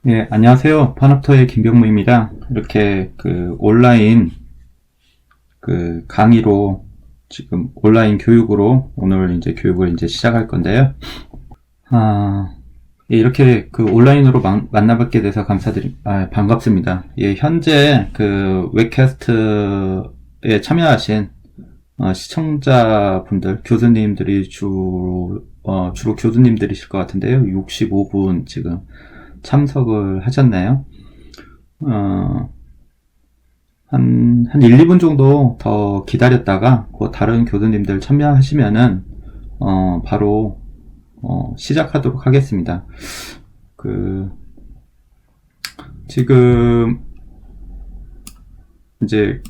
예, 안녕하세요. 파납터의 김병무입니다. 이렇게 온라인 강의로 지금 온라인 교육으로 오늘 이제 교육을 이제 시작할 건데요. 예, 이렇게 온라인으로 만나뵙게 돼서 반갑습니다. 예, 현재 웹캐스트에 참여하신 시청자분들, 교수님들이 주로 교수님들이실 것 같은데요. 65분 지금 참석을 하셨네요. 한 1, 2분 정도 더 기다렸다가 다른 교수님들 참여하시면은 바로 시작하도록 하겠습니다. 지금 이제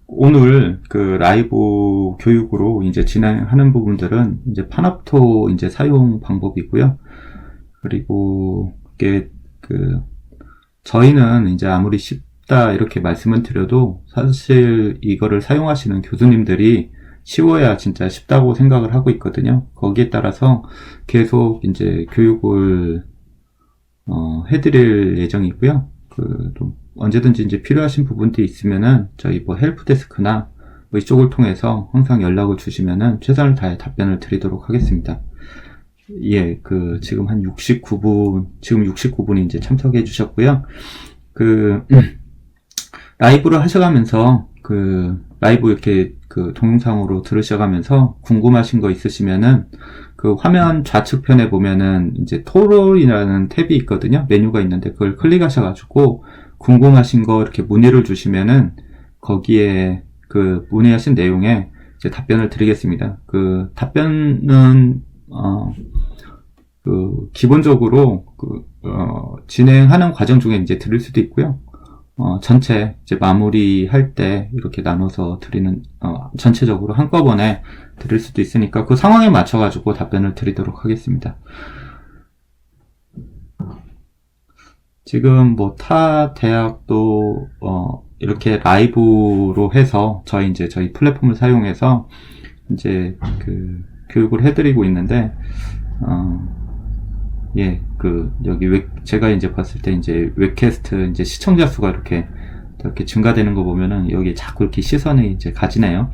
오늘 라이브 교육으로 이제 진행하는 부분들은 이제 파납토 이제 사용 방법이고요. 그리고 이게 저희는 이제 아무리 쉽다 이렇게 말씀을 드려도 사실 이거를 사용하시는 교수님들이 쉬워야 진짜 쉽다고 생각을 하고 있거든요. 거기에 따라서 계속 이제 교육을 해드릴 예정이고요. 좀 언제든지 이제 필요하신 부분들이 있으면은 저희 헬프데스크나 이쪽을 통해서 항상 연락을 주시면은 최선을 다해 답변을 드리도록 하겠습니다. 예, 지금 한 69분이 이제 참석해 주셨고요. 라이브를 하셔가면서, 라이브 이렇게 동영상으로 들으셔가면서 궁금하신 거 있으시면은, 화면 좌측편에 보면은 이제 토론이라는 탭이 있거든요. 메뉴가 있는데 그걸 클릭하셔가지고, 궁금하신 거 이렇게 문의를 주시면은, 거기에 문의하신 내용에 이제 답변을 드리겠습니다. 답변은, 기본적으로, 진행하는 과정 중에 이제 드릴 수도 있고요. 전체 이제 마무리할 때 이렇게 나눠서 드리는, 전체적으로 한꺼번에 드릴 수도 있으니까 그 상황에 맞춰가지고 답변을 드리도록 하겠습니다. 지금 타 대학도, 이렇게 라이브로 해서 저희 플랫폼을 사용해서 이제 교육을 해드리고 있는데, 예, 여기 제가 이제 봤을 때 이제 웹캐스트 이제 시청자 수가 이렇게 증가되는 거 보면은 여기 자꾸 이렇게 시선이 이제 가지네요.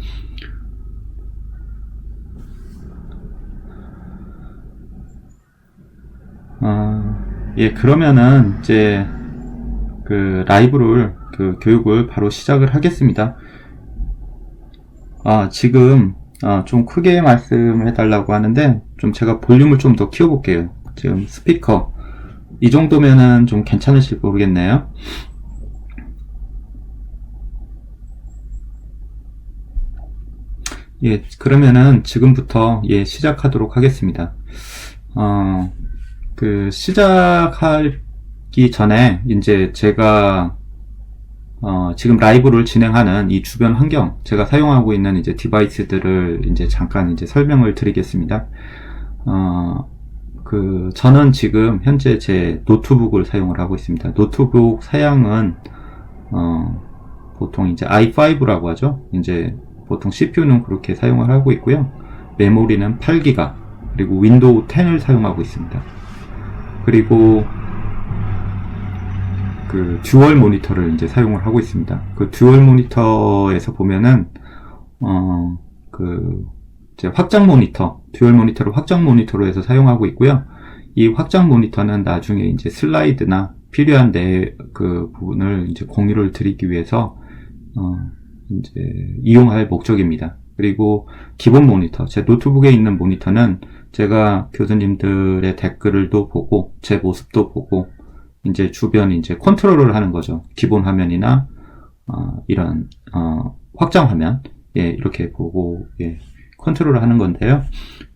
예, 그러면은 이제 라이브를 교육을 바로 시작을 하겠습니다. 지금 좀 크게 말씀을 해달라고 하는데 좀 제가 볼륨을 좀 더 키워볼게요. 지금 스피커 이 정도면은 좀 괜찮으실 모르겠네요. 예, 그러면은 지금부터 시작하도록 하겠습니다. 시작하기 전에 이제 제가 지금 라이브를 진행하는 이 주변 환경, 제가 사용하고 있는 이제 디바이스들을 이제 잠깐 이제 설명을 드리겠습니다. 저는 지금 현재 제 노트북을 사용을 하고 있습니다. 노트북 사양은, 보통 이제 i5라고 하죠. 이제 보통 CPU는 그렇게 사용을 하고 있고요. 메모리는 8기가, 그리고 윈도우 10을 사용하고 있습니다. 그리고 듀얼 모니터를 이제 사용을 하고 있습니다. 듀얼 모니터에서 보면은, 이제 확장 모니터, 듀얼 모니터를 확장 모니터로 해서 사용하고 있고요. 이 확장 모니터는 나중에 이제 슬라이드나 필요한 부분을 이제 공유를 드리기 위해서, 이제 이용할 목적입니다. 그리고 기본 모니터, 제 노트북에 있는 모니터는 제가 교수님들의 댓글도 보고, 제 모습도 보고, 이제 주변 이제 컨트롤을 하는 거죠. 기본 화면이나, 이런, 확장 화면, 예, 이렇게 보고, 예, 컨트롤을 하는 건데요.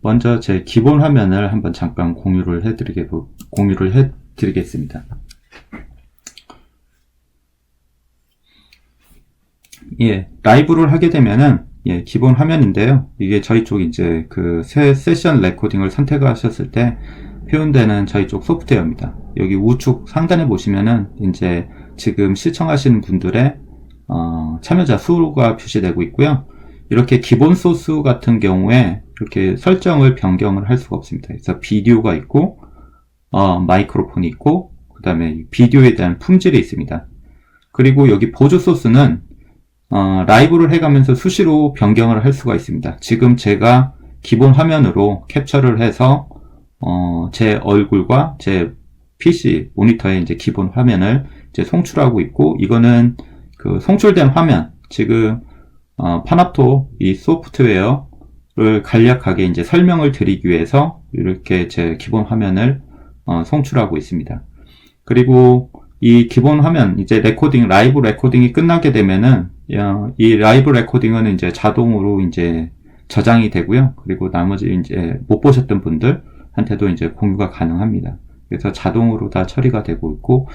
먼저 제 기본 화면을 한번 잠깐 공유를 해드리겠습니다. 예, 라이브를 하게 되면은, 예, 기본 화면인데요. 이게 저희 쪽 이제 새 세션 레코딩을 선택하셨을 때 표현되는 저희 쪽 소프트웨어입니다. 여기 우측 상단에 보시면은 이제 지금 시청하시는 분들의 참여자 수가 표시되고 있고요. 이렇게 기본 소스 같은 경우에 이렇게 설정을 변경을 할 수가 없습니다. 그래서 비디오가 있고 마이크로폰이 있고 그 다음에 비디오에 대한 품질이 있습니다. 그리고 여기 보조 소스는 라이브를 해가면서 수시로 변경을 할 수가 있습니다. 지금 제가 기본 화면으로 캡처를 해서 제 얼굴과 제 PC 모니터에 이제 기본 화면을 이제 송출하고 있고, 이거는 그 송출된 화면, 지금 파납토 이 소프트웨어를 간략하게 이제 설명을 드리기 위해서 이렇게 제 기본 화면을 송출하고 있습니다. 그리고 이 기본 화면, 이제 라이브 레코딩이 끝나게 되면은 이 라이브 레코딩은 이제 자동으로 이제 저장이 되고요. 그리고 나머지 이제 못 보셨던 분들한테도 이제 공유가 가능합니다. 그래서 자동으로 다 처리가 되고 있고,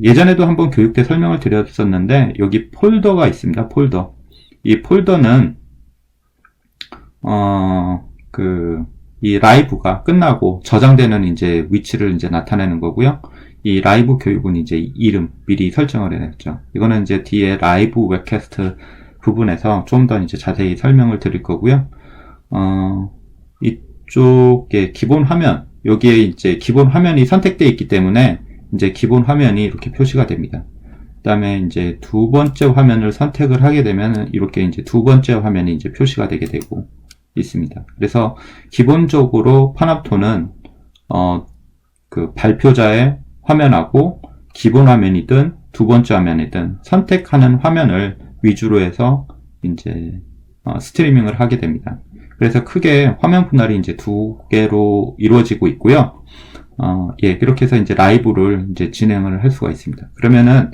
예전에도 한번 교육 때 설명을 드렸었는데, 여기 폴더가 있습니다. 폴더. 이 폴더는, 이 라이브가 끝나고 저장되는 이제 위치를 이제 나타내는 거고요. 이 라이브 교육은 이제 이름 미리 설정을 해놨죠. 이거는 이제 뒤에 라이브 웹캐스트 부분에서 좀 더 이제 자세히 설명을 드릴 거고요. 이쪽에 기본 화면, 여기에 이제 기본 화면이 선택되어 있기 때문에 이제 기본 화면이 이렇게 표시가 됩니다. 그 다음에 이제 두 번째 화면을 선택을 하게 되면 이렇게 이제 두 번째 화면이 이제 표시가 되게 되고 있습니다. 그래서 기본적으로 파납토는 그 발표자의 화면하고 기본 화면이든 두 번째 화면이든 선택하는 화면을 위주로 해서 이제 스트리밍을 하게 됩니다. 그래서 크게 화면 분할이 이제 두 개로 이루어지고 있고요. 그렇게 해서 이제 라이브를 이제 진행을 할 수가 있습니다. 그러면은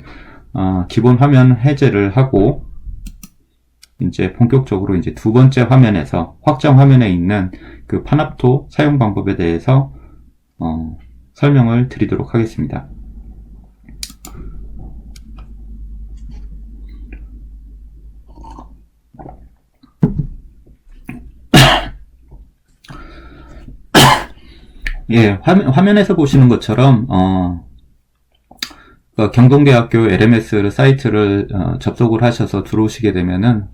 기본 화면 해제를 하고 이제 본격적으로 이제 두 번째 화면에서 확장 화면에 있는 그 파납토 사용 방법에 대해서 설명을 드리도록 하겠습니다. 화면에서 보시는 것처럼 경동대학교 LMS 사이트를 접속을 하셔서 들어오시게 되면은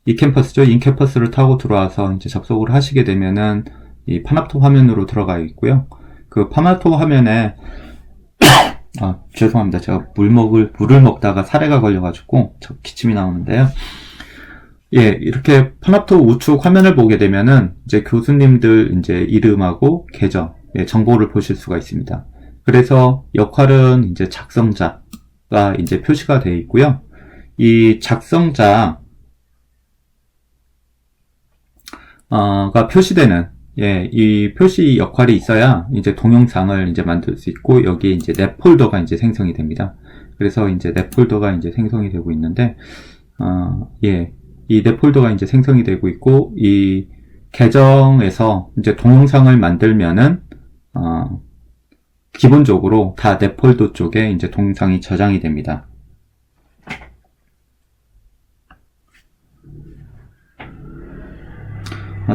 이캠퍼스죠. 인캠퍼스를 타고 들어와서 이제 접속을 하시게 되면은 이 파납토 화면으로 들어가 있고요. 그 파납토 화면에 죄송합니다. 제가 물을 먹다가 사례가 걸려가지고 기침이 나오는데요. 이렇게 파납토 우측 화면을 보게 되면은 이제 교수님들 이제 이름하고 계정, 정보를 보실 수가 있습니다. 그래서 역할은 이제 작성자가 이제 표시가 되어 있고요. 이 작성자가 표시되는 이 표시 역할이 있어야 이제 동영상을 이제 만들 수 있고, 여기에 이제 랩 폴더가 이제 생성이 됩니다. 그래서 이제 랩 폴더가 이제 생성이 되고 있는데, 이 랩 폴더가 이제 생성이 되고 있고, 이 계정에서 이제 동영상을 만들면은 기본적으로 다 랩 폴더 쪽에 이제 동영상이 저장이 됩니다.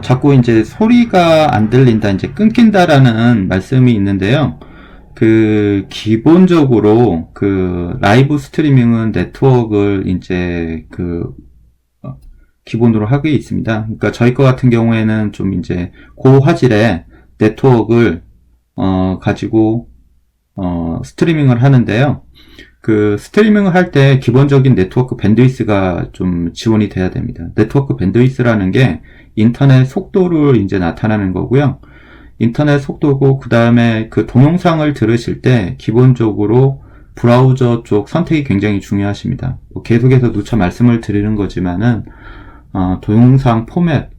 자꾸 이제 소리가 안 들린다, 이제 끊긴다라는 말씀이 있는데요. 기본적으로 라이브 스트리밍은 네트워크를 이제 기본으로 하게 있습니다. 그러니까 저희 거 같은 경우에는 좀 이제 고화질의 네트워크를 가지고 스트리밍을 하는데요. 스트리밍을 할 때 기본적인 네트워크 밴드위스가 좀 지원이 돼야 됩니다. 네트워크 밴드위스라는 게 인터넷 속도를 이제 나타나는 거고요. 인터넷 속도고, 그 다음에 동영상을 들으실 때 기본적으로 브라우저 쪽 선택이 굉장히 중요하십니다. 계속해서 누차 말씀을 드리는 거지만은 동영상 포맷,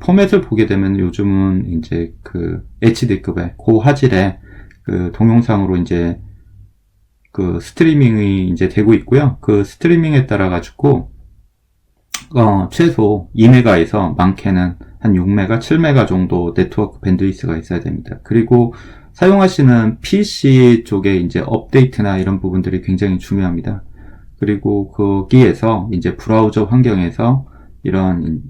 포맷을 보게 되면 요즘은 이제 HD급의 고화질의 동영상으로 이제 스트리밍이 이제 되고 있고요. 스트리밍에 따라 가지고 최소 2메가에서 많게는 한 6메가, 7메가 정도 네트워크 밴드위스가 있어야 됩니다. 그리고 사용하시는 PC 쪽에 이제 업데이트나 이런 부분들이 굉장히 중요합니다. 그리고 거기에서 이제 브라우저 환경에서 이런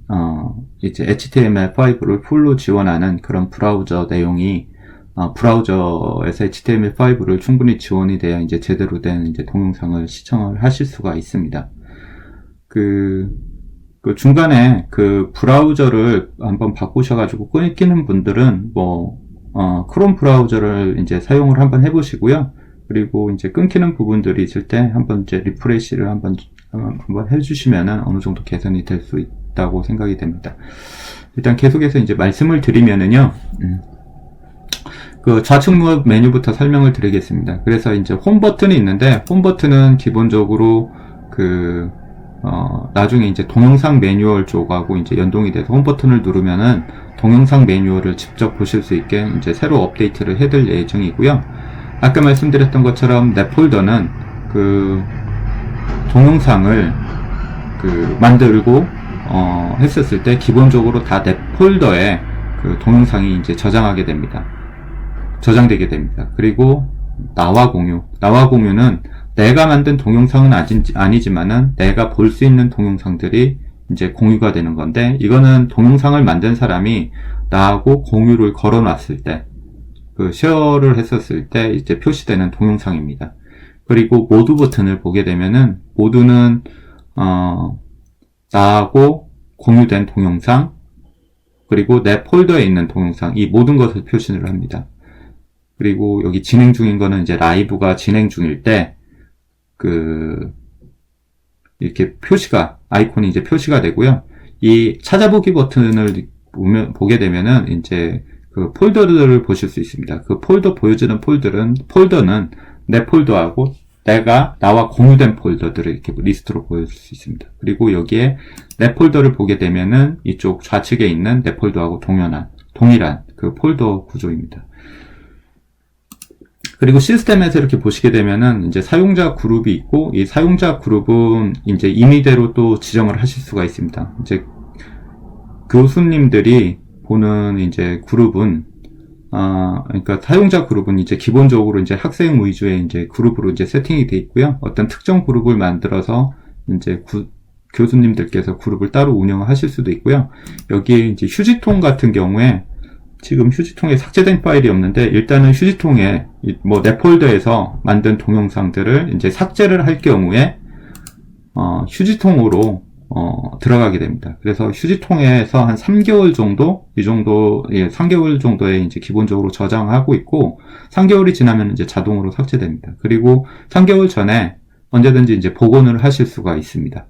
이제 HTML5를 풀로 지원하는 그런 브라우저 내용이 브라우저에서 HTML5를 충분히 지원이 돼야 이제 제대로 된 이제 동영상을 시청을 하실 수가 있습니다. 중간에 브라우저를 한번 바꾸셔가지고 끊기는 분들은 크롬 브라우저를 이제 사용을 한번 해보시고요. 그리고 이제 끊기는 부분들이 있을 때 한번 이제 리프레시를 한번 해주시면은 어느 정도 개선이 될 수 있다고 생각이 됩니다. 일단 계속해서 이제 말씀을 드리면은요, 그 좌측 메뉴부터 설명을 드리겠습니다. 그래서 이제 홈 버튼이 있는데, 홈 버튼은 기본적으로 나중에 이제 동영상 매뉴얼 쪽하고 이제 연동이 돼서 홈 버튼을 누르면은 동영상 매뉴얼을 직접 보실 수 있게 이제 새로 업데이트를 해둘 예정이고요. 아까 말씀드렸던 것처럼 내 폴더는 그 동영상을 만들고 했었을 때 기본적으로 다 내 폴더에 그 동영상이 이제 저장되게 됩니다. 그리고 나와 공유는 내가 만든 동영상은 아니지만은 내가 볼 수 있는 동영상들이 이제 공유가 되는 건데, 이거는 동영상을 만든 사람이 나하고 공유를 걸어놨을 때, 쉐어를 했었을 때 이제 표시되는 동영상입니다. 그리고 모두 버튼을 보게 되면은, 모두는 나하고 공유된 동영상, 그리고 내 폴더에 있는 동영상, 이 모든 것을 표시를 합니다. 그리고 여기 진행 중인 거는 이제 라이브가 진행 중일 때, 이렇게 아이콘이 이제 표시가 되고요. 이 찾아보기 버튼을 보게 되면은 이제 그 폴더들을 보실 수 있습니다. 그 폴더 보여주는 폴더는 내 폴더하고 나와 공유된 폴더들을 이렇게 리스트로 보여줄 수 있습니다. 그리고 여기에 내 폴더를 보게 되면은 이쪽 좌측에 있는 내 폴더하고 동일한 그 폴더 구조입니다. 그리고 시스템에서 이렇게 보시게 되면은 이제 사용자 그룹이 있고, 이 사용자 그룹은 이제 임의대로 또 지정을 하실 수가 있습니다. 이제 교수님들이 보는 이제 그룹은 그러니까 사용자 그룹은 이제 기본적으로 이제 학생 위주의 이제 그룹으로 이제 세팅이 되어 있고요. 어떤 특정 그룹을 만들어서 이제 교수님들께서 그룹을 따로 운영하실 수도 있고요. 여기에 이제 휴지통 같은 경우에 지금 휴지통에 삭제된 파일이 없는데, 일단은 휴지통에 내 폴더에서 만든 동영상들을 이제 삭제를 할 경우에 휴지통으로 들어가게 됩니다. 그래서 휴지통에서 한 3개월 정도, 3개월 정도에 이제 기본적으로 저장하고 있고, 3개월이 지나면 이제 자동으로 삭제됩니다. 그리고 3개월 전에 언제든지 이제 복원을 하실 수가 있습니다.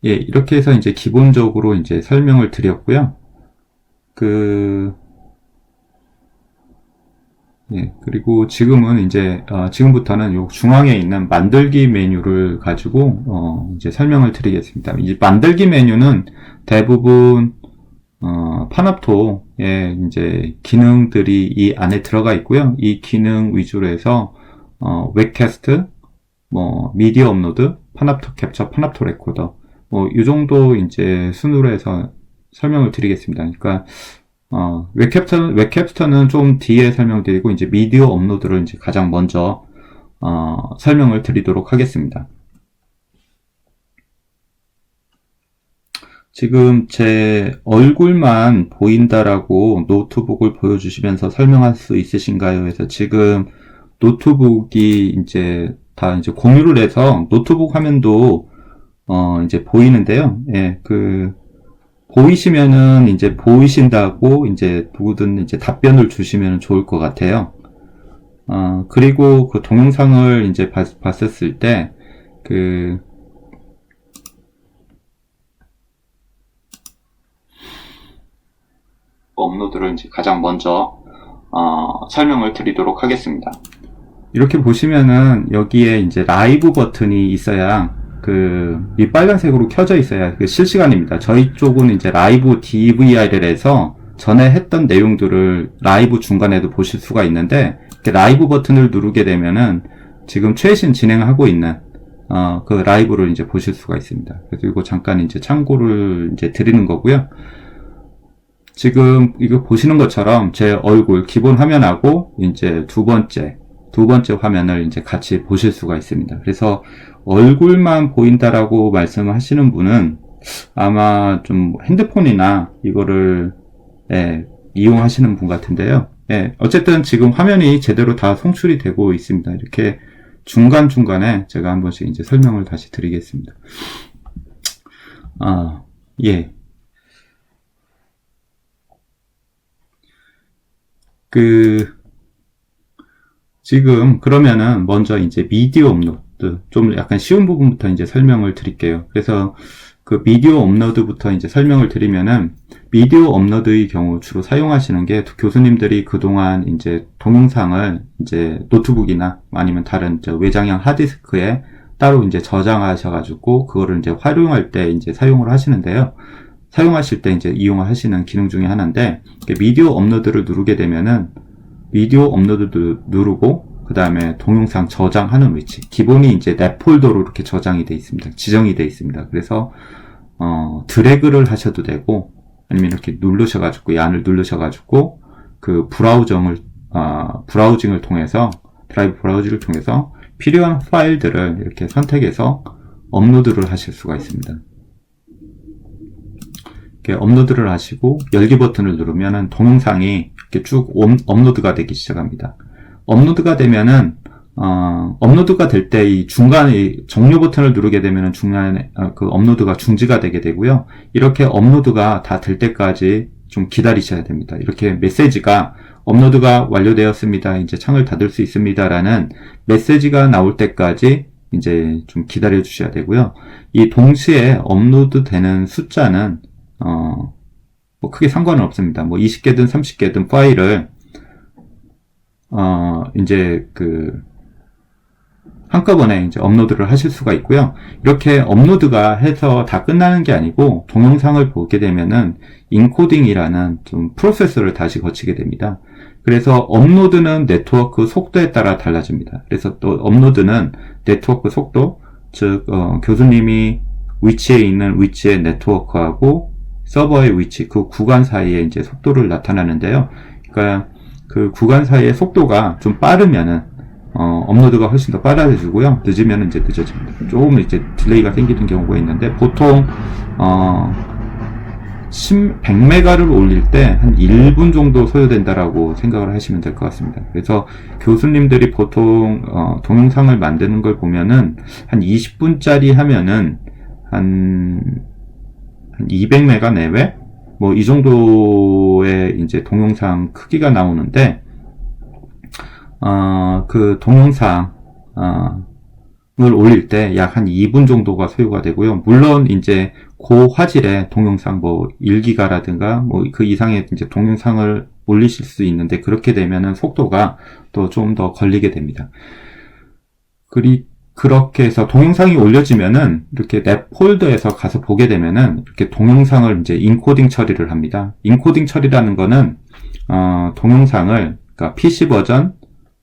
예, 이렇게 해서 이제 기본적으로 이제 설명을 드렸고요. 그리고 지금은 지금부터는 요 중앙에 있는 만들기 메뉴를 가지고, 이제 설명을 드리겠습니다. 이제 만들기 메뉴는 대부분, 파납토의 이제 기능들이 이 안에 들어가 있고요. 이 기능 위주로 해서, 웹캐스트, 미디어 업로드, 파납토 캡처, 파납토 레코더, 이 정도 이제 순으로 해서 설명을 드리겠습니다. 그러니까 웹캡스터는 좀 뒤에 설명드리고, 이제 미디어 업로드를 이제 가장 먼저 설명을 드리도록 하겠습니다. 지금 제 얼굴만 보인다라고 노트북을 보여주시면서 설명할 수 있으신가요? 해서 지금 노트북이 이제 다 이제 공유를 해서 노트북 화면도 이제 보이는데요. 예, 보이시면은 이제 보이신다고 이제 누구든 이제 답변을 주시면 좋을 것 같아요. 그리고 그 동영상을 이제 봤었을 때 업로드를 이제 가장 먼저 설명을 드리도록 하겠습니다. 이렇게 보시면은 여기에 이제 라이브 버튼이 있어야 이 빨간색으로 켜져 있어야 실시간입니다. 저희 쪽은 이제 라이브 DVR을 해서 전에 했던 내용들을 라이브 중간에도 보실 수가 있는데, 라이브 버튼을 누르게 되면은 지금 최신 진행하고 있는 그 라이브를 이제 보실 수가 있습니다. 그래서 이거 잠깐 이제 참고를 이제 드리는 거고요. 지금 이거 보시는 것처럼 제 얼굴 기본 화면하고 이제 두 번째 화면을 이제 같이 보실 수가 있습니다. 그래서 얼굴만 보인다라고 말씀하시는 분은 아마 좀 핸드폰이나 이거를 이용하시는 분 같은데요. 어쨌든 지금 화면이 제대로 다 송출이 되고 있습니다. 이렇게 중간중간에 제가 한 번씩 이제 설명을 다시 드리겠습니다. 예. 지금 그러면은 먼저 이제 미디어 업로드, 좀 약간 쉬운 부분부터 이제 설명을 드릴게요. 그래서 그 미디어 업로드부터 이제 설명을 드리면은, 미디어 업로드의 경우 주로 사용하시는 게 교수님들이 그동안 이제 동영상을 이제 노트북이나 아니면 다른 외장형 하드디스크에 따로 이제 저장하셔가지고 그거를 이제 활용할 때 이제 사용을 하시는데요. 사용하실 때 이제 이용을 하시는 기능 중에 하나인데, 미디어 업로드를 누르게 되면은 미디어 업로드도 누르고, 그 다음에 동영상 저장하는 위치. 기본이 이제 내 폴더로 이렇게 저장이 되어 있습니다. 지정이 되어 있습니다. 그래서, 드래그를 하셔도 되고, 아니면 이렇게 누르셔가지고, 이 안을 누르셔가지고, 그 브라우징을 통해서, 드라이브 브라우징을 통해서 필요한 파일들을 이렇게 선택해서 업로드를 하실 수가 있습니다. 이렇게 업로드를 하시고 열기 버튼을 누르면은 동영상이 이렇게 쭉 업로드가 되기 시작합니다. 업로드가 되면은 업로드가 될 때 이 중간에 종료 버튼을 누르게 되면은 중간에 그 업로드가 중지가 되게 되고요. 이렇게 업로드가 다 될 때까지 좀 기다리셔야 됩니다. 이렇게 메시지가 업로드가 완료되었습니다. 이제 창을 닫을 수 있습니다라는 메시지가 나올 때까지 이제 좀 기다려 주셔야 되고요. 이 동시에 업로드 되는 숫자는 뭐 크게 상관은 없습니다. 뭐 20개든 30개든 파일을 이제 한꺼번에 이제 업로드를 하실 수가 있고요. 이렇게 업로드가 해서 다 끝나는 게 아니고 동영상을 보게 되면은 인코딩이라는 좀 프로세스를 다시 거치게 됩니다. 그래서 업로드는 네트워크 속도에 따라 달라집니다. 그래서 또 업로드는 네트워크 속도, 즉 교수님이 위치에 있는 위치의 네트워크하고 서버의 위치, 그 구간 사이에 이제 속도를 나타나는데요. 그러니까 그 구간 사이의 속도가 좀 빠르면은 업로드가 훨씬 더 빨라지고요. 늦으면 이제 늦어집니다. 조금 이제 딜레이가 생기는 경우가 있는데, 보통 100메가를 올릴 때 한 1분 정도 소요된다라고 생각을 하시면 될 것 같습니다. 그래서 교수님들이 보통 동영상을 만드는 걸 보면은 한 20분짜리 하면은 한 200메가 내외? 뭐 이 정도의 이제 동영상 크기가 나오는데, 그 동영상을 올릴 때 약 한 2분 정도가 소요가 되고요. 물론 이제 고화질의 동영상 뭐 1기가라든가 뭐 그 이상의 이제 동영상을 올리실 수 있는데, 그렇게 되면은 속도가 또 좀 더 걸리게 됩니다. 그렇게 해서 동영상이 올려지면은 이렇게 내 폴더에서 가서 보게 되면은 이렇게 동영상을 이제 인코딩 처리를 합니다. 인코딩 처리라는 거는 동영상을, 그러니까 PC 버전,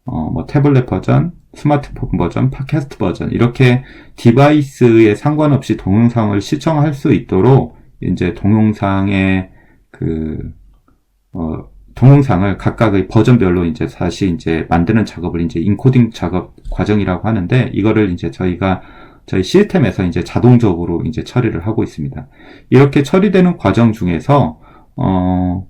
뭐 태블릿 버전, 스마트폰 버전, 팟캐스트 버전, 이렇게 디바이스에 상관없이 동영상을 시청할 수 있도록 이제 동영상의 동영상을 각각의 버전별로 이제 다시 이제 만드는 작업을 이제 인코딩 작업 과정이라고 하는데, 이거를 이제 저희 시스템에서 이제 자동적으로 이제 처리를 하고 있습니다. 이렇게 처리되는 과정 중에서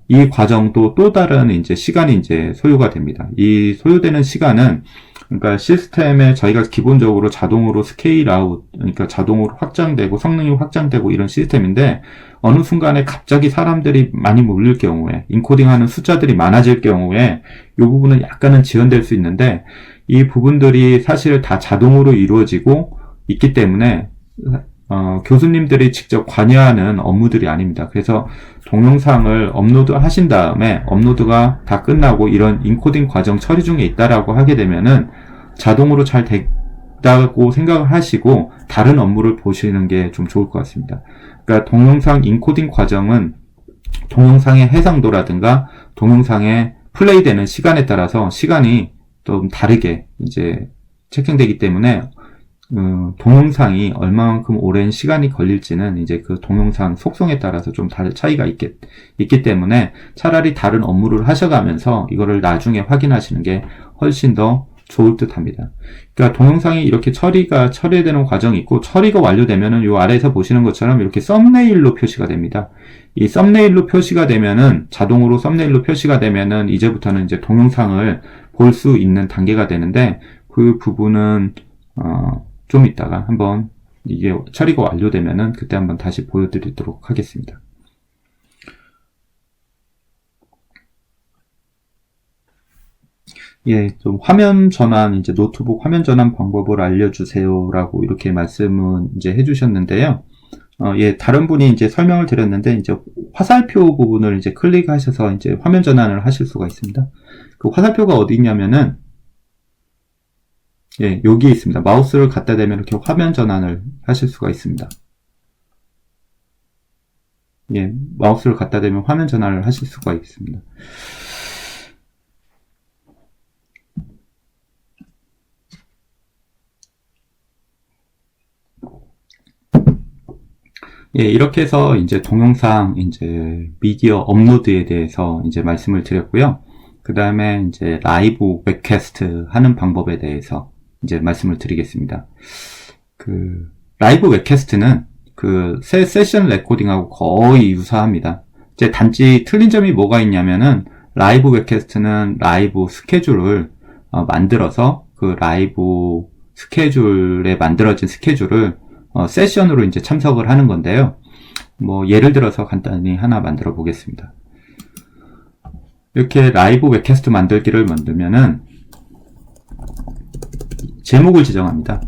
이 과정도 또 다른 이제 시간이 이제 소요가 됩니다. 이 소요되는 시간은, 그러니까 시스템에 저희가 기본적으로 자동으로 스케일 아웃, 그러니까 자동으로 확장되고 성능이 확장되고 이런 시스템인데, 어느 순간에 갑자기 사람들이 많이 몰릴 경우에, 인코딩하는 숫자들이 많아질 경우에 이 부분은 약간은 지연될 수 있는데, 이 부분들이 사실 다 자동으로 이루어지고 있기 때문에 교수님들이 직접 관여하는 업무들이 아닙니다. 그래서 동영상을 업로드 하신 다음에 업로드가 다 끝나고 이런 인코딩 과정 처리 중에 있다라고 하게 되면은 자동으로 잘 됐다고 생각을 하시고 다른 업무를 보시는 게 좀 좋을 것 같습니다. 그러니까 동영상 인코딩 과정은 동영상의 해상도라든가 동영상의 플레이되는 시간에 따라서 시간이 좀 다르게 이제 체킹되기 때문에 동영상이 얼마만큼 오랜 시간이 걸릴지는 이제 그 동영상 속성에 따라서 좀 다른 차이가 있기 때문에 차라리 다른 업무를 하셔가면서 이거를 나중에 확인하시는 게 훨씬 더 좋을 듯 합니다. 그러니까 동영상이 이렇게 처리되는 과정이 있고, 처리가 완료되면은 요 아래에서 보시는 것처럼 이렇게 썸네일로 표시가 됩니다. 이 썸네일로 표시가 되면은, 자동으로 썸네일로 표시가 되면은 이제부터는 이제 동영상을 볼 수 있는 단계가 되는데, 그 부분은 좀 이따가 한번 이게 처리가 완료되면은 그때 한번 다시 보여드리도록 하겠습니다. 예, 좀 화면 전환, 이제 노트북 화면 전환 방법을 알려주세요라고 이렇게 말씀은 이제 해주셨는데요. 예, 다른 분이 이제 설명을 드렸는데, 이제 화살표 부분을 이제 클릭하셔서 이제 화면 전환을 하실 수가 있습니다. 그 화살표가 어디 있냐면은, 예, 여기에 있습니다. 마우스를 갖다 대면 이렇게 화면 전환을 하실 수가 있습니다. 예, 마우스를 갖다 대면 화면 전환을 하실 수가 있습니다. 예, 이렇게 해서 이제 동영상 이제 미디어 업로드에 대해서 이제 말씀을 드렸고요. 그 다음에 이제 라이브 웹캐스트 하는 방법에 대해서 이제 말씀을 드리겠습니다. 그 라이브 웹캐스트는 그 새 세션 레코딩하고 거의 유사합니다. 이제 단지 틀린 점이 뭐가 있냐면은 라이브 웹캐스트는 라이브 스케줄을 만들어서 그 라이브 스케줄에 만들어진 스케줄을 세션으로 이제 참석을 하는 건데요. 뭐 예를 들어서 간단히 하나 만들어 보겠습니다. 이렇게 라이브 웹캐스트 만들기를 만들면은 제목을 지정합니다.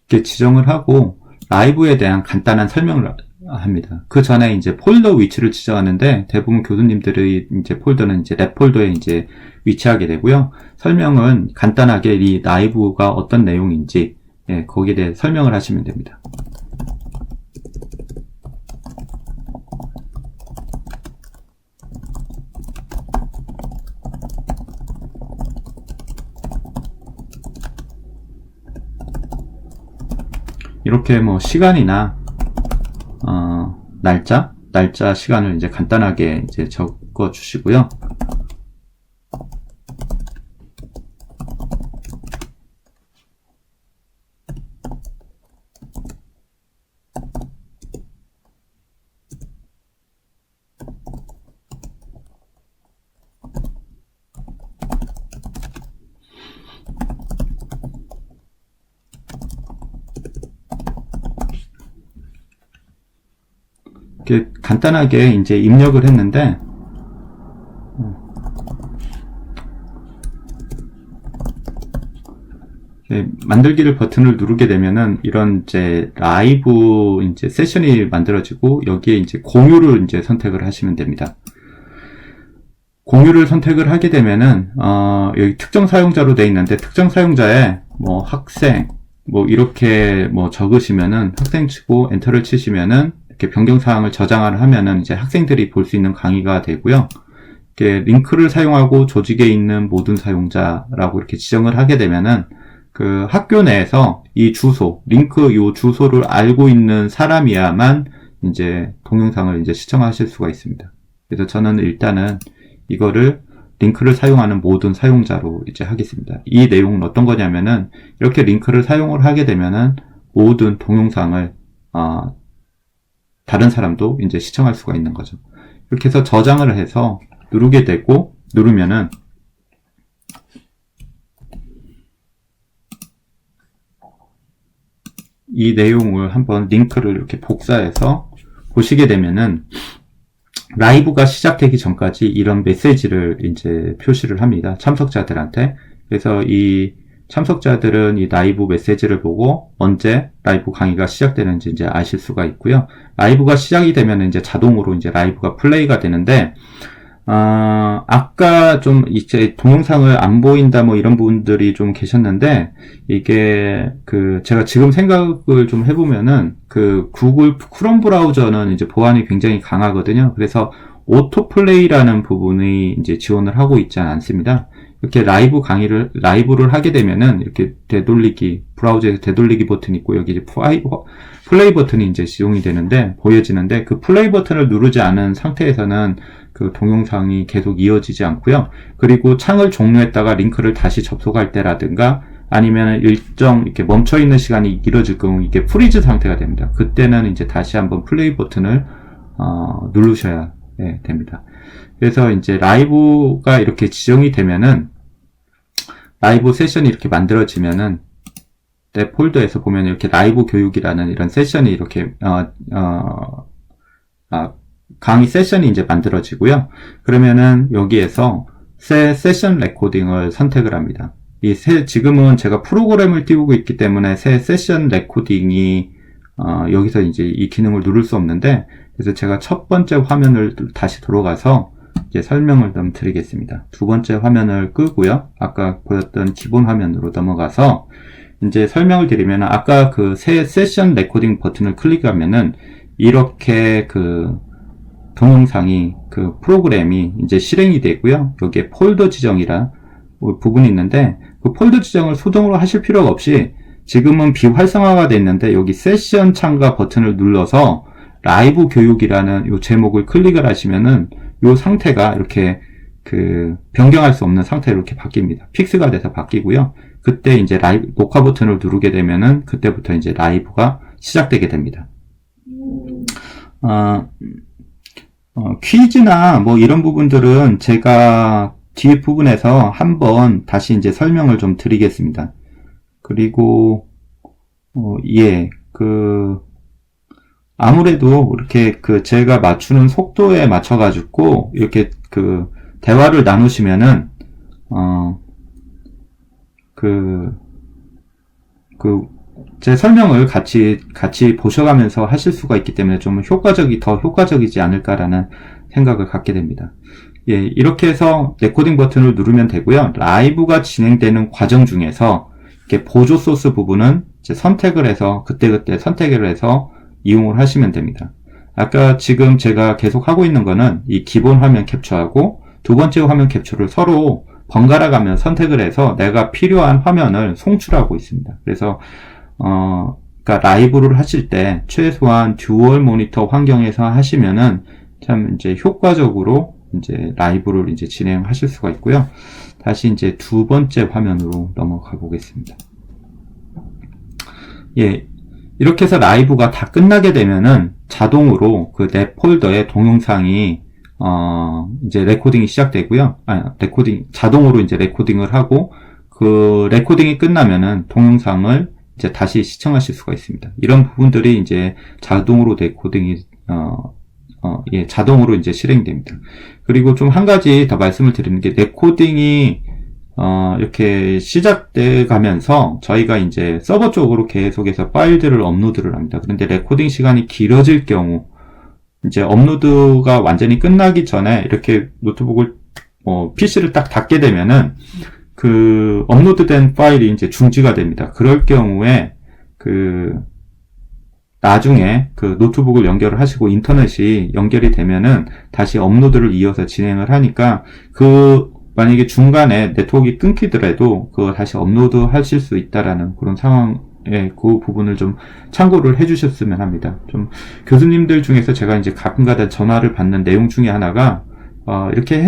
이렇게 지정을 하고 라이브에 대한 간단한 설명을 합니다. 그 전에 이제 폴더 위치를 지정하는데 대부분 교수님들의 이제 폴더는 이제 랩 폴더에 이제 위치하게 되고요. 설명은 간단하게 이 라이브가 어떤 내용인지 예, 거기에 대해 설명을 하시면 됩니다. 이렇게 뭐 시간이나 날짜 시간을 이제 간단하게 이제 적어 주시고요. 이렇게 간단하게 이제 입력을 했는데 만들기를 버튼을 누르게 되면은 이런 이제 라이브 이제 세션이 만들어지고 여기에 이제 공유를 이제 선택을 하시면 됩니다. 공유를 선택을 하게 되면은 여기 특정 사용자로 되어 있는데 특정 사용자에 뭐 학생 뭐 이렇게 뭐 적으시면은 학생 치고 엔터를 치시면은 이렇게 변경사항을 저장을 하면은 이제 학생들이 볼 수 있는 강의가 되고요. 이렇게 링크를 사용하고 조직에 있는 모든 사용자라고 이렇게 지정을 하게 되면은 그 학교 내에서 이 주소, 링크 요 주소를 알고 있는 사람이야만 이제 동영상을 이제 시청하실 수가 있습니다. 그래서 저는 일단은 이거를 링크를 사용하는 모든 사용자로 이제 하겠습니다. 이 내용은 어떤 거냐면은 이렇게 링크를 사용을 하게 되면은 모든 동영상을 다른 사람도 이제 시청할 수가 있는 거죠. 이렇게 해서 저장을 해서 누르게 되고 누르면은 이 내용을 한번 링크를 이렇게 복사해서 보시게 되면은 라이브가 시작되기 전까지 이런 메시지를 이제 표시를 합니다. 참석자들한테. 그래서 이 참석자들은 이 라이브 메시지를 보고 언제 라이브 강의가 시작되는지 이제 아실 수가 있고요. 라이브가 시작이 되면 이제 자동으로 이제 라이브가 플레이가 되는데, 아까 좀 이제 동영상을 안 보인다 뭐 이런 분들이 좀 계셨는데, 이게 제가 지금 생각을 좀 해보면은 구글 크롬 브라우저는 이제 보안이 굉장히 강하거든요. 그래서 오토 플레이라는 부분이 이제 지원을 하고 있지 않습니다. 이렇게 라이브를 하게 되면은 이렇게 브라우저에서 되돌리기 버튼이 있고 여기 이제 플레이 버튼이 이제 지용이 되는데, 보여지는데 그 플레이 버튼을 누르지 않은 상태에서는 그 동영상이 계속 이어지지 않고요. 그리고 창을 종료했다가 링크를 다시 접속할 때라든가 아니면 일정 이렇게 멈춰 있는 시간이 길어질 경우 이게 프리즈 상태가 됩니다. 그때는 이제 다시 한번 플레이 버튼을 누르셔야 됩니다. 그래서 이제 라이브가 이렇게 지정이 되면은 라이브 세션이 이렇게 만들어지면은 내 폴더에서 보면 이렇게 라이브 교육이라는 이런 세션이 이렇게 강의 세션이 이제 만들어지고요. 그러면은 여기에서 새 세션 레코딩을 선택을 합니다. 지금은 제가 프로그램을 띄우고 있기 때문에 새 세션 레코딩이 여기서 이제 이 기능을 누를 수 없는데, 그래서 제가 첫 번째 화면을 다시 돌아가서 이제 설명을 좀 드리겠습니다. 두 번째 화면을 끄고요. 아까 보였던 기본 화면으로 넘어가서 이제 설명을 드리면, 아까 그 새 세션 레코딩 버튼을 클릭하면은 이렇게 그 동영상이 그 프로그램이 이제 실행이 되고요. 여기에 폴더 지정이라 부분이 있는데, 그 폴더 지정을 수동으로 하실 필요가 없이 지금은 비활성화가 되어 있는데, 여기 세션 참가 버튼을 눌러서 라이브 교육이라는 요 제목을 클릭을 하시면은 요 상태가 이렇게 그 변경할 수 없는 상태로 이렇게 바뀝니다. 픽스가 돼서 바뀌고요. 그때 이제 라이브 녹화 버튼을 누르게 되면은 그때부터 이제 라이브가 시작되게 됩니다. 퀴즈나 뭐 이런 부분들은 제가 뒤에 부분에서 한번 다시 이제 설명을 좀 드리겠습니다. 그리고 아무래도 이렇게 제가 맞추는 속도에 맞춰가지고 이렇게 대화를 나누시면은 제 설명을 같이 보셔가면서 하실 수가 있기 때문에 좀 더 효과적이지 않을까라는 생각을 갖게 됩니다. 예, 이렇게 해서 레코딩 버튼을 누르면 되고요. 라이브가 진행되는 과정 중에서 이렇게 보조 소스 부분은 이제 선택을 해서 그때그때 선택을 해서 이용을 하시면 됩니다. 아까 지금 제가 계속 하고 있는 거는 이 기본 화면 캡처하고 두 번째 화면 캡처를 서로 번갈아 가며 선택을 해서 내가 필요한 화면을 송출하고 있습니다. 그래서 그러니까 라이브를 하실 때 최소한 듀얼 모니터 환경에서 하시면은 참 이제 효과적으로 이제 라이브를 이제 진행하실 수가 있고요. 다시 이제 두 번째 화면으로 넘어가 보겠습니다. 예. 이렇게 해서 라이브가 다 끝나게 되면은 자동으로 그 내 폴더에 동영상이 이제 레코딩이 시작되고요. 자동으로 이제 레코딩을 하고, 그 레코딩이 끝나면은 동영상을 이제 다시 시청하실 수가 있습니다. 이런 부분들이 이제 자동으로 레코딩이 자동으로 이제 실행됩니다. 그리고 좀 한 가지 더 말씀을 드리는 게, 레코딩이 이렇게 시작돼 가면서 저희가 이제 서버 쪽으로 계속해서 파일들을 업로드를 합니다. 그런데 레코딩 시간이 길어질 경우, 이제 업로드가 완전히 끝나기 전에 이렇게 노트북을, PC를 딱 닫게 되면은 그 업로드된 파일이 이제 중지가 됩니다. 그럴 경우에 나중에 그 노트북을 연결을 하시고 인터넷이 연결이 되면은 다시 업로드를 이어서 진행을 하니까, 만약에 중간에 네트워크가 끊기더라도 그거 다시 업로드 하실 수 있다라는 그런 상황에 그 부분을 좀 참고를 해주셨으면 합니다. 좀 교수님들 중에서 제가 이제 가끔가다 전화를 받는 내용 중에 하나가, 이렇게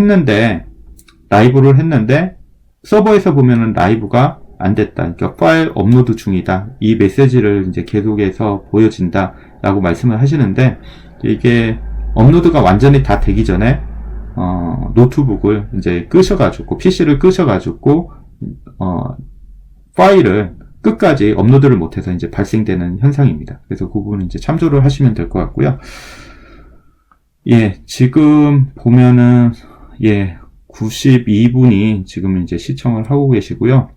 라이브를 했는데 서버에서 보면은 라이브가 안 됐다. 그러니까 파일 업로드 중이다. 이 메시지를 이제 계속해서 보여진다. 라고 말씀을 하시는데, 이게 업로드가 완전히 다 되기 전에 노트북을 이제 끄셔가지고, PC를 끄셔가지고, 파일을 끝까지 업로드를 못해서 이제 발생되는 현상입니다. 그래서 그 부분은 이제 참조를 하시면 될 것 같고요. 예, 지금 보면은, 92분이 지금 이제 시청을 하고 계시고요.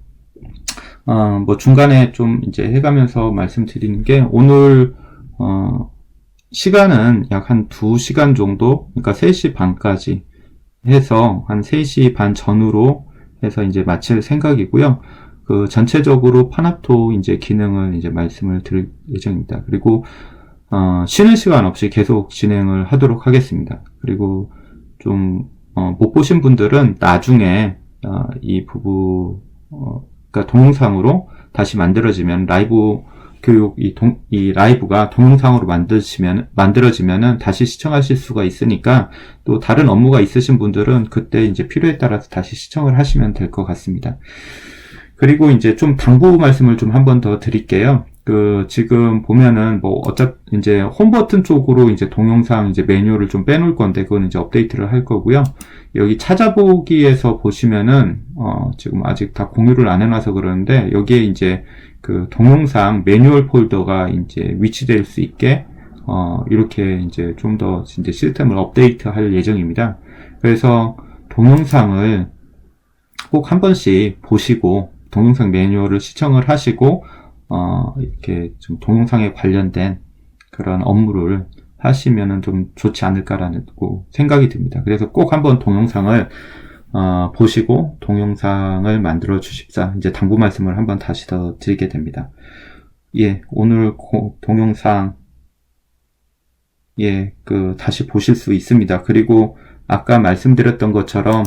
뭐 중간에 좀 이제 해가면서 말씀드리는 게, 오늘, 시간은 약 한 2시간 정도, 그러니까 3시 반까지 해서 한 3시 반 전후로 해서 이제 마칠 생각이고요. 전체적으로 파납토 이제 기능을 이제 말씀을 드릴 예정입니다. 그리고, 쉬는 시간 없이 계속 진행을 하도록 하겠습니다. 그리고 못 보신 분들은 나중에, 이 그러니까 동영상으로 다시 만들어지면 라이브 교육, 이 라이브가 동영상으로 만들어지면은 다시 시청하실 수가 있으니까, 또 다른 업무가 있으신 분들은 그때 이제 필요에 따라서 다시 시청을 하시면 될 것 같습니다. 그리고 이제 좀 당부 말씀을 좀 한 번 더 드릴게요. 지금 보면은 이제 홈 버튼 쪽으로 이제 동영상 이제 매뉴얼을 좀 빼놓을 건데, 그건 이제 업데이트를 할 거고요. 여기 찾아보기에서 보시면은, 지금 아직 다 공유를 안 해놔서 그러는데, 여기에 이제 동영상 매뉴얼 폴더가 이제 위치될 수 있게, 이렇게 이제 좀 더 이제 시스템을 업데이트 할 예정입니다. 그래서 동영상을 꼭 한 번씩 보시고, 동영상 매뉴얼을 시청을 하시고, 이렇게 좀 동영상에 관련된 그런 업무를 하시면은 좀 좋지 않을까라는 생각이 듭니다. 그래서 꼭 한번 동영상을, 보시고 동영상을 만들어 주십사. 이제 당부 말씀을 한번 다시 더 드리게 됩니다. 예, 오늘 동영상, 예, 다시 보실 수 있습니다. 그리고 아까 말씀드렸던 것처럼,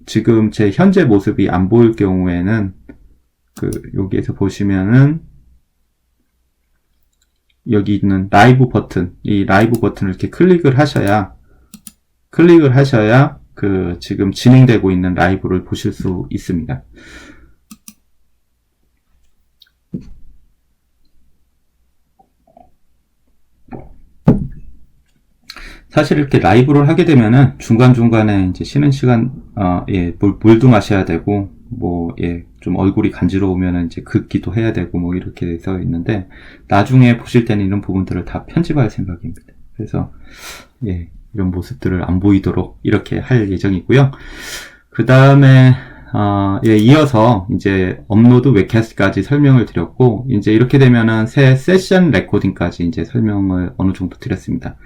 지금 제 현재 모습이 안 보일 경우에는, 여기에서 보시면은, 여기 있는 라이브 버튼, 이 라이브 버튼을 이렇게 클릭을 하셔야, 지금 진행되고 있는 라이브를 보실 수 있습니다. 사실 이렇게 라이브를 하게 되면은 중간중간에 이제 쉬는 시간, 예, 물도 마셔야 되고, 예, 좀 얼굴이 간지러우면은 이제 긋기도 해야 되고, 이렇게 돼서 있는데, 나중에 보실 때는 이런 부분들을 다 편집할 생각입니다. 그래서, 예, 이런 모습들을 안 보이도록 이렇게 할 예정이고요. 그 다음에, 예, 이어서 이제 업로드 웹캐스트까지 설명을 드렸고, 이제 이렇게 되면은 새 세션 레코딩까지 이제 설명을 어느 정도 드렸습니다.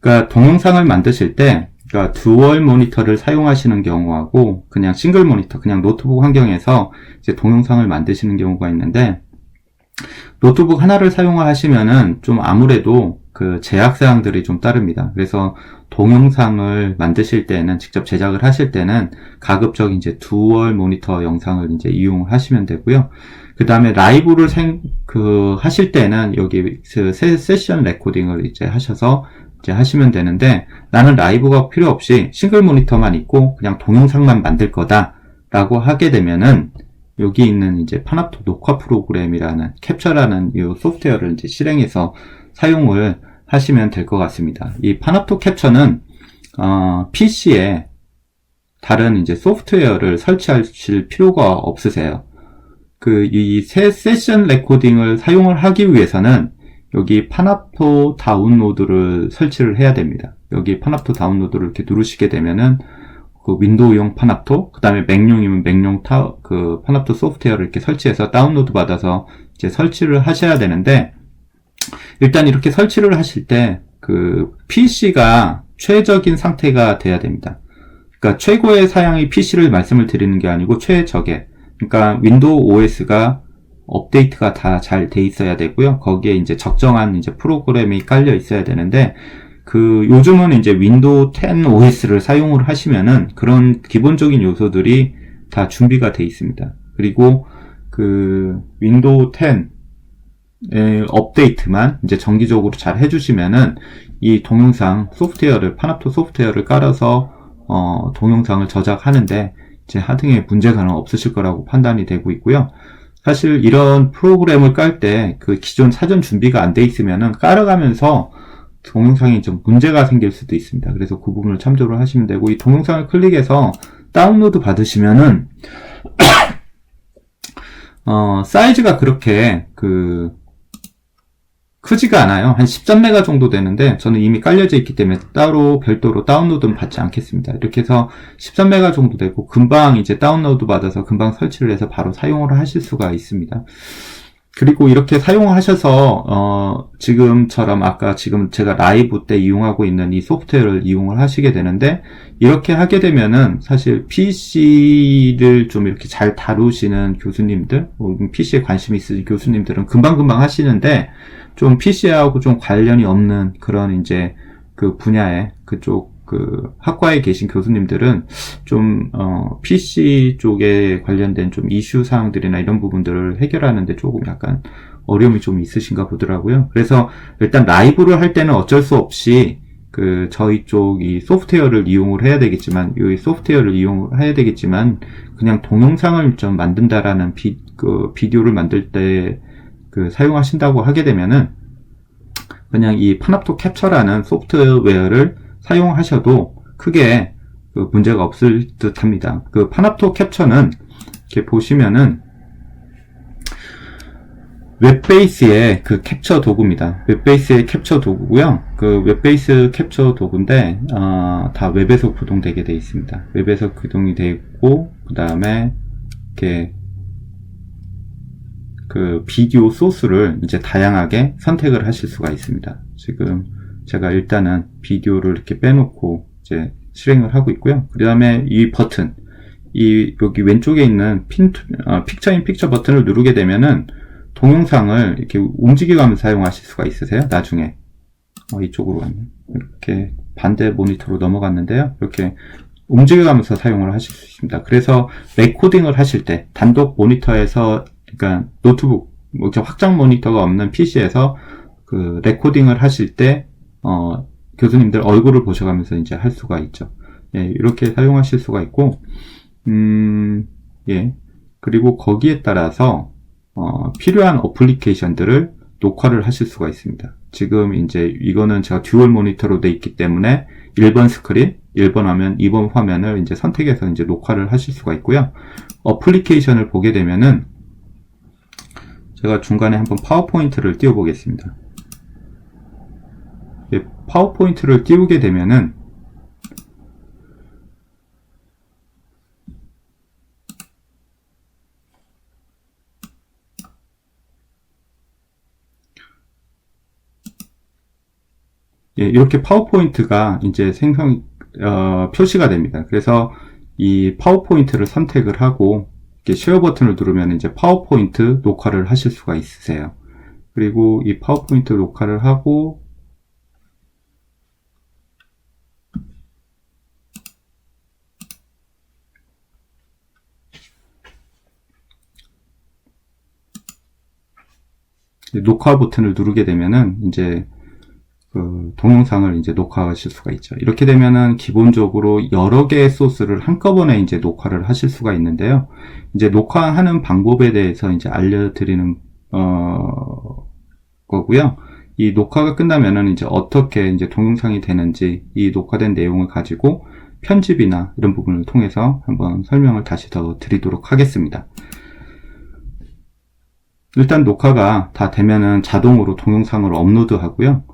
그러니까 동영상을 만드실 때, 그러니까 듀얼 모니터를 사용하시는 경우하고 그냥 싱글 모니터, 그냥 노트북 환경에서 이제 동영상을 만드시는 경우가 있는데, 노트북 하나를 사용하시면은 좀 아무래도 제약 사항들이 좀 따릅니다. 그래서 동영상을 만드실 때는, 직접 제작을 하실 때는 가급적 이제 듀얼 모니터 영상을 이제 이용을 하시면 되고요. 그 다음에 라이브를 하실 때는 여기 세션 레코딩을 이제 하셔서 이제 하시면 되는데, 나는 라이브가 필요 없이 싱글 모니터만 있고 그냥 동영상만 만들 거다 라고 하게 되면은, 여기 있는 이제 파나프토 녹화 프로그램이라는 캡처라는 이 소프트웨어를 이제 실행해서 사용을 하시면 될 것 같습니다. 이 파나프토 캡처는 PC에 다른 이제 소프트웨어를 설치하실 필요가 없으세요. 이 새 세션 레코딩을 사용을 하기 위해서는 여기 파나프토 다운로드를 설치를 해야 됩니다. 여기 파나프토 다운로드를 이렇게 누르시게 되면은 윈도우용 파나프토, 그 다음에 맥용이면 맥용 파나프토 소프트웨어를 이렇게 설치해서 다운로드 받아서 이제 설치를 하셔야 되는데, 일단 이렇게 설치를 하실 때 PC가 최적인 상태가 돼야 됩니다. 그러니까 최고의 사양의 PC를 말씀을 드리는 게 아니고 최적의, 그러니까 윈도우 OS가 업데이트가 다 잘 돼 있어야 되고요. 거기에 이제 적정한 이제 프로그램이 깔려 있어야 되는데, 요즘은 이제 윈도우 10 OS를 사용을 하시면은 그런 기본적인 요소들이 다 준비가 돼 있습니다. 그리고 윈도우 10의 업데이트만 이제 정기적으로 잘 해주시면은 이 동영상 소프트웨어를, 파나프토 소프트웨어를 깔아서 동영상을 저작하는데 이제 하등의 문제가 없으실 거라고 판단이 되고 있고요. 사실 이런 프로그램을 깔 때 기존 사전 준비가 안 돼 있으면은 깔아가면서 동영상이 좀 문제가 생길 수도 있습니다. 그래서 그 부분을 참조를 하시면 되고, 이 동영상을 클릭해서 다운로드 받으시면은 사이즈가 그렇게 크지가 않아요. 한 13메가 정도 되는데, 저는 이미 깔려져 있기 때문에 따로 별도로 다운로드는 받지 않겠습니다. 이렇게 해서 13메가 정도 되고, 금방 이제 다운로드 받아서 금방 설치를 해서 바로 사용을 하실 수가 있습니다. 그리고 이렇게 사용하셔서 지금처럼 지금 제가 라이브 때 이용하고 있는 이 소프트웨어를 이용을 하시게 되는데, 이렇게 하게 되면은 사실 PC를 좀 이렇게 잘 다루시는 교수님들, PC에 관심이 있으신 교수님들은 금방금방 하시는데, 좀 PC하고 좀 관련이 없는 그런 이제 분야에 그쪽 학과에 계신 교수님들은 좀 PC 쪽에 관련된 좀 이슈 사항들이나 이런 부분들을 해결하는데 조금 약간 어려움이 좀 있으신가 보더라고요. 그래서 일단 라이브를 할 때는 어쩔 수 없이 저희 쪽 이 소프트웨어를 이용을 해야 되겠지만, 이 소프트웨어를 이용해야 되겠지만, 그냥 동영상을 좀 만든다라는 비디오를 만들 때 사용하신다고 하게 되면은, 그냥 이 파납토 캡처라는 소프트웨어를 사용하셔도 크게 문제가 없을 듯 합니다. 파납토 캡처는 이렇게 보시면은 웹베이스의 캡처 도구입니다. 웹베이스의 캡처 도구고요. 웹베이스 캡처 도구인데 다 웹에서 구동되게 되어 있습니다. 웹에서 구동이 되어 있고, 그 다음에 이렇게 비디오 소스를 이제 다양하게 선택을 하실 수가 있습니다. 지금 제가 일단은 비디오를 이렇게 빼놓고 이제 실행을 하고 있고요. 그 다음에 이 버튼, 여기 왼쪽에 있는 픽처 인 픽처 버튼을 누르게 되면은 동영상을 이렇게 움직여가면서 사용하실 수가 있으세요. 나중에 이쪽으로 가면 이렇게 반대 모니터로 넘어갔는데요. 이렇게 움직여가면서 사용을 하실 수 있습니다. 그래서 레코딩을 하실 때 단독 모니터에서, 그러니까 노트북, 확장 모니터가 없는 PC에서 레코딩을 하실 때 교수님들 얼굴을 보셔가면서 이제 할 수가 있죠. 예, 이렇게 사용하실 수가 있고, 예, 그리고 거기에 따라서 필요한 어플리케이션들을 녹화를 하실 수가 있습니다. 지금 이제 이거는 제가 듀얼 모니터로 돼 있기 때문에 1번 스크린, 1번 화면, 2번 화면을 이제 선택해서 이제 녹화를 하실 수가 있고요. 어플리케이션을 보게 되면은 제가 중간에 한번 파워포인트를 띄워 보겠습니다. 예, 파워포인트를 띄우게 되면은 예, 이렇게 파워포인트가 이제 표시가 됩니다. 그래서 이 파워포인트를 선택을 하고 이렇게 쉐어 버튼을 누르면 이제 파워포인트 녹화를 하실 수가 있으세요. 그리고 이 파워포인트 녹화를 하고 녹화 버튼을 누르게 되면은 이제 동영상을 이제 녹화하실 수가 있죠. 이렇게 되면은 기본적으로 여러 개의 소스를 한꺼번에 이제 녹화를 하실 수가 있는데요. 이제 녹화하는 방법에 대해서 이제 알려드리는 거고요. 이 녹화가 끝나면은 이제 어떻게 이제 동영상이 되는지, 이 녹화된 내용을 가지고 편집이나 이런 부분을 통해서 한번 설명을 다시 더 드리도록 하겠습니다. 일단 녹화가 다 되면은 자동으로 동영상을 업로드 하고요.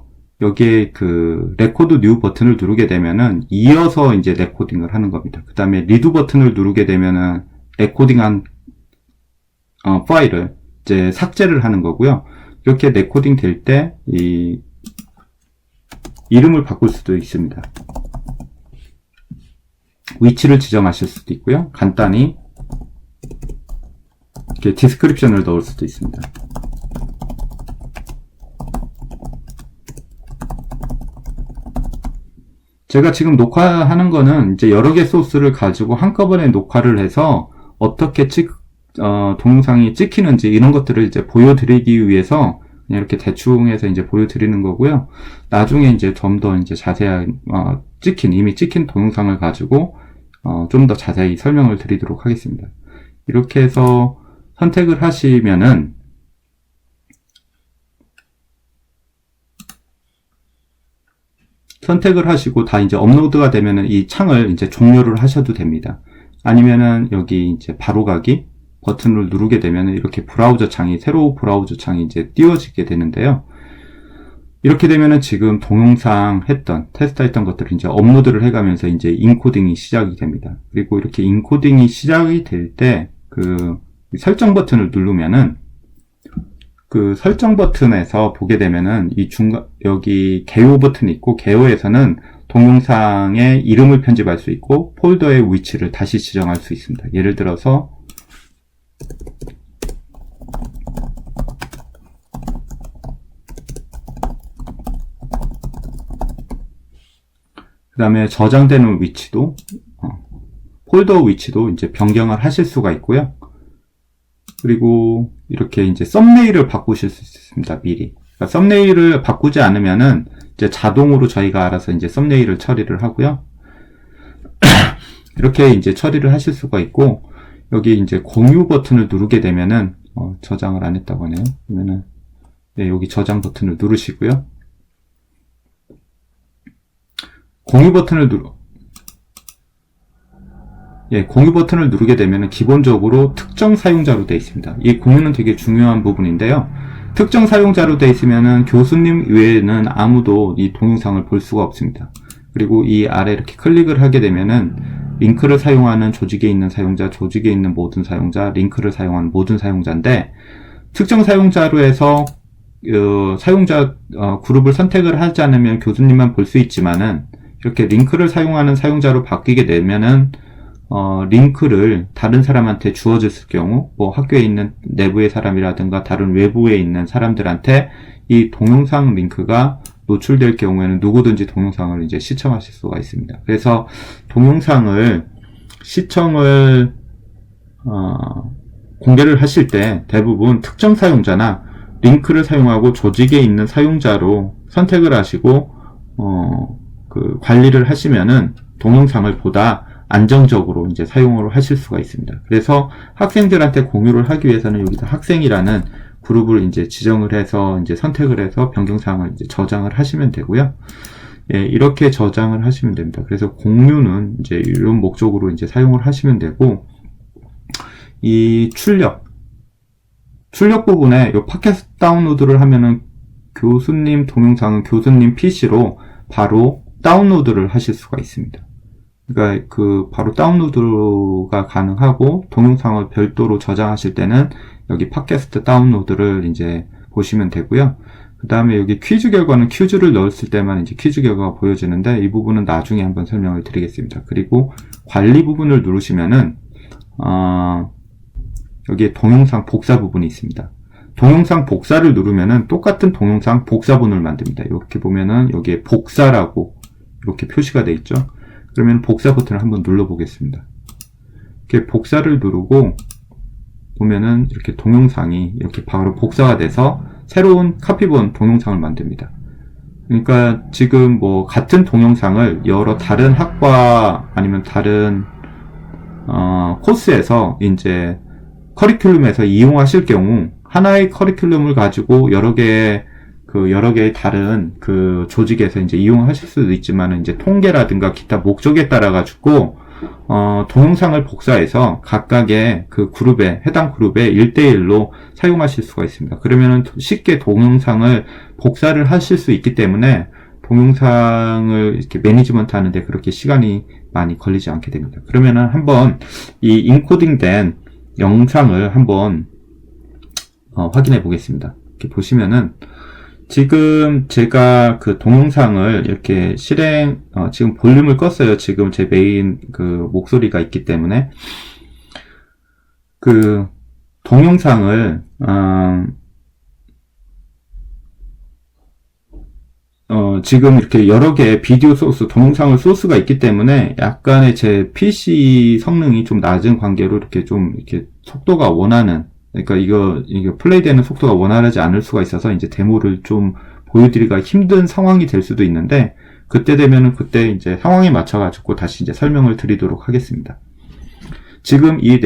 여기에 레코드 뉴 버튼을 누르게 되면은 이어서 이제 레코딩을 하는 겁니다. 그 다음에 리두 버튼을 누르게 되면은 레코딩한 파일을 이제 삭제를 하는 거고요. 이렇게 레코딩 될 때 이 이름을 바꿀 수도 있습니다. 위치를 지정하실 수도 있고요. 간단히 이렇게 디스크립션을 넣을 수도 있습니다. 제가 지금 녹화하는 거는 이제 여러 개 소스를 가지고 한꺼번에 녹화를 해서 어떻게 동영상이 찍히는지 이런 것들을 이제 보여드리기 위해서 그냥 이렇게 대충 해서 이제 보여드리는 거고요. 나중에 이제 좀 더 이제 자세한, 이미 찍힌 동영상을 가지고, 좀 더 자세히 설명을 드리도록 하겠습니다. 이렇게 해서 선택을 하시면은, 선택을 하시고 다 이제 업로드가 되면은 이 창을 이제 종료를 하셔도 됩니다. 아니면은 여기 이제 바로가기 버튼을 누르게 되면은 이렇게 브라우저 창이, 새로운 브라우저 창이 이제 띄워지게 되는데요. 이렇게 되면은 지금 동영상 테스트했던 것들을 이제 업로드를 해가면서 이제 인코딩이 시작이 됩니다. 그리고 이렇게 인코딩이 시작이 될 때 설정 버튼을 누르면은 설정 버튼에서 보게 되면은 여기 개요 버튼이 있고, 개요에서는 동영상의 이름을 편집할 수 있고, 폴더의 위치를 다시 지정할 수 있습니다. 예를 들어서, 그 다음에 저장되는 위치도, 폴더 위치도 이제 변경을 하실 수가 있고요. 그리고 이렇게 이제 썸네일을 바꾸실 수 있습니다. 미리. 그러니까 썸네일을 바꾸지 않으면은 이제 자동으로 저희가 알아서 이제 썸네일을 처리를 하고요. 이렇게 이제 처리를 하실 수가 있고, 여기 이제 공유 버튼을 누르게 되면은, 저장을 안 했다고 하네요. 그러면은, 네, 여기 저장 버튼을 누르시고요. 공유 버튼을 공유 버튼을 누르게 되면은 기본적으로 특정 사용자로 되어 있습니다. 이 공유는 되게 중요한 부분인데요. 특정 사용자로 되어 있으면은 교수님 외에는 아무도 이 동영상을 볼 수가 없습니다. 그리고 이 아래 이렇게 클릭을 하게 되면은 링크를 사용하는 조직에 있는 사용자, 조직에 있는 모든 사용자, 링크를 사용하는 모든 사용자인데, 특정 사용자로 해서 사용자 그룹을 선택을 하지 않으면 교수님만 볼 수 있지만은, 이렇게 링크를 사용하는 사용자로 바뀌게 되면은 링크를 다른 사람한테 주어졌을 경우, 뭐 학교에 있는 내부의 사람이라든가 다른 외부에 있는 사람들한테 이 동영상 링크가 노출될 경우에는 누구든지 동영상을 이제 시청하실 수가 있습니다. 그래서 동영상을 시청을 공개를 하실 때 대부분 특정 사용자나 링크를 사용하고 조직에 있는 사용자로 선택을 하시고 관리를 하시면은 동영상을 보다 안정적으로 이제 사용을 하실 수가 있습니다. 그래서 학생들한테 공유를 하기 위해서는 여기서 학생이라는 그룹을 이제 지정을 해서 이제 선택을 해서 변경사항을 이제 저장을 하시면 되고요. 예, 이렇게 저장을 하시면 됩니다. 그래서 공유는 이제 이런 목적으로 이제 사용을 하시면 되고, 이 출력 부분에 이 팟캐스트 다운로드를 하면은 교수님 동영상은 교수님 PC로 바로 다운로드를 하실 수가 있습니다. 그러니까 바로 다운로드가 가능하고, 동영상을 별도로 저장하실 때는 여기 팟캐스트 다운로드를 이제 보시면 되고요. 그 다음에 여기 퀴즈 결과는 퀴즈를 넣었을 때만 이제 퀴즈 결과가 보여지는데, 이 부분은 나중에 한번 설명을 드리겠습니다. 그리고 관리 부분을 누르시면은, 여기에 동영상 복사 부분이 있습니다. 동영상 복사를 누르면은 똑같은 동영상 복사본을 만듭니다. 이렇게 보면은 여기에 복사라고 이렇게 표시가 되어 있죠. 그러면 복사 버튼을 한번 눌러보겠습니다. 이렇게 복사를 누르고 보면은 이렇게 동영상이 이렇게 바로 복사가 돼서 새로운 카피본 동영상을 만듭니다. 그러니까 지금 뭐 같은 동영상을 여러 다른 학과 아니면 다른 코스에서 이제 커리큘럼에서 이용하실 경우, 하나의 커리큘럼을 가지고 여러 개의 다른 조직에서 이제 이용하실 수도 있지만, 이제 통계라든가 기타 목적에 따라 가지고 동영상을 복사해서 각각의 해당 그룹에 1대1로 사용하실 수가 있습니다. 그러면은 쉽게 동영상을 복사를 하실 수 있기 때문에 동영상을 이렇게 매니지먼트 하는데 그렇게 시간이 많이 걸리지 않게 됩니다. 그러면은 한번 이 인코딩된 영상을 한번 확인해 보겠습니다. 이렇게 보시면은 지금 제가 동영상을 이렇게 지금 볼륨을 껐어요. 지금 제 메인 목소리가 있기 때문에 동영상을 지금 이렇게 여러 개의 비디오 소스, 동영상을 소스가 있기 때문에 약간의 제 PC 성능이 좀 낮은 관계로 이렇게 속도가 그러니까 이거 플레이되는 속도가 원활하지 않을 수가 있어서 이제 데모를 좀 보여드리기가 힘든 상황이 될 수도 있는데, 그때 되면은 그때 이제 상황에 맞춰가지고 다시 이제 설명을 드리도록 하겠습니다. 지금 이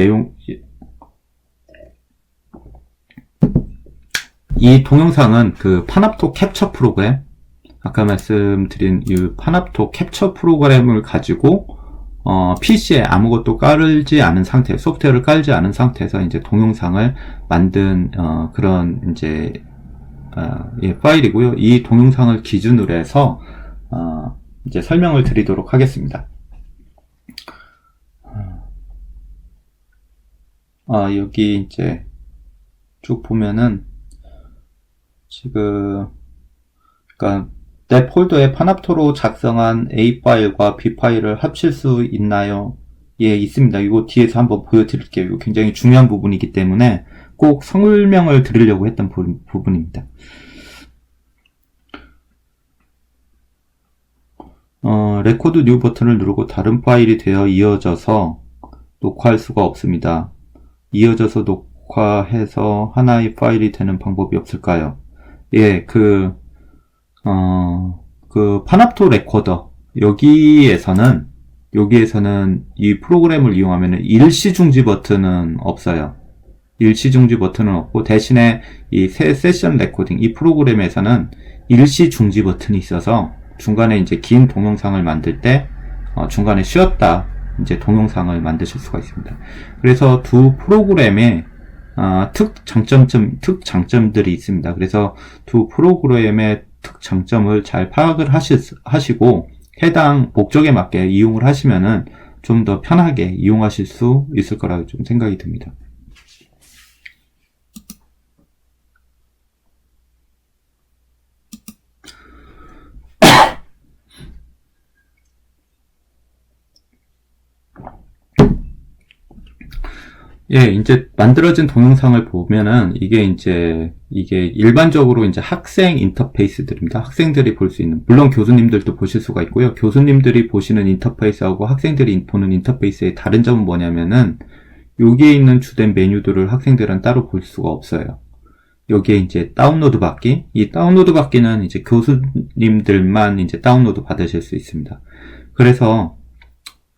동영상은 파납토 캡처 프로그램, 아까 말씀드린 이 파납토 캡처 프로그램을 가지고 PC에 아무것도 깔지 않은 상태, 소프트웨어를 깔지 않은 상태에서 이제 동영상을 만든 그런 이제 파일이고요. 이 동영상을 기준으로 해서 이제 설명을 드리도록 하겠습니다. 여기 이제 쭉 보면은 지금 그러니까 내 폴더에 파납토로 작성한 A 파일과 B 파일을 합칠 수 있나요? 예, 있습니다. 이거 뒤에서 한번 보여드릴게요. 이거 굉장히 중요한 부분이기 때문에 꼭 설명을 드리려고 했던 부분입니다. 레코드 뉴 버튼을 누르고 다른 파일이 되어 이어져서 녹화할 수가 없습니다. 이어져서 녹화해서 하나의 파일이 되는 방법이 없을까요? 예, 그 파납토 레코더 여기에서는 이 프로그램을 이용하면 일시 중지 버튼은 없어요. 일시 중지 버튼은 없고 대신에 이 세션 레코딩 이 프로그램에서는 일시 중지 버튼이 있어서 중간에 이제 긴 동영상을 만들 때 중간에 쉬었다 이제 동영상을 만드실 수가 있습니다. 그래서 두 프로그램의 특장점들이 있습니다. 그래서 두 프로그램의 특장점을 잘 파악을 하시고 해당 목적에 맞게 이용을 하시면은 좀 더 편하게 이용하실 수 있을 거라고 좀 생각이 듭니다. 예, 이제 만들어진 동영상을 보면은 이게 일반적으로 이제 학생 인터페이스들입니다. 학생들이 볼 수 있는, 물론 교수님들도 보실 수가 있고요. 교수님들이 보시는 인터페이스하고 학생들이 보는 인터페이스의 다른 점은 뭐냐면은 여기에 있는 주된 메뉴들을 학생들은 따로 볼 수가 없어요. 여기에 이제 다운로드 받기, 이 다운로드 받기는 이제 교수님들만 이제 다운로드 받으실 수 있습니다. 그래서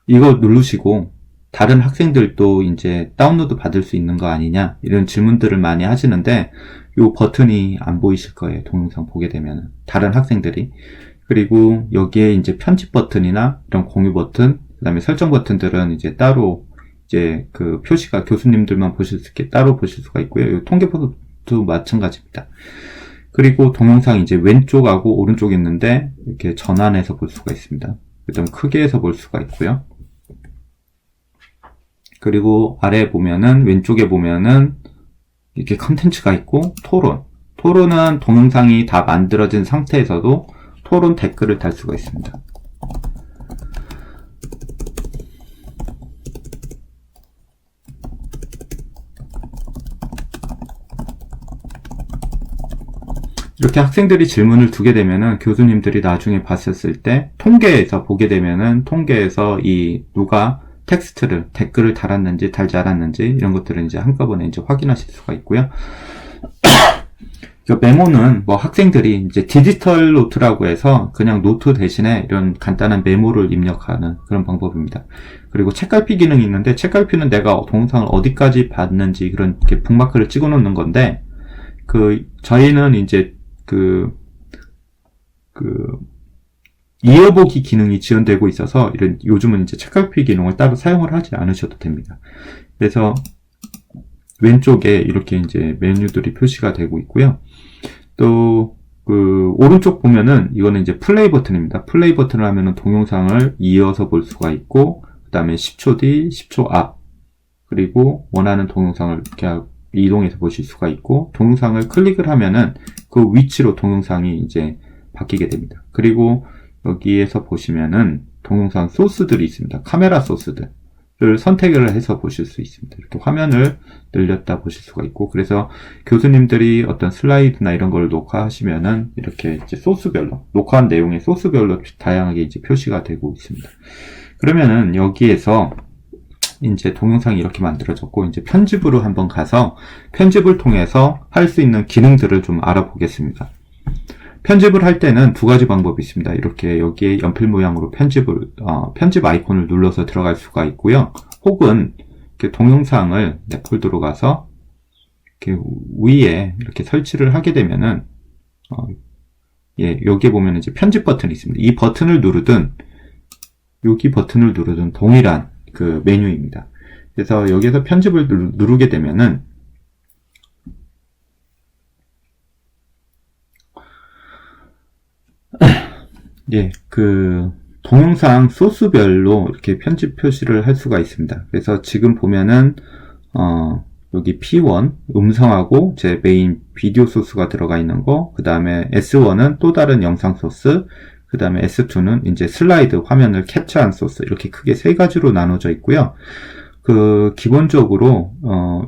이거 누르시고 다른 학생들도 이제 다운로드 받을 수 있는 거 아니냐 이런 질문들을 많이 하시는데 요 버튼이 안 보이실 거예요. 동영상 보게 되면 다른 학생들이. 그리고 여기에 이제 편집 버튼이나 이런 공유 버튼, 그다음에 설정 버튼들은 이제 따로 이제 그 표시가 교수님들만 보실 수 있게 따로 보실 수가 있고요. 요 통계 버튼도 마찬가지입니다. 그리고 동영상 이제 왼쪽하고 오른쪽에 있는데 이렇게 전환해서 볼 수가 있습니다. 좀 크게 해서 볼 수가 있고요. 그리고 아래에 보면은 왼쪽에 보면은 이렇게 컨텐츠가 있고 토론은 동영상이 다 만들어진 상태에서도 토론 댓글을 달 수가 있습니다. 이렇게 학생들이 질문을 두게 되면은 교수님들이 나중에 봤었을 때 통계에서 보게 되면은 통계에서 이 누가 댓글을 달았는지 달지 않았는지 이런 것들은 이제 한꺼번에 이제 확인하실 수가 있고요. 메모는 뭐 학생들이 이제 디지털 노트라고 해서 그냥 노트 대신에 이런 간단한 메모를 입력하는 그런 방법입니다. 그리고 책갈피 기능이 있는데 책갈피는 내가 동영상을 어디까지 봤는지 그런 이렇게 북마크를 찍어 놓는 건데 저희는 이제 이어보기 기능이 지원되고 있어서 요즘은 이제 책갈피 기능을 따로 사용을 하지 않으셔도 됩니다. 그래서 왼쪽에 이렇게 이제 메뉴들이 표시가 되고 있고요. 또 오른쪽 보면은 이거는 이제 플레이 버튼입니다. 플레이 버튼을 하면은 동영상을 이어서 볼 수가 있고 그 다음에 10초 뒤, 10초 앞 그리고 원하는 동영상을 이렇게 이동해서 보실 수가 있고 동영상을 클릭을 하면은 그 위치로 동영상이 이제 바뀌게 됩니다. 그리고 여기에서 보시면은 동영상 소스들이 있습니다. 카메라 소스들을 선택을 해서 보실 수 있습니다. 이렇게 화면을 늘렸다 보실 수가 있고 그래서 교수님들이 어떤 슬라이드나 이런 걸 녹화하시면은 이렇게 이제 소스별로 녹화한 내용의 소스별로 다양하게 이제 표시가 되고 있습니다. 그러면은 여기에서 이제 동영상이 이렇게 만들어졌고 이제 편집으로 한번 가서 편집을 통해서 할 수 있는 기능들을 좀 알아보겠습니다. 편집을 할 때는 두 가지 방법이 있습니다. 이렇게 여기에 연필 모양으로 편집 아이콘을 눌러서 들어갈 수가 있고요. 혹은 이렇게 동영상을 내 폴더로 가서 이렇게 위에 이렇게 설치를 하게 되면은 여기에 보면 이제 편집 버튼이 있습니다. 이 버튼을 누르든 여기 버튼을 누르든 동일한 그 메뉴입니다. 그래서 여기에서 편집을 누르게 되면은 동영상 소스별로 이렇게 편집 표시를 할 수가 있습니다. 그래서 지금 보면은, 여기 P1, 음성하고 제 메인 비디오 소스가 들어가 있는 거, 그 다음에 S1은 또 다른 영상 소스, 그 다음에 S2는 이제 슬라이드 화면을 캡처한 소스, 이렇게 크게 세 가지로 나눠져 있고요. 기본적으로,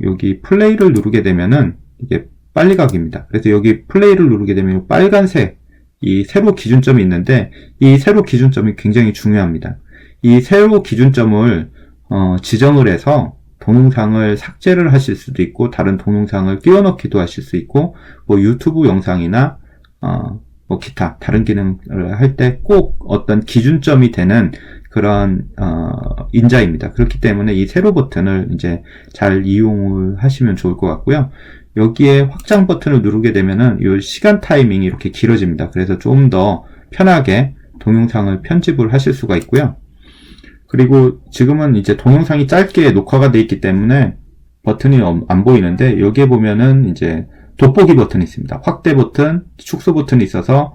여기 플레이를 누르게 되면은 이게 빨리 가기입니다. 그래서 여기 플레이를 누르게 되면 빨간색, 이 세로 기준점이 있는데 이 세로 기준점이 굉장히 중요합니다. 이 세로 기준점을 지정을 해서 동영상을 삭제를 하실 수도 있고 다른 동영상을 띄워넣기도 하실 수 있고 뭐 유튜브 영상이나 뭐 기타 다른 기능을 할 때 꼭 어떤 기준점이 되는 그런 인자입니다. 그렇기 때문에 이 세로 버튼을 이제 잘 이용을 하시면 좋을 것 같고요. 여기에 확장 버튼을 누르게 되면은 이 시간 타이밍이 이렇게 길어집니다. 그래서 좀 더 편하게 동영상을 편집을 하실 수가 있고요. 그리고 지금은 이제 동영상이 짧게 녹화가 되어 있기 때문에 버튼이 안 보이는데, 여기에 보면은 이제 돋보기 버튼이 있습니다. 확대 버튼, 축소 버튼이 있어서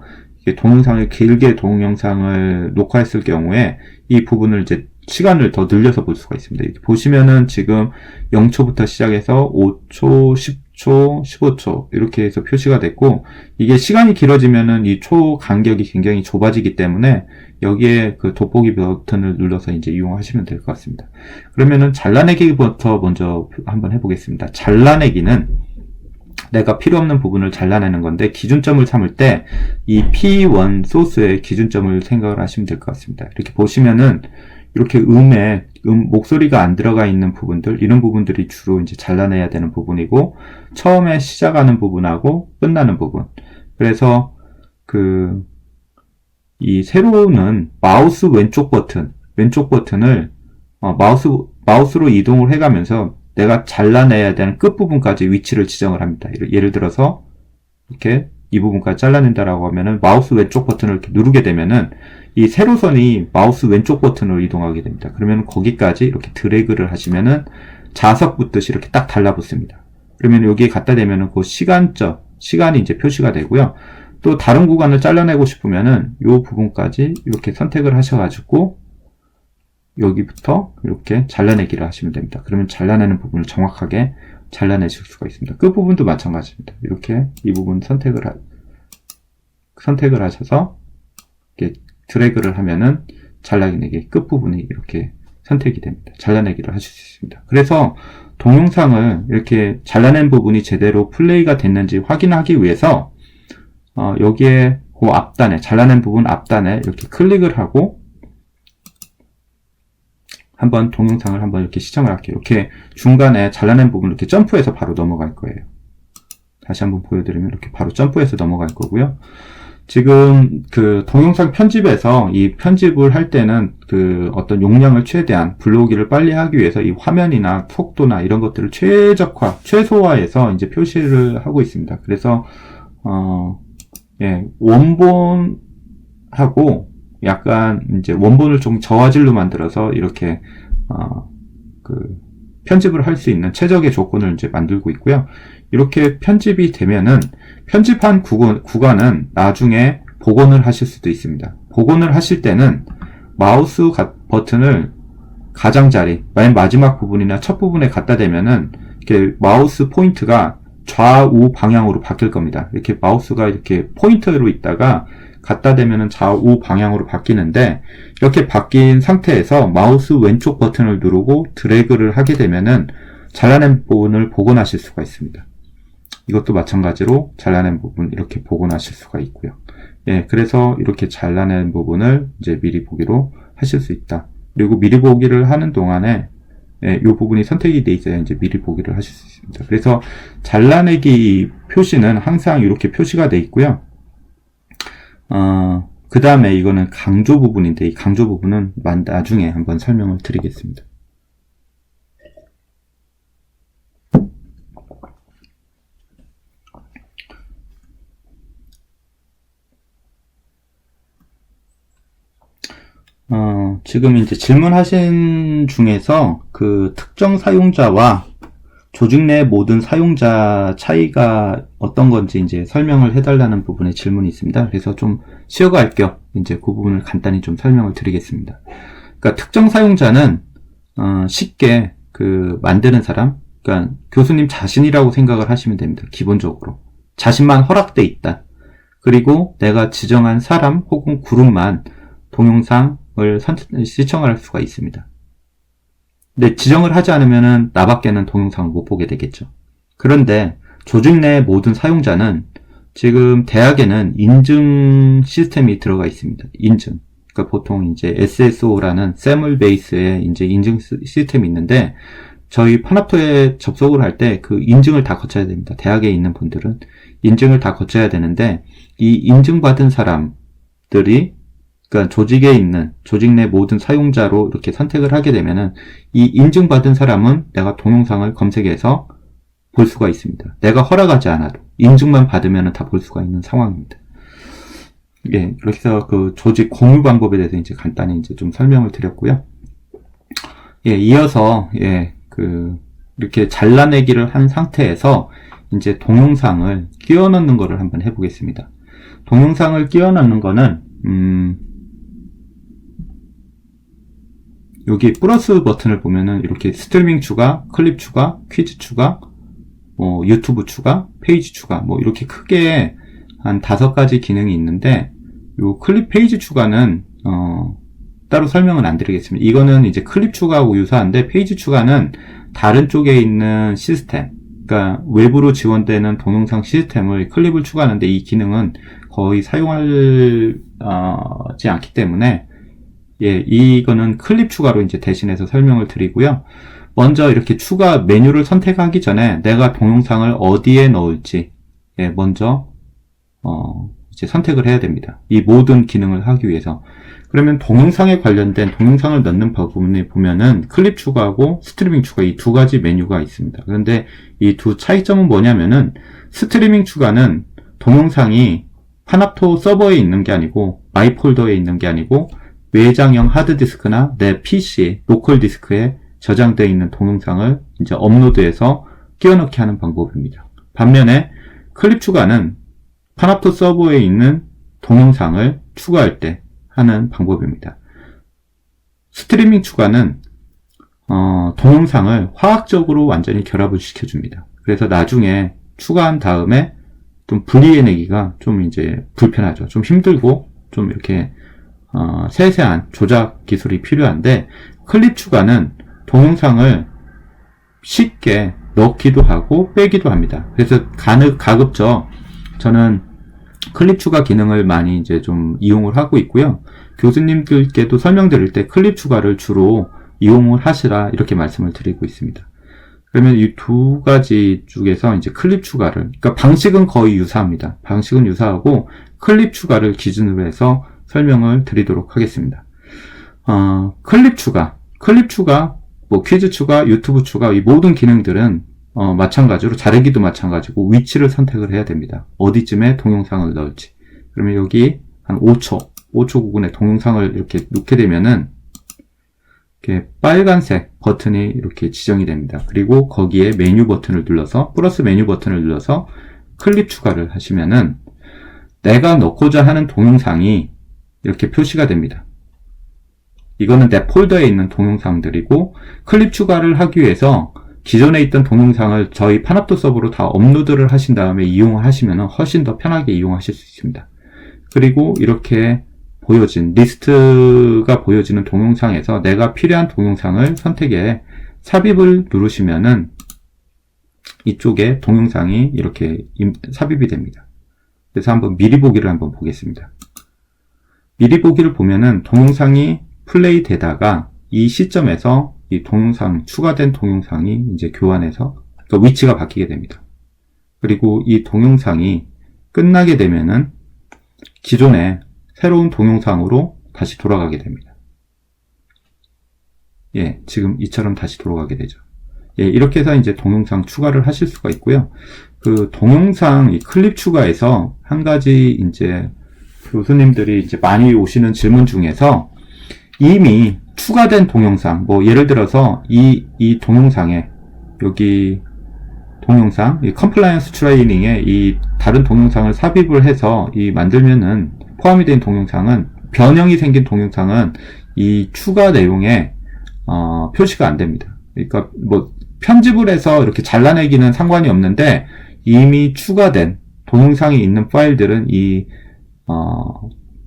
동영상을 길게 동영상을 녹화했을 경우에 이 부분을 이제 시간을 더 늘려서 볼 수가 있습니다. 이렇게 보시면은 지금 0초부터 시작해서 5초, 10초, 15초 이렇게 해서 표시가 됐고, 이게 시간이 길어지면은 이 초 간격이 굉장히 좁아지기 때문에 여기에 그 돋보기 버튼을 눌러서 이제 이용하시면 될 것 같습니다. 그러면은 잘라내기부터 먼저 한번 해보겠습니다. 잘라내기는 내가 필요 없는 부분을 잘라내는 건데, 기준점을 삼을 때 이 P1 소스의 기준점을 생각을 하시면 될 것 같습니다. 이렇게 보시면은 이렇게 목소리가 안 들어가 있는 부분들, 이런 부분들이 주로 이제 잘라내야 되는 부분이고, 처음에 시작하는 부분하고 끝나는 부분. 그래서 이 세로는 마우스 왼쪽 버튼을 마우스로 이동을 해가면서 내가 잘라내야 되는 끝부분까지 위치를 지정을 합니다. 예를 들어서 이렇게 이 부분까지 잘라낸다라고 하면은 마우스 왼쪽 버튼을 이렇게 누르게 되면은 이 세로선이 마우스 왼쪽 버튼으로 이동하게 됩니다. 그러면 거기까지 이렇게 드래그를 하시면은 자석 붙듯이 이렇게 딱 달라붙습니다. 그러면 여기에 갖다 대면은 그 시간이 이제 표시가 되고요. 또 다른 구간을 잘라내고 싶으면은 이 부분까지 이렇게 선택을 하셔가지고 여기부터 이렇게 잘라내기를 하시면 됩니다. 그러면 잘라내는 부분을 정확하게 잘라내실 수가 있습니다. 끝부분도 마찬가지입니다. 이렇게 이 부분 선택을 하셔서 이렇게 드래그를 하면은 잘라내기 끝부분이 이렇게 선택이 됩니다. 잘라내기를 하실 수 있습니다. 그래서 동영상을 이렇게 잘라낸 부분이 제대로 플레이가 됐는지 확인하기 위해서 여기에 그 앞단에, 잘라낸 부분 앞단에 이렇게 클릭을 하고 한번 동영상을 한번 이렇게 시청을 할게요. 이렇게 중간에 잘라낸 부분을 이렇게 점프해서 바로 넘어갈 거예요. 다시 한번 보여드리면 이렇게 바로 점프해서 넘어갈 거고요. 지금 그 동영상 편집에서 이 편집을 할 때는 그 어떤 용량을 최대한 불러오기를 빨리 하기 위해서 이 화면이나 속도나 이런 것들을 최소화해서 이제 표시를 하고 있습니다. 그래서 원본하고 약간 이제 원본을 좀 저화질로 만들어서 이렇게 편집을 할 수 있는 최적의 조건을 이제 만들고 있고요. 이렇게 편집이 되면은 편집한 구간은 나중에 복원을 하실 수도 있습니다. 복원을 하실 때는 마우스 버튼을 가장자리, 맨 마지막 부분이나 첫 부분에 갖다 대면은 이렇게 마우스 포인트가 좌우 방향으로 바뀔 겁니다. 이렇게 마우스가 이렇게 포인터로 있다가 갖다 대면은 좌우 방향으로 바뀌는데, 이렇게 바뀐 상태에서 마우스 왼쪽 버튼을 누르고 드래그를 하게 되면은 잘라낸 부분을 복원하실 수가 있습니다. 이것도 마찬가지로 잘라낸 부분 이렇게 복원하실 수가 있고요. 그래서 이렇게 잘라낸 부분을 이제 미리 보기로 하실 수 있다. 그리고 미리 보기를 하는 동안에 이 부분이 선택이 돼 있어야 이제 미리 보기를 하실 수 있습니다. 그래서 잘라내기 표시는 항상 이렇게 표시가 돼 있고요. 그 다음에 이거는 강조 부분인데, 이 강조 부분은 나중에 한번 설명을 드리겠습니다. 지금 이제 질문하신 중에서 그 특정 사용자와 조직 내 모든 사용자 차이가 어떤 건지 이제 설명을 해달라는 부분에 질문이 있습니다. 그래서 좀 쉬어갈 겸 이제 그 부분을 간단히 좀 설명을 드리겠습니다. 그러니까 특정 사용자는 쉽게 만드는 사람, 그러니까 교수님 자신이라고 생각을 하시면 됩니다. 기본적으로 자신만 허락돼 있다. 그리고 내가 지정한 사람 혹은 그룹만 동영상을 시청할 수가 있습니다. 근데 지정을 하지 않으면은 나밖에는 동영상을 못 보게 되겠죠. 그런데 조직 내 모든 사용자는 지금 대학에는 인증 시스템이 들어가 있습니다. 인증. 그러니까 보통 이제 SSO라는 세물 베이스의 이제 인증 시스템이 있는데, 저희 파나토에 접속을 할 때 그 인증을 다 거쳐야 됩니다. 대학에 있는 분들은 인증을 다 거쳐야 되는데, 이 인증받은 사람들이, 그러니까 조직에 있는, 조직 내 모든 사용자로 이렇게 선택을 하게 되면은, 이 인증받은 사람은 내가 동영상을 검색해서 볼 수가 있습니다. 내가 허락하지 않아도 인증만 받으면 다 볼 수가 있는 상황입니다. 예, 이렇게 해서 그 조직 공유 방법에 대해서 이제 간단히 이제 좀 설명을 드렸고요. 예, 이어서 이렇게 잘라내기를 한 상태에서 이제 동영상을 끼워 넣는 거를 한번 해보겠습니다. 동영상을 끼워 넣는 거는 여기 플러스 버튼을 보면은 이렇게 스트리밍 추가, 클립 추가, 퀴즈 추가, 유튜브 추가, 페이지 추가, 이렇게 크게 한 5가지 기능이 있는데, 요 클립 페이지 추가는, 따로 설명은 안 드리겠습니다. 이거는 이제 클립 추가하고 유사한데, 페이지 추가는 다른 쪽에 있는 시스템, 그러니까 외부로 지원되는 동영상 시스템을 클립을 추가하는데, 이 기능은 거의 사용하지 않기 때문에, 예, 이거는 클립 추가로 이제 대신해서 설명을 드리고요. 먼저 이렇게 추가 메뉴를 선택하기 전에 내가 동영상을 어디에 넣을지, 예, 먼저, 이제 선택을 해야 됩니다. 이 모든 기능을 하기 위해서. 그러면 동영상에 관련된 동영상을 넣는 부분에 보면은 클립 추가하고 스트리밍 추가 이 2가지 메뉴가 있습니다. 그런데 이 두 차이점은 뭐냐면은 스트리밍 추가는 동영상이 파나토 서버에 있는 게 아니고 마이 폴더에 있는 게 아니고 외장형 하드디스크나 내 PC, 로컬 디스크에 저장되어 있는 동영상을 이제 업로드해서 끼워넣기 하는 방법입니다. 반면에 클립 추가는 파나토 서버에 있는 동영상을 추가할 때 하는 방법입니다. 스트리밍 추가는 동영상을 화학적으로 완전히 결합을 시켜줍니다. 그래서 나중에 추가한 다음에 좀 분리해내기가 좀 이제 불편하죠. 좀 힘들고 좀 이렇게 세세한 조작 기술이 필요한데, 클립 추가는 동영상을 쉽게 넣기도 하고 빼기도 합니다. 그래서 가급적 저는 클립 추가 기능을 많이 이제 좀 이용을 하고 있고요. 교수님들께도 설명드릴 때 클립 추가를 주로 이용을 하시라 이렇게 말씀을 드리고 있습니다. 그러면 이 2가지 중에서 이제 클립 추가를, 그러니까 방식은 거의 유사합니다. 방식은 유사하고 클립 추가를 기준으로 해서 설명을 드리도록 하겠습니다. 클립 추가, 퀴즈 추가, 유튜브 추가, 이 모든 기능들은 마찬가지로 자르기도 마찬가지고 위치를 선택을 해야 됩니다. 어디쯤에 동영상을 넣을지. 그러면 여기 한 5초 구간에 동영상을 이렇게 놓게 되면은 이렇게 빨간색 버튼이 이렇게 지정이 됩니다. 그리고 거기에 메뉴 버튼을 눌러서 플러스 메뉴 버튼을 눌러서 클립 추가를 하시면은 내가 넣고자 하는 동영상이 이렇게 표시가 됩니다. 이거는 내 폴더에 있는 동영상들이고, 클립 추가를 하기 위해서 기존에 있던 동영상을 저희 파나토 서버로 다 업로드를 하신 다음에 이용을 하시면 훨씬 더 편하게 이용하실 수 있습니다. 그리고 이렇게 리스트가 보여지는 동영상에서 내가 필요한 동영상을 선택해 삽입을 누르시면은 이쪽에 동영상이 이렇게 삽입이 됩니다. 그래서 한번 미리 보기를 한번 보겠습니다. 미리 보기를 보면은 동영상이 플레이 되다가 이 시점에서 이 동영상, 추가된 동영상이 이제 교환해서, 그러니까 위치가 바뀌게 됩니다. 그리고 이 동영상이 끝나게 되면은 기존의 새로운 동영상으로 다시 돌아가게 됩니다. 예, 지금 이처럼 다시 돌아가게 되죠. 예, 이렇게 해서 이제 동영상 추가를 하실 수가 있고요. 그 동영상 이 클립 추가에서 한 가지 이제 교수님들이 이제 많이 오시는 질문 중에서 이미 추가된 동영상, 예를 들어서 이 동영상에 여기 동영상, 이 컴플라이언스 트레이닝에 이 다른 동영상을 삽입을 해서 만들면은 포함이 된 동영상은, 변형이 생긴 동영상은 이 추가 내용에 표시가 안 됩니다. 그러니까 편집을 해서 이렇게 잘라내기는 상관이 없는데 이미 추가된 동영상이 있는 파일들은 이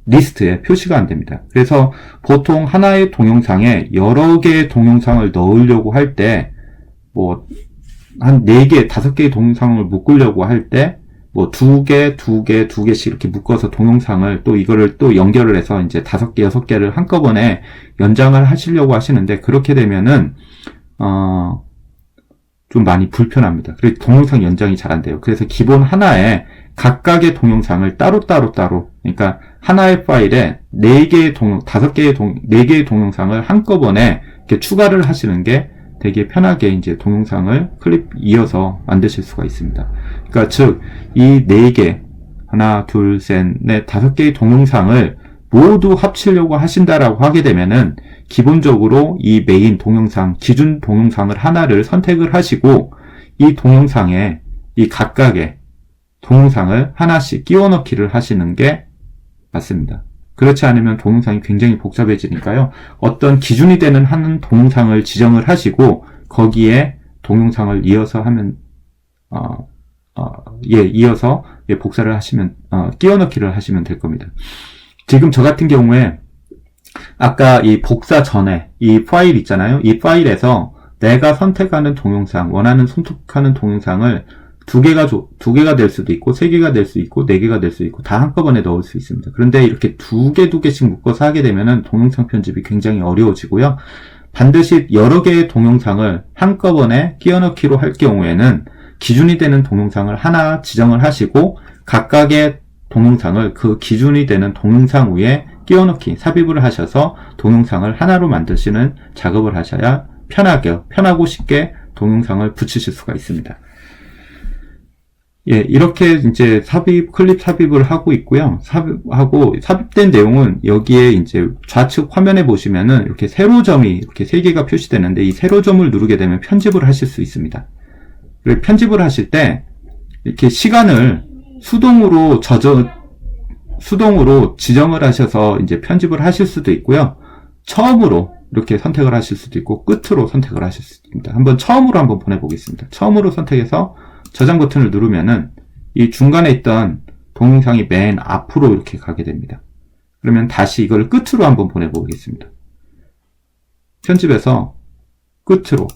리스트에 표시가 안 됩니다. 그래서 보통 하나의 동영상에 여러 개의 동영상을 넣으려고 할 때, 한 4개, 5개의 동영상을 묶으려고 할 때, 2개씩 이렇게 묶어서 동영상을 또 이거를 또 연결을 해서 이제 5개, 6개를 한꺼번에 연장을 하시려고 하시는데, 그렇게 되면은, 좀 많이 불편합니다. 그래서 동영상 연장이 잘 안 돼요. 그래서 기본 하나에 각각의 동영상을 따로, 그러니까 하나의 파일에 4개의 동영상을 한꺼번에 이렇게 추가를 하시는 게 되게 편하게 이제 동영상을 클립 이어서 만드실 수가 있습니다. 그러니까 즉, 이 4개, 하나, 둘, 셋, 넷, 5개의 동영상을 모두 합치려고 하신다라고 하게 되면은 기본적으로 이 메인 동영상, 기준 동영상을 하나를 선택을 하시고 이 동영상에 이 각각의 동영상을 하나씩 끼워 넣기를 하시는 게 맞습니다. 그렇지 않으면 동영상이 굉장히 복잡해지니까요. 어떤 기준이 되는 한 동영상을 지정을 하시고 거기에 동영상을 이어서 하면 이어서 복사를 하시면 끼워 넣기를 하시면 될 겁니다. 지금 저 같은 경우에 아까 이 복사 전에 이 파일 있잖아요. 이 파일에서 내가 선택하는 동영상, 원하는 선택하는 동영상을 2개가 될 수도 있고, 3개가 될 수 있고, 4개가 될 수 있고, 다 한꺼번에 넣을 수 있습니다. 그런데 이렇게 2개씩 묶어서 하게 되면은 동영상 편집이 굉장히 어려워지고요. 반드시 여러 개의 동영상을 한꺼번에 끼워 넣기로 할 경우에는 기준이 되는 동영상을 하나 지정을 하시고, 각각의 동영상을 그 기준이 되는 동영상 위에 끼워 넣기, 삽입을 하셔서 동영상을 하나로 만드시는 작업을 하셔야 편하고 쉽게 동영상을 붙이실 수가 있습니다. 이렇게 이제 클립 삽입을 하고 있고요. 삽입된 내용은 여기에 이제 좌측 화면에 보시면은 이렇게 세로점이 이렇게 3개가 표시되는데 이 세로점을 누르게 되면 편집을 하실 수 있습니다. 그리고 편집을 하실 때 이렇게 시간을 수동으로 지정을 하셔서 이제 편집을 하실 수도 있고요. 처음으로 이렇게 선택을 하실 수도 있고 끝으로 선택을 하실 수도 있습니다. 처음으로 한번 보내보겠습니다. 처음으로 선택해서 저장 버튼을 누르면은 이 중간에 있던 동영상이 맨 앞으로 이렇게 가게 됩니다. 그러면 다시 이걸 끝으로 한번 보내보겠습니다. 편집해서 끝으로.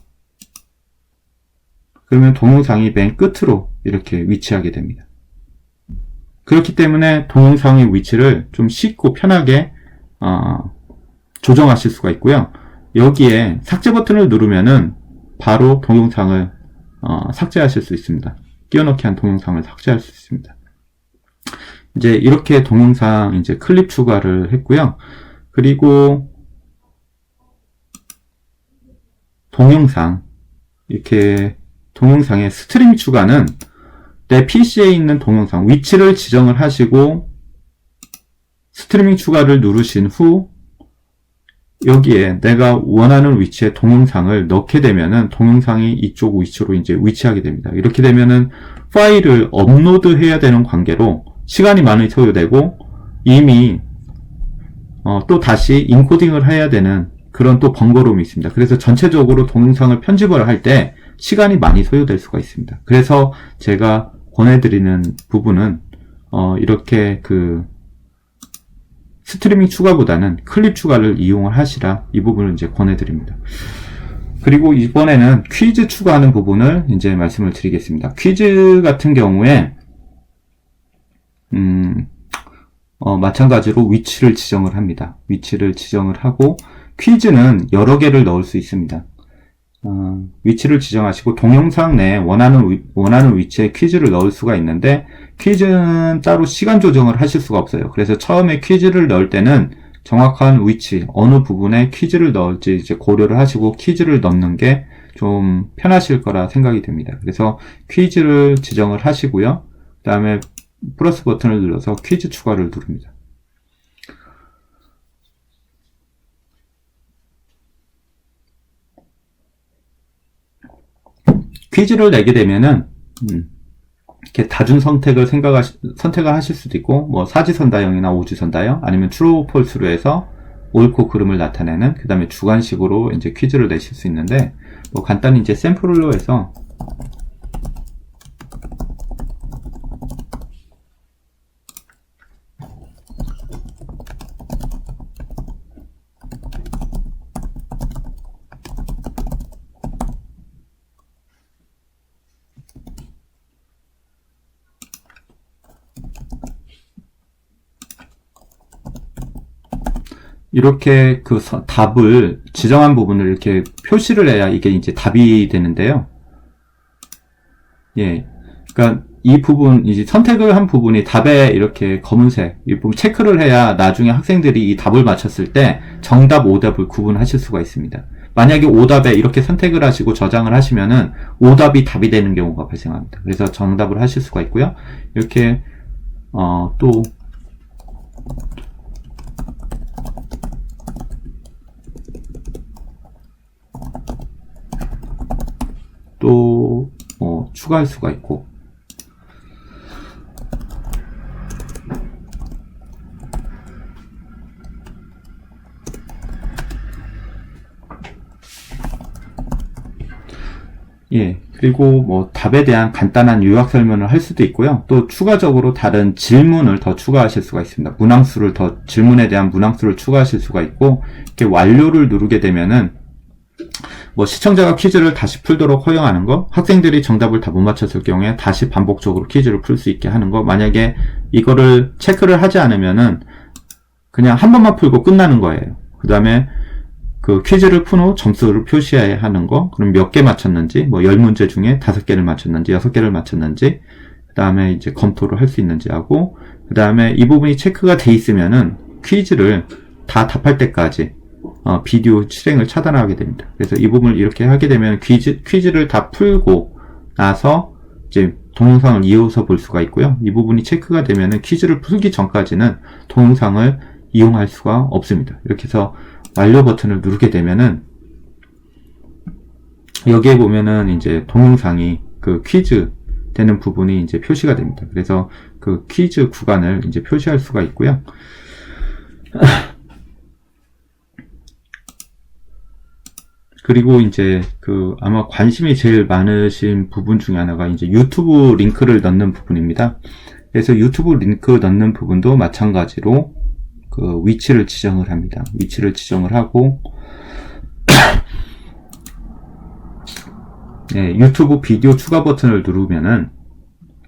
그러면 동영상이 맨 끝으로 이렇게 위치하게 됩니다. 그렇기 때문에 동영상의 위치를 좀 쉽고 편하게 조정하실 수가 있고요. 여기에 삭제 버튼을 누르면은 바로 동영상을 삭제하실 수 있습니다. 끼워넣기 한 동영상을 삭제할 수 있습니다. 이제 이렇게 동영상 이제 클립 추가를 했고요. 그리고 이렇게 동영상의 스트림 추가는 내 PC에 있는 동영상 위치를 지정을 하시고 스트리밍 추가를 누르신 후 여기에 내가 원하는 위치에 동영상을 넣게 되면은 동영상이 이쪽 위치로 이제 위치하게 됩니다. 이렇게 되면은 파일을 업로드해야 되는 관계로 시간이 많이 소요되고 이미 또 다시 인코딩을 해야 되는 그런 또 번거로움이 있습니다. 그래서 전체적으로 동영상을 편집을 할 때 시간이 많이 소요될 수가 있습니다. 그래서 제가 권해드리는 부분은 이렇게 스트리밍 추가보다는 클립 추가를 이용을 하시라 이 부분을 이제 권해드립니다. 그리고 이번에는 퀴즈 추가하는 부분을 이제 말씀을 드리겠습니다. 퀴즈 같은 경우에 마찬가지로 위치를 지정을 합니다. 위치를 지정을 하고 퀴즈는 여러 개를 넣을 수 있습니다. 위치를 지정하시고 동영상 내에 원하는 위치에 퀴즈를 넣을 수가 있는데 퀴즈는 따로 시간 조정을 하실 수가 없어요. 그래서 처음에 퀴즈를 넣을 때는 정확한 위치, 어느 부분에 퀴즈를 넣을지 이제 고려를 하시고 퀴즈를 넣는 게 좀 편하실 거라 생각이 됩니다. 그래서 퀴즈를 지정을 하시고요. 그 다음에 플러스 버튼을 눌러서 퀴즈 추가를 누릅니다. 퀴즈를 내게 되면은 이렇게 다중 선택을 선택을 하실 수도 있고 뭐 사지선다형이나 오지선다형 아니면 트루 폴스로 해서 옳고 그름을 나타내는 그 다음에 주관식으로 이제 퀴즈를 내실 수 있는데 뭐 간단히 이제 샘플로 해서 이렇게 답을 지정한 부분을 이렇게 표시를 해야 이게 이제 답이 되는데요. 예. 그러니까 이 부분, 이제 선택을 한 부분이 답에 이렇게 검은색, 이 부분 체크를 해야 나중에 학생들이 이 답을 맞췄을 때 정답, 오답을 구분하실 수가 있습니다. 만약에 오답에 이렇게 선택을 하시고 저장을 하시면은 오답이 답이 되는 경우가 발생합니다. 그래서 정답을 하실 수가 있고요. 이렇게, 추가할 수가 있고, 예, 그리고 뭐 답에 대한 간단한 요약 설명을 할 수도 있고요. 또 추가적으로 다른 질문을 더 추가하실 수가 있습니다. 문항수를 더, 질문에 대한 문항수를 추가하실 수가 있고, 이렇게 완료를 누르게 되면은 뭐 시청자가 퀴즈를 다시 풀도록 허용하는 거, 학생들이 정답을 다 못 맞췄을 경우에 다시 반복적으로 퀴즈를 풀 수 있게 하는 거, 만약에 이거를 체크를 하지 않으면은 그냥 한 번만 풀고 끝나는 거예요. 그 다음에 그 퀴즈를 푼 후 점수를 표시해야 하는 거, 그럼 몇 개 맞췄는지, 뭐 10문제 중에 5개를 맞췄는지, 6개를 맞췄는지, 그 다음에 이제 검토를 할 수 있는지 하고, 그 다음에 이 부분이 체크가 돼 있으면은 퀴즈를 다 답할 때까지 비디오 실행을 차단하게 됩니다. 그래서 이 부분을 이렇게 하게 되면 퀴즈를 다 풀고 나서 이제 동영상을 이어서 볼 수가 있고요. 이 부분이 체크가 되면은 퀴즈를 풀기 전까지는 동영상을 이용할 수가 없습니다. 이렇게 해서 완료 버튼을 누르게 되면은 여기에 보면은 이제 동영상이 그 퀴즈 되는 부분이 이제 표시가 됩니다. 그래서 그 퀴즈 구간을 이제 표시할 수가 있고요. 그리고 이제 그 아마 관심이 제일 많으신 부분 중에 하나가 이제 유튜브 링크를 넣는 부분입니다. 그래서 유튜브 링크 넣는 부분도 마찬가지로 그 위치를 지정을 합니다. 위치를 지정을 하고 네, 유튜브 비디오 추가 버튼을 누르면은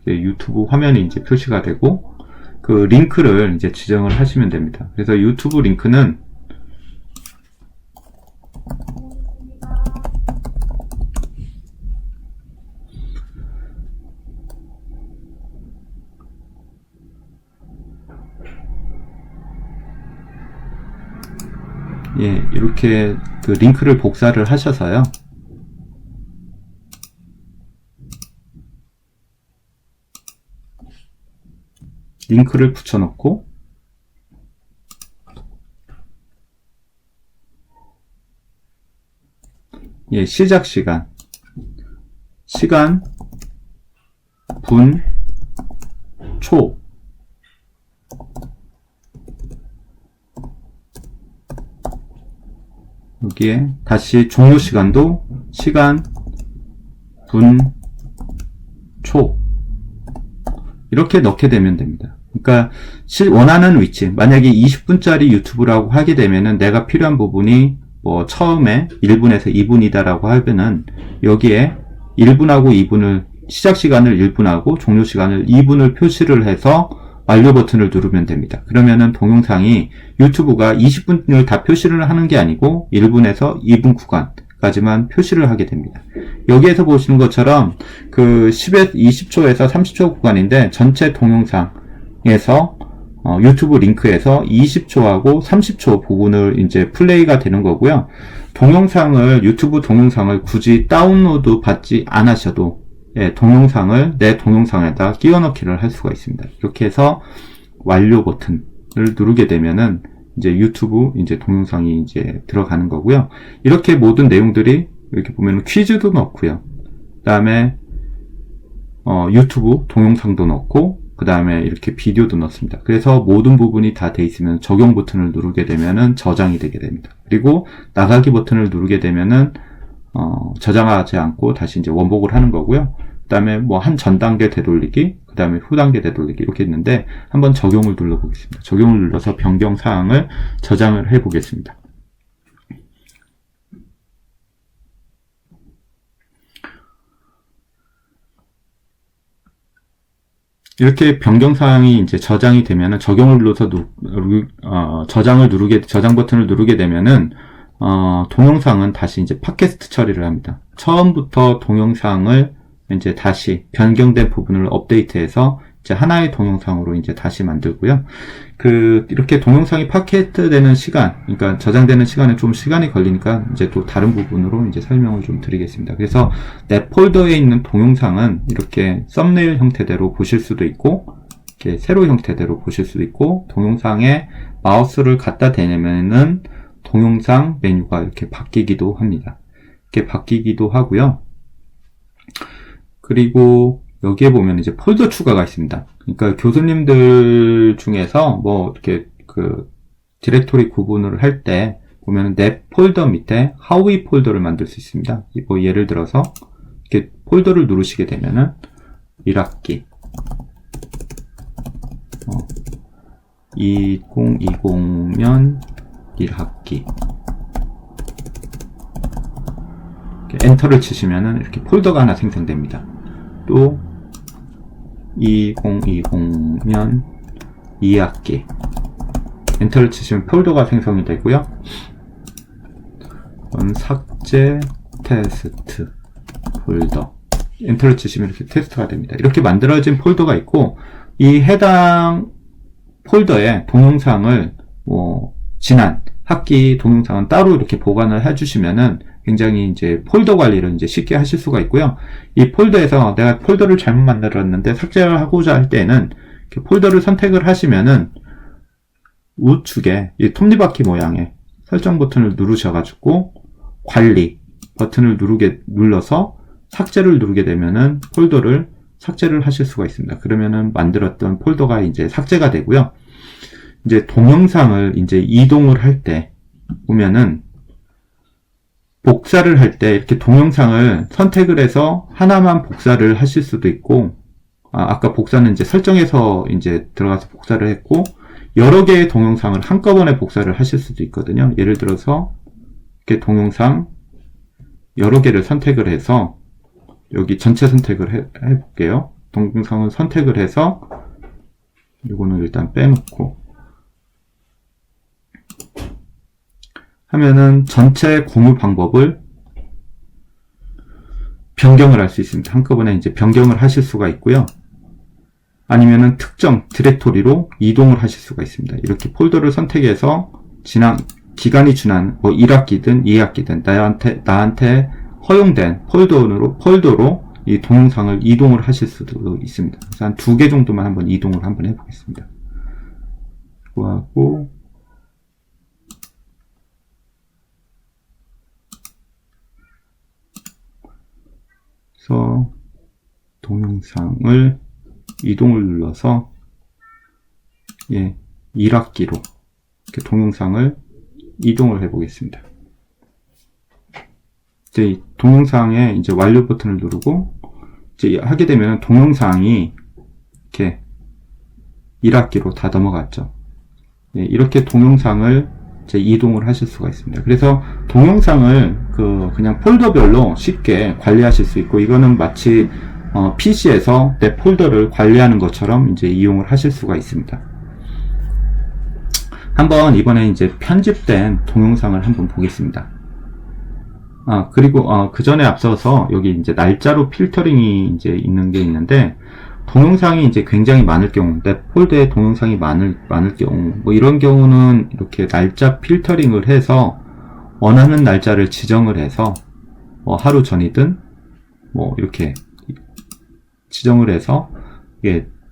유튜브 화면이 이제 표시가 되고 그 링크를 이제 지정을 하시면 됩니다. 그래서 유튜브 링크는 예, 이렇게 그 링크를 복사를 하셔서요. 링크를 붙여놓고 예, 시작 시간, 분, 초 여기에 다시 종료 시간도 시간, 분, 초 이렇게 넣게 되면 됩니다. 그러니까 원하는 위치, 만약에 20분짜리 유튜브라고 하게 되면은 내가 필요한 부분이 뭐 처음에 1분에서 2분이다라고 하면은 여기에 1분하고 2분을 시작 시간을 1분하고 종료 시간을 2분을 표시를 해서 완료 버튼을 누르면 됩니다. 그러면은 동영상이 유튜브가 20분을 다 표시를 하는 게 아니고 1분에서 2분 구간까지만 표시를 하게 됩니다. 여기에서 보시는 것처럼 그 20초에서 30초 구간인데 전체 동영상에서 유튜브 링크에서 20초하고 30초 부분을 이제 플레이가 되는 거고요. 유튜브 동영상을 굳이 다운로드 받지 않으셔도 예, 동영상을 내 동영상에다 끼워 넣기를 할 수가 있습니다. 이렇게 해서 완료 버튼을 누르게 되면은 이제 유튜브 이제 동영상이 이제 들어가는 거고요. 이렇게 모든 내용들이 이렇게 보면 퀴즈도 넣고요. 그 다음에 유튜브 동영상도 넣고 그 다음에 이렇게 비디오도 넣습니다. 그래서 모든 부분이 다 돼 있으면 적용 버튼을 누르게 되면은 저장이 되게 됩니다. 그리고 나가기 버튼을 누르게 되면은 저장하지 않고 다시 이제 원복을 하는 거고요. 그 다음에 뭐 한 전 단계 되돌리기, 그 다음에 후 단계 되돌리기 이렇게 있는데 한번 적용을 눌러보겠습니다. 적용을 눌러서 변경 사항을 저장을 해 보겠습니다. 이렇게 변경 사항이 이제 저장이 되면은 적용을 눌러서 저장 버튼을 누르게 되면은 동영상은 다시 이제 팟캐스트 처리를 합니다. 처음부터 동영상을 이제 다시 변경된 부분을 업데이트해서 이제 하나의 동영상으로 이제 다시 만들고요. 이렇게 동영상이 팟캐스트 되는 시간, 그러니까 저장되는 시간에 좀 시간이 걸리니까 이제 또 다른 부분으로 이제 설명을 좀 드리겠습니다. 그래서 내 폴더에 있는 동영상은 이렇게 썸네일 형태대로 보실 수도 있고, 이렇게 세로 형태대로 보실 수도 있고, 동영상에 마우스를 갖다 대면은 동영상 메뉴가 이렇게 바뀌기도 합니다. 이렇게 바뀌기도 하고요. 그리고 여기에 보면 이제 폴더 추가가 있습니다. 그러니까 교수님들 중에서 뭐 이렇게 디렉토리 구분을 할 때 보면 내 폴더 밑에 하위 폴더를 만들 수 있습니다. 뭐 예를 들어서 이렇게 폴더를 누르시게 되면은 1학기 2020년 1학기 엔터를 치시면은 이렇게 폴더가 하나 생성됩니다. 또 2020년 2학기 엔터를 치시면 폴더가 생성이 되고요. 삭제 테스트 폴더 엔터를 치시면 이렇게 테스트가 됩니다. 이렇게 만들어진 폴더가 있고, 이 해당 폴더에 동영상을 지난 학기 동영상은 따로 이렇게 보관을 해주시면은 굉장히 이제 폴더 관리를 이제 쉽게 하실 수가 있고요. 이 폴더에서 내가 폴더를 잘못 만들었는데 삭제를 하고자 할 때는 이렇게 폴더를 선택을 하시면은 우측에 이 톱니바퀴 모양의 설정 버튼을 누르셔가지고 관리 버튼을 눌러서 삭제를 누르게 되면은 폴더를 삭제를 하실 수가 있습니다. 그러면은 만들었던 폴더가 이제 삭제가 되고요. 이제 동영상을 이제 이동을 할 때 보면은 복사를 할 때 이렇게 동영상을 선택을 해서 하나만 복사를 하실 수도 있고, 아까 복사는 이제 설정에서 이제 들어가서 복사를 했고, 여러 개의 동영상을 한꺼번에 복사를 하실 수도 있거든요. 예를 들어서 이렇게 동영상 여러 개를 선택을 해서 여기 전체 선택을 해볼게요. 동영상을 선택을 해서 이거는 일단 빼놓고 하면은 전체 공유 방법을 변경을 할 수 있습니다. 한꺼번에 이제 변경을 하실 수가 있고요. 아니면은 특정 디렉토리로 이동을 하실 수가 있습니다. 이렇게 폴더를 선택해서 기간이 지난 뭐 1학기든 2학기든 나한테 허용된 폴더로 이 동영상을 이동을 하실 수도 있습니다. 그래서 한 2개 정도만 한번 이동을 한번 해보겠습니다. 하고 그래서 동영상을 이동을 눌러서 1학기로 이렇게 동영상을 이동을 해보겠습니다. 이제 동영상에 이제 완료 버튼을 누르고 이제 하게 되면 동영상이 이렇게 1학기로 다 넘어갔죠. 이렇게 동영상을 이제 이동을 하실 수가 있습니다. 그래서 동영상을 그냥 폴더별로 쉽게 관리하실 수 있고, 이거는 마치 PC에서 내 폴더를 관리하는 것처럼 이제 이용을 하실 수가 있습니다. 한번 이번에 이제 편집된 동영상을 한번 보겠습니다. 그리고 그 전에 앞서서 여기 이제 날짜로 필터링이 이제 있는 게 있는데, 동영상이 이제 굉장히 많을 경우, 내 폴더에 동영상이 많을 경우, 뭐 이런 경우는 이렇게 날짜 필터링을 해서 원하는 날짜를 지정을 해서 뭐 하루 전이든 뭐 이렇게 지정을 해서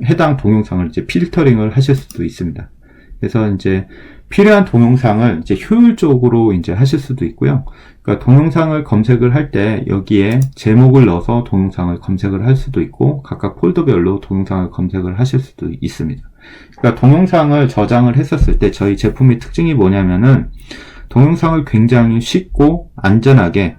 해당 동영상을 이제 필터링을 하실 수도 있습니다. 그래서 이제 필요한 동영상을 이제 효율적으로 이제 하실 수도 있고요. 그러니까 동영상을 검색을 할 때 여기에 제목을 넣어서 동영상을 검색을 할 수도 있고, 각각 폴더별로 동영상을 검색을 하실 수도 있습니다. 그러니까 동영상을 저장을 했었을 때 저희 제품의 특징이 뭐냐면은 동영상을 굉장히 쉽고 안전하게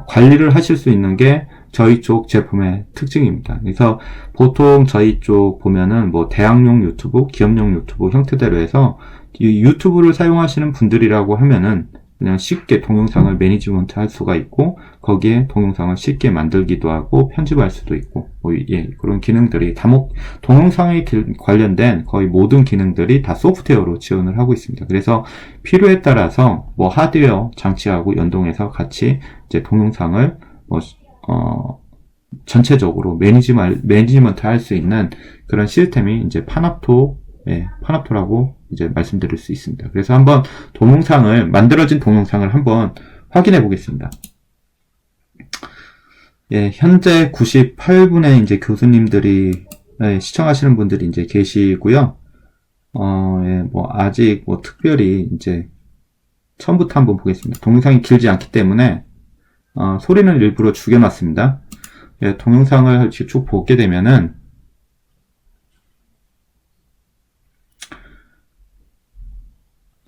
관리를 하실 수 있는 게 저희 쪽 제품의 특징입니다. 그래서 보통 저희 쪽 보면은 뭐 대학용 유튜브, 기업용 유튜브 형태대로 해서 이 유튜브를 사용하시는 분들이라고 하면은 그냥 쉽게 동영상을 매니지먼트 할 수가 있고, 거기에 동영상을 쉽게 만들기도 하고 편집할 수도 있고, 그런 기능들이 동영상에 관련된 거의 모든 기능들이 다 소프트웨어로 지원을 하고 있습니다. 그래서 필요에 따라서 뭐 하드웨어 장치하고 연동해서 같이 이제 동영상을 전체적으로 매니지먼트 할 수 있는 그런 시스템이 이제 파납토라고 이제 말씀드릴 수 있습니다. 그래서 한번 만들어진 동영상을 한번 확인해 보겠습니다. 예, 현재 98분의 이제 교수님들이, 시청하시는 분들이 이제 계시고요. 예, 아직 특별히 이제 처음부터 한번 보겠습니다. 동영상이 길지 않기 때문에, 소리는 일부러 죽여놨습니다. 예, 동영상을 쭉 보게 되면은,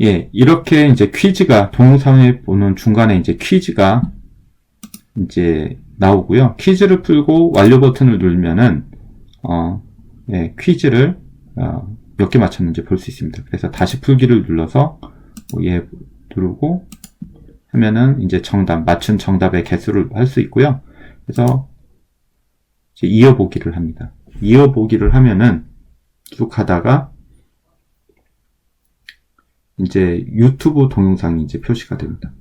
예, 이렇게 이제 동영상에 보는 중간에 이제 퀴즈가 이제 나오고요. 퀴즈를 풀고 완료 버튼을 누르면은, 예, 퀴즈를, 몇 개 맞췄는지 볼 수 있습니다. 그래서 다시 풀기를 눌러서, 예, 누르고 하면은 이제 맞춘 정답의 개수를 할 수 있고요. 그래서 이제 이어보기를 합니다. 이어보기를 하면은 쭉 가다가 이제 유튜브 동영상이 이제 표시가 됩니다.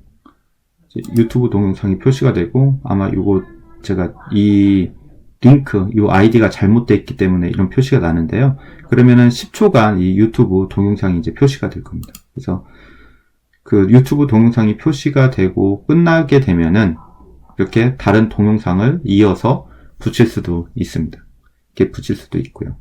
이제 유튜브 동영상이 표시가 되고, 아마 제가 이 아이디가 잘못되어 있기 때문에 이런 표시가 나는데요. 그러면은 10초간 이 유튜브 동영상이 이제 표시가 될 겁니다. 그래서 그 유튜브 동영상이 표시가 되고 끝나게 되면은 이렇게 다른 동영상을 이어서 붙일 수도 있습니다. 이렇게 붙일 수도 있고요.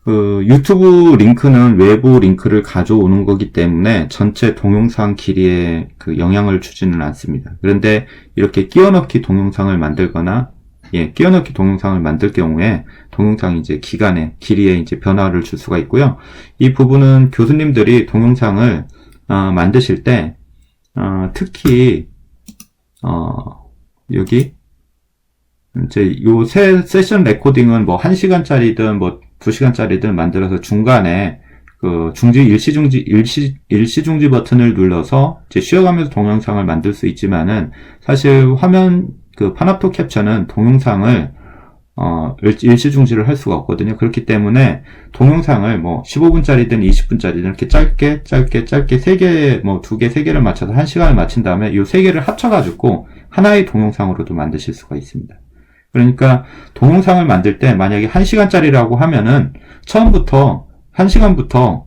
유튜브 링크는 외부 링크를 가져오는 거기 때문에 전체 동영상 길이에 영향을 주지는 않습니다. 그런데 이렇게 끼워넣기 동영상을 만들거나, 예, 끼워넣기 동영상을 만들 경우에 동영상이 이제 길이에 이제 변화를 줄 수가 있고요. 이 부분은 교수님들이 동영상을 만드실 때, 특히, 여기, 이제 세션 레코딩은 1시간짜리든 2시간짜리든 만들어서 중간에 일시중지 버튼을 눌러서 이제 쉬어가면서 동영상을 만들 수 있지만은, 사실 파납토 캡처는 동영상을 일시중지를 할 수가 없거든요. 그렇기 때문에 동영상을 15분짜리든 20분짜리든 이렇게 짧게 3개, 2개, 3개를 맞춰서 1시간을 마친 다음에 이 3개를 합쳐가지고 하나의 동영상으로도 만드실 수가 있습니다. 그러니까 동영상을 만들 때 만약에 1시간짜리라고 하면은 처음부터 1시간부터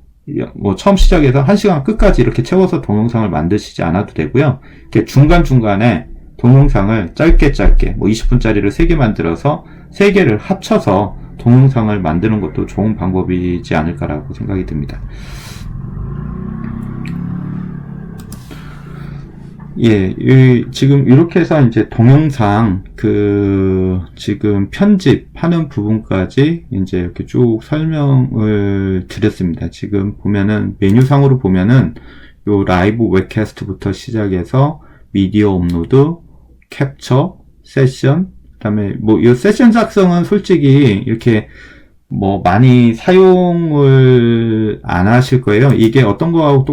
처음 시작해서 1시간 끝까지 이렇게 채워서 동영상을 만드시지 않아도 되고요. 이렇게 중간중간에 동영상을 짧게 20분짜리를 3개 만들어서 3개를 합쳐서 동영상을 만드는 것도 좋은 방법이지 않을까라고 생각이 듭니다. 예, 지금 이렇게 해서 이제 동영상 지금 편집하는 부분까지 이제 이렇게 쭉 설명을 드렸습니다. 지금 보면은 메뉴상으로 보면은 요 라이브 웹캐스트부터 시작해서 미디어 업로드, 캡처, 세션, 그다음에 이 세션 작성은 솔직히 이렇게 많이 사용을 안 하실 거예요. 이게 어떤 거하고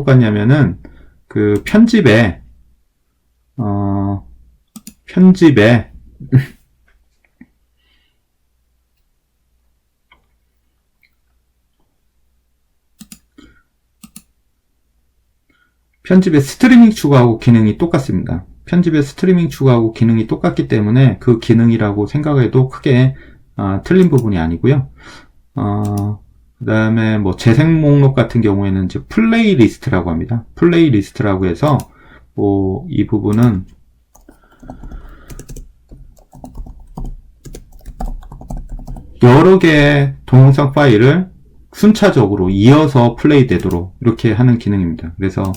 편집에 스트리밍 추가하고 기능이 똑같습니다. 편집에 스트리밍 추가하고 기능이 똑같기 때문에 그 기능이라고 생각해도 크게 틀린 부분이 아니고요. 그 다음에 재생 목록 같은 경우에는 이제 플레이리스트라고 합니다. 플레이리스트라고 해서 이 부분은 여러 개의 동영상 파일을 순차적으로 이어서 플레이 되도록 이렇게 하는 기능입니다. 그래서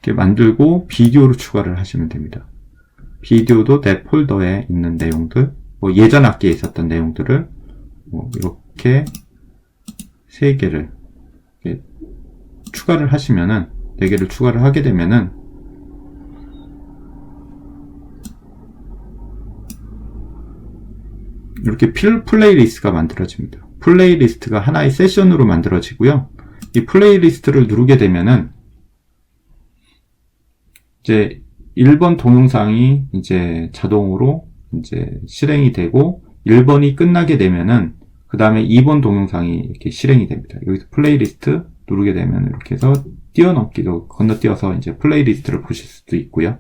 이렇게 만들고 비디오로 추가를 하시면 됩니다. 비디오도 내 폴더에 있는 내용들, 예전 학기에 있었던 내용들을 이렇게 3개를 추가를 하시면은, 4개를 추가를 하게 되면은 이렇게 플레이리스트가 만들어집니다. 플레이리스트가 하나의 세션으로 만들어지고요. 이 플레이리스트를 누르게 되면은 이제 1번 동영상이 이제 자동으로 이제 실행이 되고, 1번이 끝나게 되면은 그 다음에 2번 동영상이 이렇게 실행이 됩니다. 여기서 플레이리스트 누르게 되면 이렇게 해서 뛰어넘기도 건너뛰어서 이제 플레이리스트를 보실 수도 있고요.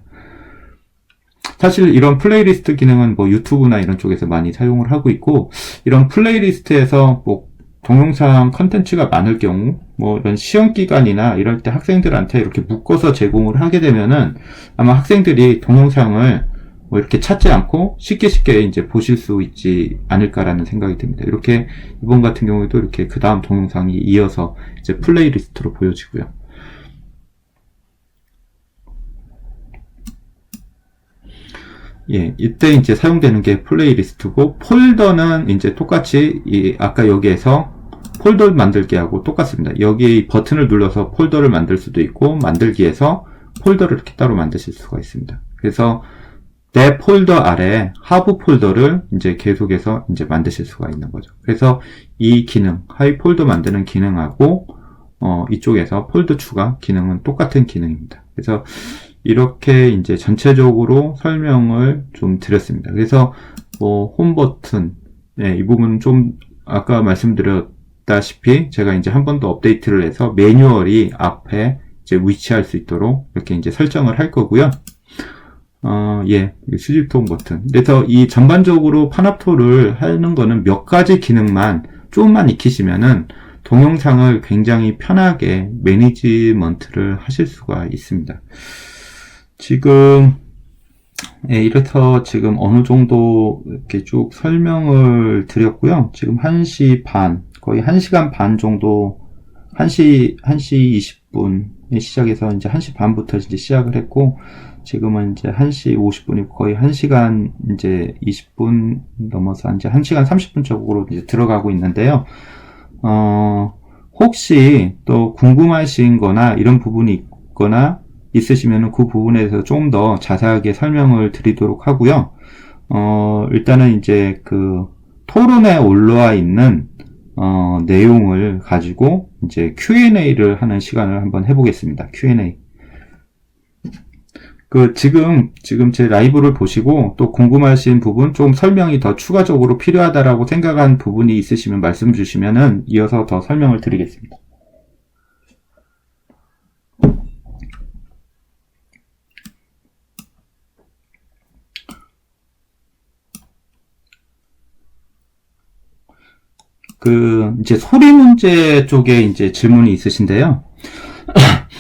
사실 이런 플레이리스트 기능은 뭐 유튜브나 이런 쪽에서 많이 사용을 하고 있고, 이런 플레이리스트에서 뭐 동영상 컨텐츠가 많을 경우 뭐 이런 시험 기간이나 이럴 때 학생들한테 이렇게 묶어서 제공을 하게 되면은 아마 학생들이 동영상을 뭐 이렇게 찾지 않고 쉽게 이제 보실 수 있지 않을까라는 생각이 듭니다. 이렇게 이번 같은 경우에도 이렇게 그 다음 동영상이 이어서 이제 플레이리스트로 보여지고요. 예, 이때 이제 사용되는 게 플레이리스트고, 폴더는 이제 똑같이 아까 여기에서 폴더 만들기 하고 똑같습니다. 여기 버튼을 눌러서 폴더를 만들 수도 있고, 만들기에서 폴더를 이렇게 따로 만드실 수가 있습니다. 그래서 내 폴더 아래 하부 폴더를 이제 계속해서 이제 만드실 수가 있는 거죠. 그래서 이 기능, 하위 폴더 만드는 기능하고 이쪽에서 폴더 추가 기능은 똑같은 기능입니다. 그래서 이렇게 이제 전체적으로 설명을 좀 드렸습니다. 그래서 뭐 홈 버튼, 네, 이 부분 좀 아까 말씀드렸다시피 제가 이제 한 번 더 업데이트를 해서 매뉴얼이 앞에 이제 위치할 수 있도록 이렇게 이제 설정을 할 거고요. 예, 수집통 버튼. 그래서 이 전반적으로 파납토를 하는 거는 몇 가지 기능만 조금만 익히시면은 동영상을 굉장히 편하게 매니지먼트를 하실 수가 있습니다. 지금 예, 이래서 지금 어느 정도 이렇게 쭉 설명을 드렸고요. 지금 1시 반, 거의 1시간 반 정도, 1시 20분에 시작해서 이제 1시 반부터 이제 시작을 했고, 지금은 이제 1시 50분이 거의 1시간 이제 20분 넘어서 이제 1시간 30분 쪽으로 이제 들어가고 있는데요. 혹시 또 궁금하신 거나 이런 부분이 있거나 있으시면 그 부분에 대해서 좀 더 자세하게 설명을 드리도록 하고요. 일단은 이제 그 토론에 올라와 있는 내용을 가지고 이제 Q&A를 하는 시간을 한번 해보겠습니다. Q&A. 지금 제 라이브를 보시고 또 궁금하신 부분, 좀 설명이 더 추가적으로 필요하다라고 생각한 부분이 있으시면 말씀 주시면은 이어서 더 설명을 드리겠습니다. 이제 소리 문제 쪽에 이제 질문이 있으신데요.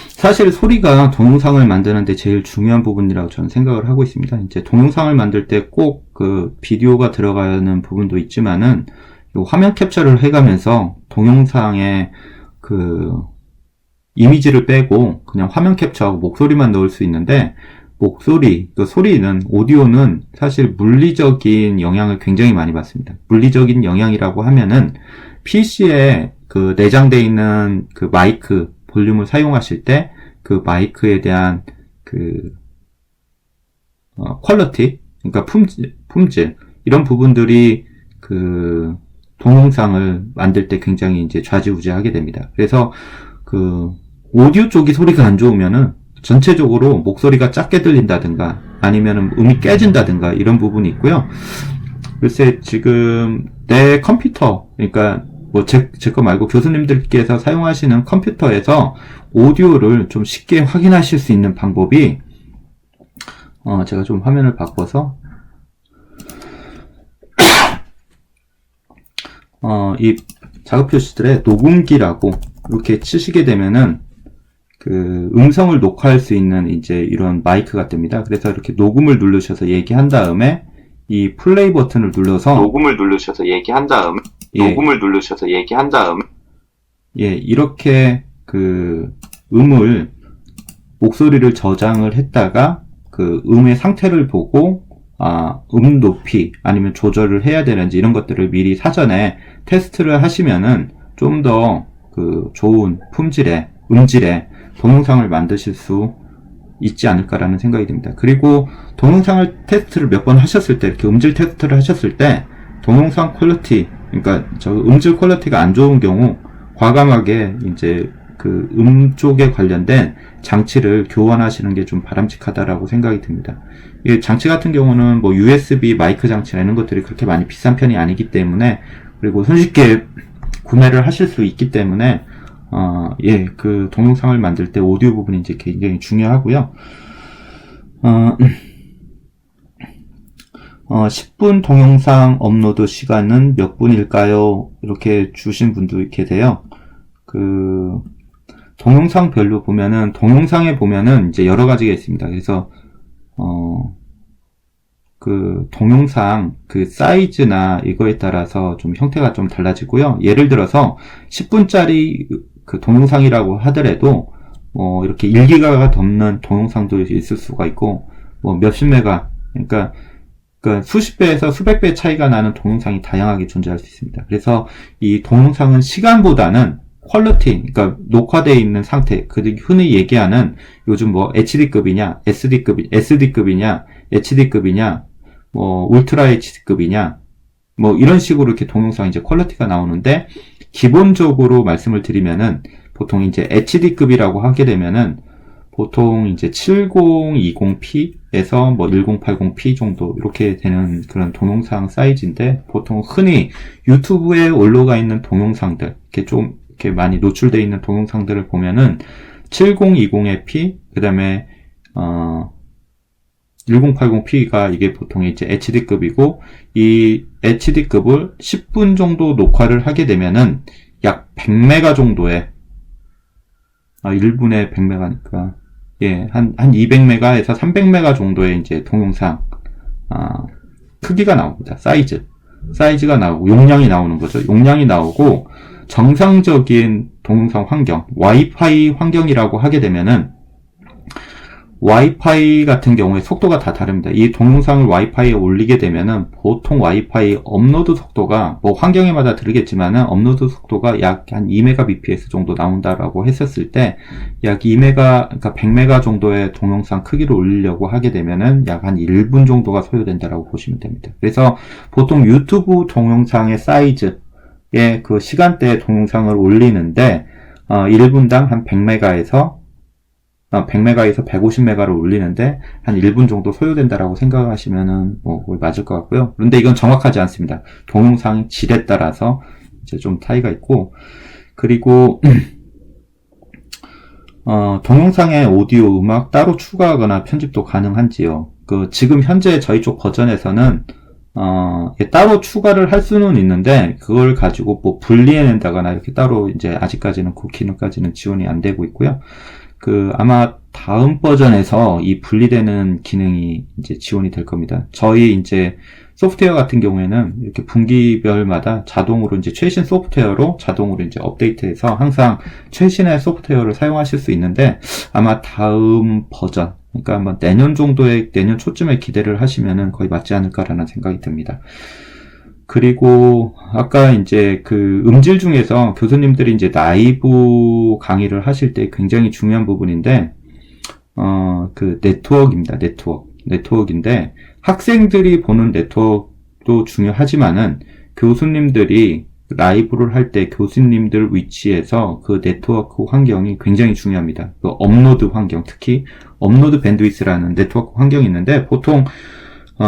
사실 소리가 동영상을 만드는데 제일 중요한 부분이라고 저는 생각을 하고 있습니다. 이제 동영상을 만들 때 꼭 비디오가 들어가는 부분도 있지만은, 화면 캡처를 해가면서 동영상에 이미지를 빼고 그냥 화면 캡처하고 목소리만 넣을 수 있는데, 소리는, 오디오는 사실 물리적인 영향을 굉장히 많이 받습니다. 물리적인 영향이라고 하면은, PC에 내장되어 있는 마이크, 볼륨을 사용하실 때, 마이크에 대한 퀄리티, 그러니까 품질, 이런 부분들이 동영상을 만들 때 굉장히 이제 좌지우지하게 됩니다. 그래서 오디오 쪽이 소리가 안 좋으면은, 전체적으로 목소리가 작게 들린다든가 아니면 음이 깨진다든가 이런 부분이 있고요. 글쎄 지금 내 컴퓨터, 그러니까 뭐 제 거 말고 교수님들께서 사용하시는 컴퓨터에서 오디오를 좀 쉽게 확인하실 수 있는 방법이, 제가 좀 화면을 바꿔서 이 작업 표시들에 녹음기라고 이렇게 치시게 되면은 음성을 녹화할 수 있는 이제 이런 마이크가 뜹니다. 그래서 이렇게 녹음을 누르셔서 얘기한 다음에 이 플레이 버튼을 눌러서 예, 이렇게 목소리를 저장을 했다가 음의 상태를 보고 음 높이 아니면 조절을 해야 되는지 이런 것들을 미리 사전에 테스트를 하시면은 좀 더 좋은 품질의 음질의 동영상을 만드실 수 있지 않을까라는 생각이 듭니다. 그리고 동영상을 테스트를 몇 번 하셨을 때, 이렇게 음질 테스트를 하셨을 때 동영상 퀄리티, 그러니까 음질 퀄리티가 안 좋은 경우 과감하게 이제 그 쪽에 관련된 장치를 교환하시는 게 좀 바람직하다라고 생각이 듭니다. 이 장치 같은 경우는 뭐 USB 마이크 장치나 이런 것들이 그렇게 많이 비싼 편이 아니기 때문에, 그리고 손쉽게 구매를 하실 수 있기 때문에 그 동영상을 만들 때 오디오 부분이 이제 굉장히 중요하고요. 10분 동영상 업로드 시간은 몇 분일까요? 이렇게 주신 분도 이렇게 돼요. 그 동영상별로 보면은, 동영상에 보면은 이제 여러 가지가 있습니다. 그래서 그 동영상 그 사이즈나 이거에 따라서 좀 형태가 좀 달라지고요. 예를 들어서 10분짜리 그 동영상이라고 하더라도 이렇게 1기가가 넘는 동영상도 있을 수가 있고, 뭐 몇십 메가, 그러니까 수십 배에서 수백 배 차이가 나는 동영상이 다양하게 존재할 수 있습니다. 그래서 이 동영상은 시간보다는 퀄리티, 그러니까 녹화되어 있는 상태, 흔히 얘기하는 요즘 뭐 HD급이냐, SD급이냐, HD급이냐, 뭐 울트라 HD급이냐, 뭐 이런 식으로 이렇게 동영상 이제 퀄리티가 나오는데, 기본적으로 말씀을 드리면은 보통 이제 HD급이라고 하게 되면은 보통 이제 7020p에서 뭐 1080p 정도 이렇게 되는 그런 동영상 사이즈인데, 보통 흔히 유튜브에 올라가 있는 동영상들, 이렇게 좀 이렇게 많이 노출되어 있는 동영상들을 보면은 7020의 P, 그 다음에 1080p가 이게 보통 이제 HD급이고, 이 HD급을 10분 정도 녹화를 하게 되면은 약 100메가 정도의 1분에 100메가니까 한 200메가에서 300메가 정도의 이제 동영상 크기가 나옵니다. 사이즈가 나오고 용량이 나오는 거죠. 용량이 나오고, 정상적인 동영상 환경, 와이파이 환경이라고 하게 되면은, 와이파이 같은 경우에 속도가 다 다릅니다. 이 동영상을 와이파이에 올리게 되면은 보통 와이파이 업로드 속도가 뭐 환경에마다 다르겠지만은 업로드 속도가 약 한 2mbps 정도 나온다라고 했었을 때, 약 2메가, 그러니까 100메가 정도의 동영상 크기를 올리려고 하게 되면은 약 한 1분 정도가 소요된다라고 보시면 됩니다. 그래서 보통 유튜브 동영상의 사이즈의 그 시간대의 동영상을 올리는데 1분당 한 100메가에서 150메가를 올리는데 한 1분 정도 소요된다라고 생각하시면은 뭐 거의 맞을 것 같고요. 그런데 이건 정확하지 않습니다. 동영상 질에 따라서 이제 좀 차이가 있고, 그리고 동영상에 오디오, 음악 따로 추가하거나 편집도 가능한지요? 지금 현재 저희 쪽 버전에서는 따로 추가를 할 수는 있는데, 그걸 가지고 뭐 분리해낸다거나 이렇게 따로 이제 아직까지는 그 기능까지는 지원이 안 되고 있고요. 아마 다음 버전에서 이 분리되는 기능이 이제 지원이 될 겁니다. 저희 이제 소프트웨어 같은 경우에는 이렇게 분기별마다 자동으로 이제 최신 소프트웨어로 자동으로 이제 업데이트해서 항상 최신의 소프트웨어를 사용하실 수 있는데, 아마 다음 버전, 그러니까 아마 내년 초쯤에 기대를 하시면은 거의 맞지 않을까라는 생각이 듭니다. 그리고 아까 이제 음질 중에서 교수님들이 이제 라이브 강의를 하실 때 굉장히 중요한 부분인데, 네트워크입니다. 네트워크인데, 학생들이 보는 네트워크도 중요하지만은 교수님들이 라이브를 할 때 교수님들 위치에서 그 네트워크 환경이 굉장히 중요합니다. 업로드 환경, 특히 업로드 밴드위스라는 네트워크 환경이 있는데, 보통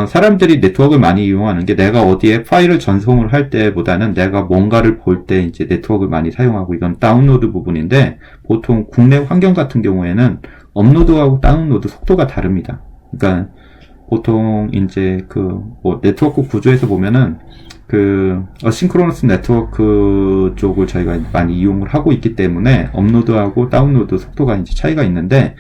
사람들이 네트워크를 많이 이용하는 게, 내가 어디에 파일을 전송을 할 때보다는 내가 뭔가를 볼 때 이제 네트워크를 많이 사용하고, 이건 다운로드 부분인데, 보통 국내 환경 같은 경우에는 업로드하고 다운로드 속도가 다릅니다. 그러니까 보통 이제 네트워크 구조에서 보면은 어싱크로너스 네트워크 쪽을 저희가 많이 이용을 하고 있기 때문에 업로드하고 다운로드 속도가 이제 차이가 있는데,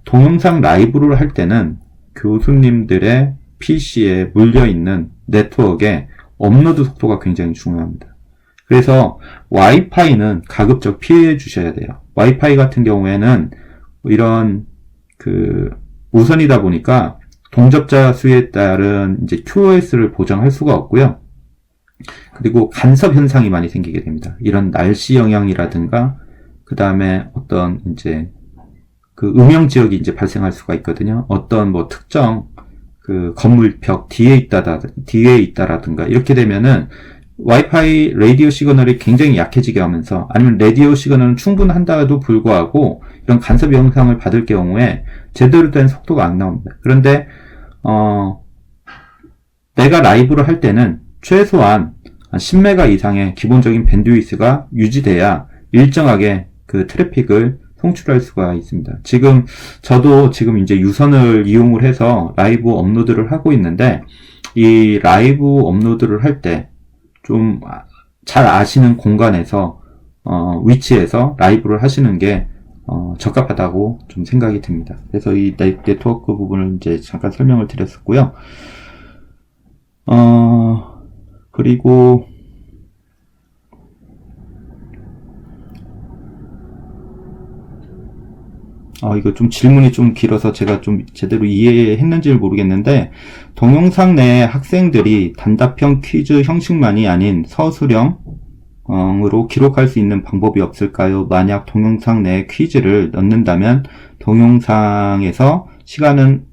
동영상 라이브를 할 때는 교수님들의 PC에 물려있는 네트워크의 업로드 속도가 굉장히 중요합니다. 그래서 와이파이는 가급적 피해 주셔야 돼요. 와이파이 같은 경우에는 이런 무선이다 보니까 동접자 수에 따른 이제 QoS를 보장할 수가 없고요. 그리고 간섭 현상이 많이 생기게 됩니다. 이런 날씨 영향이라든가, 그 다음에 어떤 이제 음영 지역이 이제 발생할 수가 있거든요. 어떤 뭐 특정 건물 벽 뒤에 있다라든가, 이렇게 되면은 와이파이 라디오 시그널이 굉장히 약해지게 하면서, 아니면 라디오 시그널은 충분한다도 불구하고 이런 간섭 영상을 받을 경우에 제대로 된 속도가 안 나옵니다. 그런데 내가 라이브를 할 때는 최소한 10메가 이상의 기본적인 밴드위스가 유지돼야 일정하게 그 트래픽을 송출할 수가 있습니다. 저도 지금 이제 유선을 이용을 해서 라이브 업로드를 하고 있는데, 이 라이브 업로드를 할 때 좀 잘 아시는 공간에서, 위치에서 라이브를 하시는 게, 적합하다고 좀 생각이 듭니다. 그래서 이 네트워크 부분을 이제 잠깐 설명을 드렸었고요. 그리고, 이거 좀 질문이 좀 길어서 제가 좀 제대로 이해했는지를 모르겠는데, 동영상 내 학생들이 단답형 퀴즈 형식만이 아닌 서술형으로 기록할 수 있는 방법이 없을까요? 만약 동영상 내 퀴즈를 넣는다면 동영상에서 시간은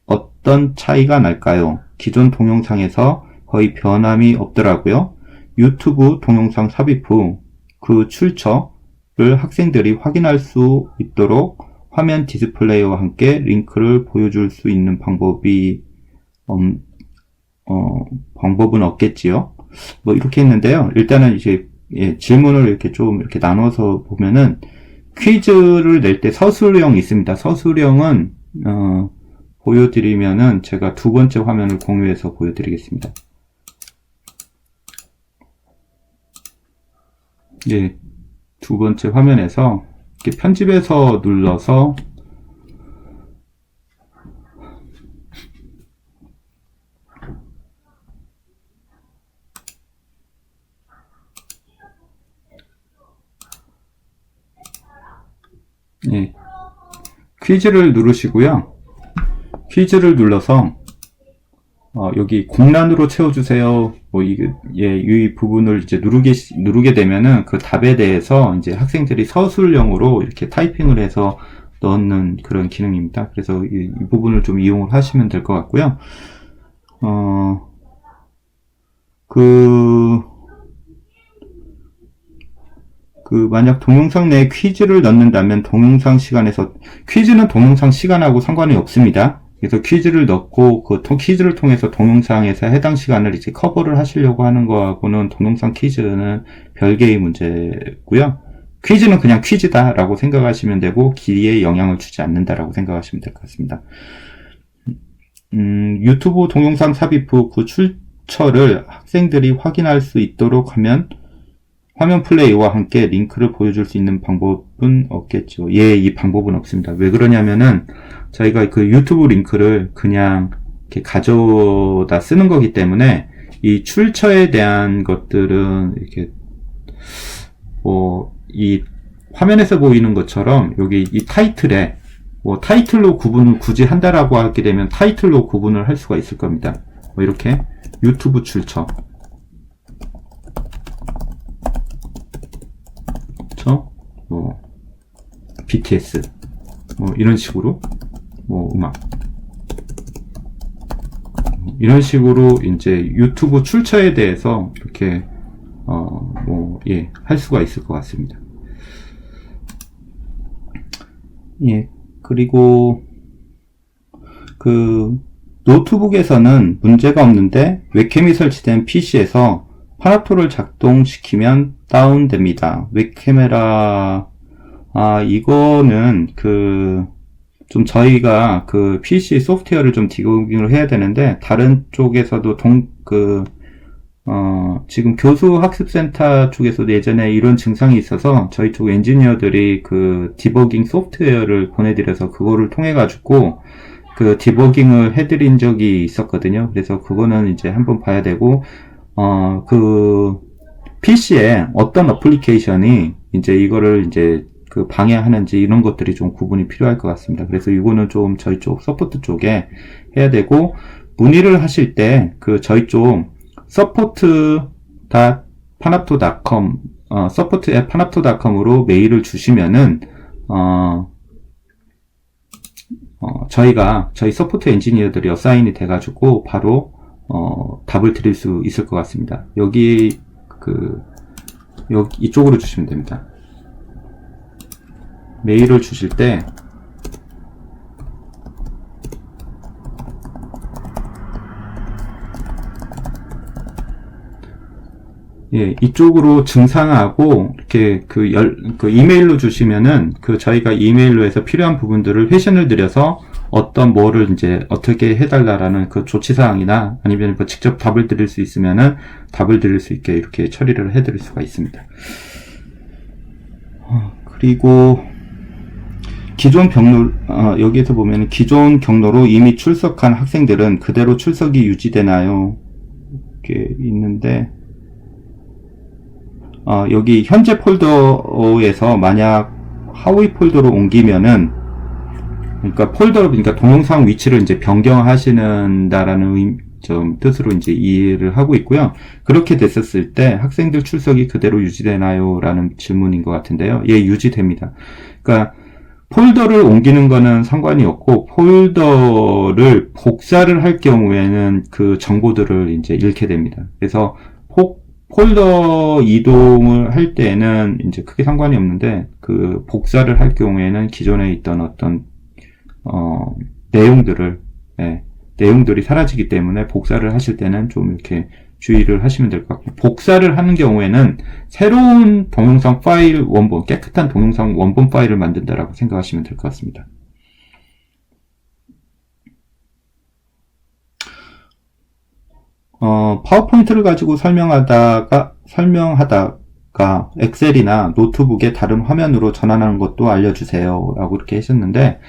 어떤 차이가 날까요? 기존 동영상에서 거의 변함이 없더라고요. 유튜브 동영상 삽입 후 그 출처를 학생들이 확인할 수 있도록 화면 디스플레이와 함께 링크를 보여줄 수 있는 방법은 없겠지요? 뭐 이렇게 했는데요. 일단은 이제 질문을 이렇게 좀 이렇게 나눠서 보면은, 퀴즈를 낼 때 서술형 있습니다. 서술형은 보여드리면은 제가 두 번째 화면을 공유해서 보여드리겠습니다. 두 번째 화면에서 이렇게 편집해서 눌러서 퀴즈를 누르시고요. 퀴즈를 눌러서 여기 공란으로 채워주세요. 이 부분을 이제 누르게 되면은 그 답에 대해서 이제 학생들이 서술형으로 이렇게 타이핑을 해서 넣는 그런 기능입니다. 그래서 이 부분을 좀 이용을 하시면 될 것 같고요. 만약 동영상 내에 퀴즈를 넣는다면 퀴즈는 동영상 시간하고 상관이 없습니다. 그래서 퀴즈를 넣고 퀴즈를 통해서 동영상에서 해당 시간을 이제 커버를 하시려고 하는 거하고는 동영상 퀴즈는 별개의 문제고요. 퀴즈는 그냥 퀴즈다라고 생각하시면 되고, 길이에 영향을 주지 않는다라고 생각하시면 될 것 같습니다. 유튜브 동영상 삽입 후 그 출처를 학생들이 확인할 수 있도록 하면 화면 플레이와 함께 링크를 보여줄 수 있는 방법은 없겠죠. 이 방법은 없습니다. 왜 그러냐면은 저희가 그 유튜브 링크를 그냥 이렇게 가져다 쓰는 거기 때문에, 이 출처에 대한 것들은 이렇게 이 화면에서 보이는 것처럼 여기 이 타이틀에 타이틀로 구분을 굳이 한다라고 하게 되면 타이틀로 구분을 할 수가 있을 겁니다. 이렇게 유튜브 출처, BTS, 이런 식으로, 음악. 이런 식으로 이제 유튜브 출처에 대해서 이렇게, 할 수가 있을 것 같습니다. 그리고, 노트북에서는 문제가 없는데, 웹캠이 설치된 PC에서 파라토를 작동시키면 다운됩니다. 웹카메라, 이거는 좀 저희가 PC 소프트웨어를 좀 디버깅을 해야 되는데, 다른 쪽에서도 지금 교수학습센터 쪽에서도 예전에 이런 증상이 있어서 저희 쪽 엔지니어들이 디버깅 소프트웨어를 보내드려서 그거를 통해가지고 디버깅을 해드린 적이 있었거든요. 그래서 그거는 이제 한번 봐야 되고, PC에 어떤 어플리케이션이 이제 이거를 이제 방해하는지 이런 것들이 좀 구분이 필요할 것 같습니다. 그래서 이거는 좀 저희 쪽 서포트 쪽에 해야 되고, 문의를 하실 때 저희 쪽 support.panopto.com support@panopto.com으로 메일을 주시면은 저희 서포트 엔지니어들이 어사인이 돼가지고 바로 답을 드릴 수 있을 것 같습니다. 여기 여기 이쪽으로 주시면 됩니다. 메일을 주실 때 이쪽으로 증상하고 이렇게 이메일로 주시면은 저희가 이메일로 해서 필요한 부분들을 회신을 드려서 어떤 뭐를 이제 어떻게 해달라라는 조치사항이나 아니면 직접 답을 드릴 수 있으면은 답을 드릴 수 있게 이렇게 처리를 해드릴 수가 있습니다. 그리고 기존 경로, 여기에서 보면 기존 경로로 이미 출석한 학생들은 그대로 출석이 유지되나요? 이렇게 있는데, 여기 현재 폴더에서 만약 하위 폴더로 옮기면은, 그러니까 동영상 위치를 이제 변경하시는다라는 뜻으로 이제 이해를 하고 있고요. 그렇게 됐었을 때 학생들 출석이 그대로 유지되나요? 라는 질문인 것 같은데요. 예, 유지됩니다. 그러니까 폴더를 옮기는 거는 상관이 없고, 폴더를 복사를 할 경우에는 그 정보들을 이제 잃게 됩니다. 그래서 폴더 이동을 할 때는 이제 크게 상관이 없는데, 복사를 할 경우에는 기존에 있던 어떤 내용들이 사라지기 때문에 복사를 하실 때는 좀 이렇게 주의를 하시면 될 것 같고, 복사를 하는 경우에는 새로운 동영상 파일 원본, 깨끗한 동영상 원본 파일을 만든다라고 생각하시면 될 것 같습니다. 파워포인트를 가지고 설명하다가 엑셀이나 노트북의 다른 화면으로 전환하는 것도 알려주세요. 라고 이렇게 하셨는데,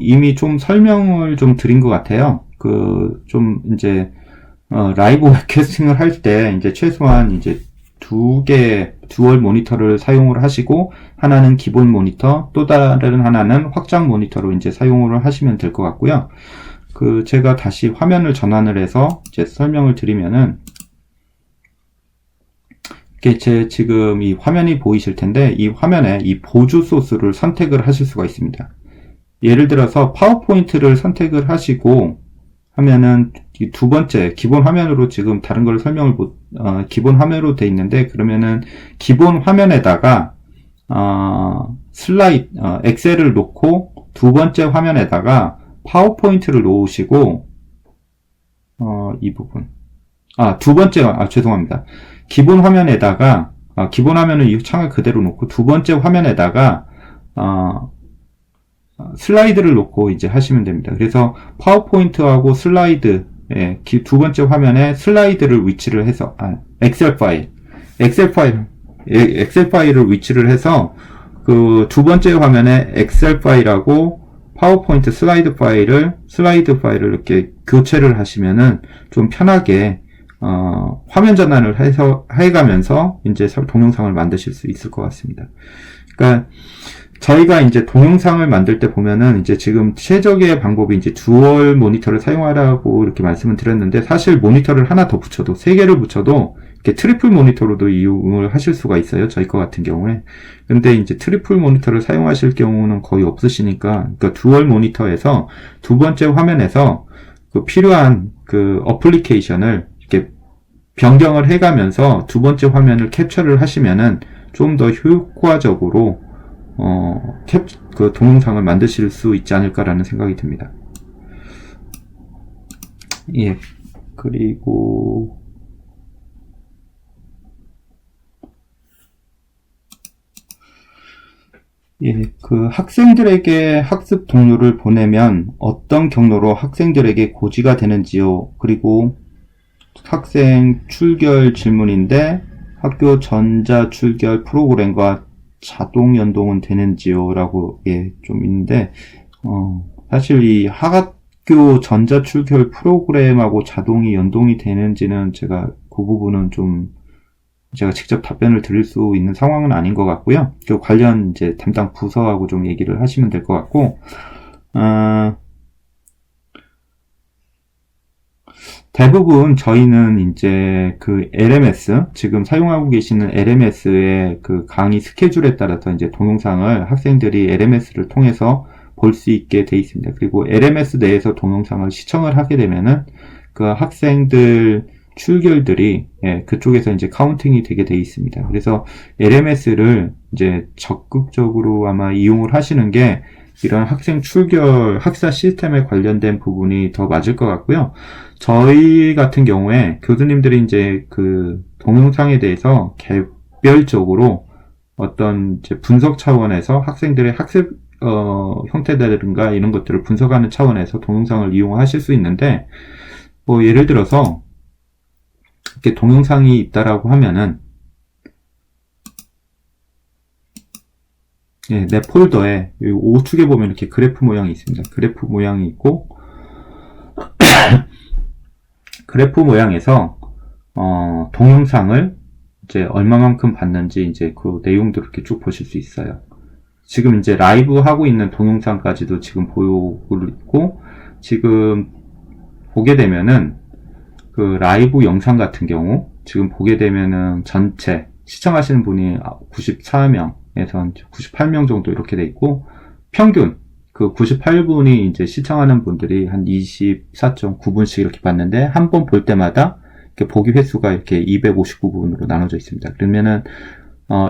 이미 좀 설명을 좀 드린 것 같아요. 라이브 웹캐스팅을 할 때, 이제 최소한 이제 듀얼 모니터를 사용을 하시고, 하나는 기본 모니터, 또 다른 하나는 확장 모니터로 이제 사용을 하시면 될 것 같고요. 제가 다시 화면을 전환을 해서 이제 설명을 드리면은, 이게 지금 이 화면이 보이실 텐데, 이 화면에 이 보조 소스를 선택을 하실 수가 있습니다. 예를 들어서 파워포인트를 선택을 하시고 하면은 이 두 번째 기본 화면으로 지금 다른 걸 기본 화면으로 돼 있는데, 그러면은 기본 화면에다가 엑셀을 놓고 두 번째 화면에다가 파워포인트를 놓으시고 이 부분 죄송합니다. 기본 화면에다가 기본 화면은 이 창을 그대로 놓고 두 번째 화면에다가 슬라이드를 놓고 이제 하시면 됩니다. 그래서 파워포인트하고 슬라이드, 두 번째 화면에 슬라이드를 위치를 해서 엑셀 파일을 위치를 해서 두 번째 화면에 엑셀 파일하고 파워포인트 슬라이드 파일을 이렇게 교체를 하시면은 좀 편하게 화면 전환을 해가면서 이제 동영상을 만드실 수 있을 것 같습니다. 그러니까 저희가 이제 동영상을 만들 때 보면은 이제 지금 최적의 방법이 이제 듀얼 모니터를 사용하라고 이렇게 말씀을 드렸는데, 사실 모니터를 하나 더 붙여도, 3개를 붙여도 이렇게 트리플 모니터로도 이용을 하실 수가 있어요. 저희 거 같은 경우에. 근데 이제 트리플 모니터를 사용하실 경우는 거의 없으시니까, 그러니까 듀얼 모니터에서 두 번째 화면에서 필요한 어플리케이션을 이렇게 변경을 해가면서 두 번째 화면을 캡처를 하시면은 좀 더 효과적으로 동영상을 만드실 수 있지 않을까라는 생각이 듭니다. 예. 그리고 학생들에게 학습 동료를 보내면 어떤 경로로 학생들에게 고지가 되는지요? 그리고 학생 출결 질문인데 학교 전자 출결 프로그램과 자동 연동은 되는지요? 라고 좀 있는데, 사실 이 학교 전자 출결 프로그램하고 자동이 연동이 되는지는 제가 부분은 좀 제가 직접 답변을 드릴 수 있는 상황은 아닌 것 같고요. 관련 이제 담당 부서하고 좀 얘기를 하시면 될 것 같고, 대부분 저희는 이제 LMS, 지금 사용하고 계시는 LMS의 강의 스케줄에 따라서 이제 동영상을 학생들이 LMS를 통해서 볼 수 있게 돼 있습니다. 그리고 LMS 내에서 동영상을 시청을 하게 되면은 학생들 출결들이 그쪽에서 이제 카운팅이 되게 돼 있습니다. 그래서 LMS를 이제 적극적으로 아마 이용을 하시는 게 이런 학생 출결 학사 시스템에 관련된 부분이 더 맞을 것 같고요. 저희 같은 경우에 교수님들이 이제 그 동영상에 대해서 개별적으로 어떤 이제 분석 차원에서 학생들의 학습 형태라든가 이런 것들을 분석하는 차원에서 동영상을 이용하실 수 있는데, 뭐 예를 들어서 이렇게 동영상이 있다라고 하면은 내 폴더에 우측에 보면 이렇게 그래프 모양이 있습니다. 그래프 모양이 있고 그래프 모양에서 동영상을 이제 얼마만큼 봤는지 이제 그 내용들을 이렇게 쭉 보실 수 있어요. 지금 이제 라이브 하고 있는 동영상까지도 지금 보고 있고, 지금 보게 되면은 그 라이브 영상 같은 경우 지금 보게 되면은 전체 시청하시는 분이 94명에서 98명 정도 이렇게 돼 있고, 평균 그 98분이 이제 시청하는 분들이 한 24.9분씩 이렇게 봤는데, 한 번 볼 때마다 이렇게 보기 횟수가 이렇게 259분으로 나눠져 있습니다. 그러면은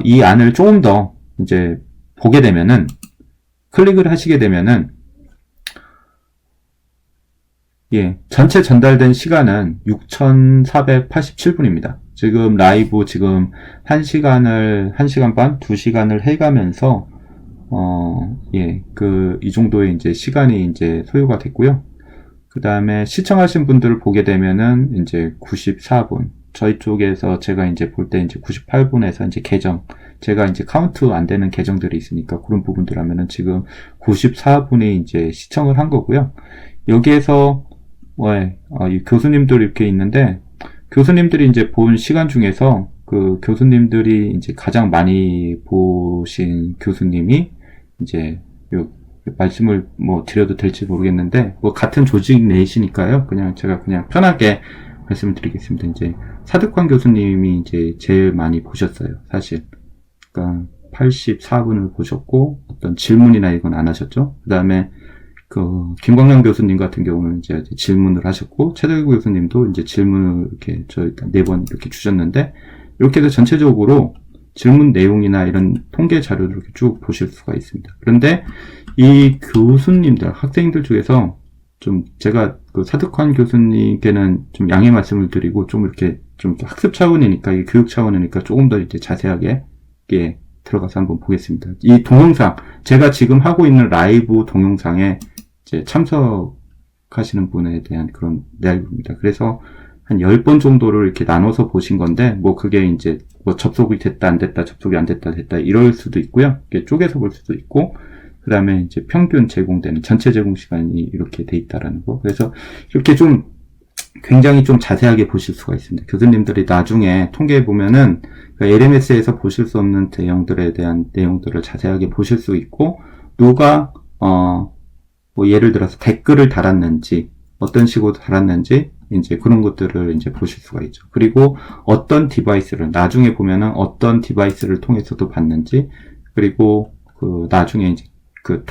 이 안을 조금 더 이제 보게 되면은, 클릭을 하시게 되면은 전체 전달된 시간은 6,487분입니다. 지금 라이브 지금 1시간 반, 2시간을 해가면서 이 정도의 이제 시간이 이제 소요가 됐고요. 그 다음에 시청하신 분들을 보게 되면은 이제 94분. 저희 쪽에서 제가 이제 볼 때 이제 98분에서 이제 제가 이제 카운트 안 되는 계정들이 있으니까 그런 부분들 하면은 지금 94분이 이제 시청을 한 거고요. 여기에서 이 교수님들 이렇게 있는데, 교수님들이 이제 본 시간 중에서 그 교수님들이 이제 가장 많이 보신 교수님이 이제 말씀을 뭐 드려도 될지 모르겠는데, 뭐 같은 조직 내시니까요. 제가 편하게 말씀을 드리겠습니다. 이제 사득환 교수님이 이제 제일 많이 보셨어요, 사실. 그러니까 84분을 보셨고, 어떤 질문이나 이건 안 하셨죠. 그 다음에 김광남 교수님 같은 경우는 이제 질문을 하셨고, 최덕일 교수님도 이제 질문을 이렇게 저희 4번 이렇게 주셨는데, 이렇게 해서 전체적으로 질문 내용이나 이런 통계 자료를 이렇게 쭉 보실 수가 있습니다. 그런데 이 교수님들, 학생들 중에서 좀 제가 그 사득환 교수님께는 좀 양해 말씀을 드리고, 좀 이렇게 좀 학습 차원이니까, 이 교육 차원이니까 조금 더 이제 자세하게 들어가서 한번 보겠습니다. 이 동영상, 제가 지금 하고 있는 라이브 동영상에 이제 참석하시는 분에 대한 그런 라이브입니다. 그래서 한 10번 정도를 이렇게 나눠서 보신 건데, 뭐 그게 이제 뭐 접속이 됐다 안 됐다, 접속이 안 됐다 됐다 이럴 수도 있고요. 이렇게 쪼개서 볼 수도 있고, 그 다음에 이제 평균 제공되는 전체 제공 시간이 이렇게 돼 있다라는 거. 그래서 이렇게 좀 굉장히 좀 자세하게 보실 수가 있습니다. 교수님들이 나중에 통계해 보면은 LMS에서 보실 수 없는 내용들에 대한 내용들을 자세하게 보실 수 있고, 누가 뭐 예를 들어서 댓글을 달았는지, 어떤 식으로 달았는지, 이제 그런 것들을 이제 보실 수가 있죠. 그리고 어떤 디바이스를 나중에 보면은 어떤 디바이스를 통해서도 봤는지, 그리고 그 나중에 이제 그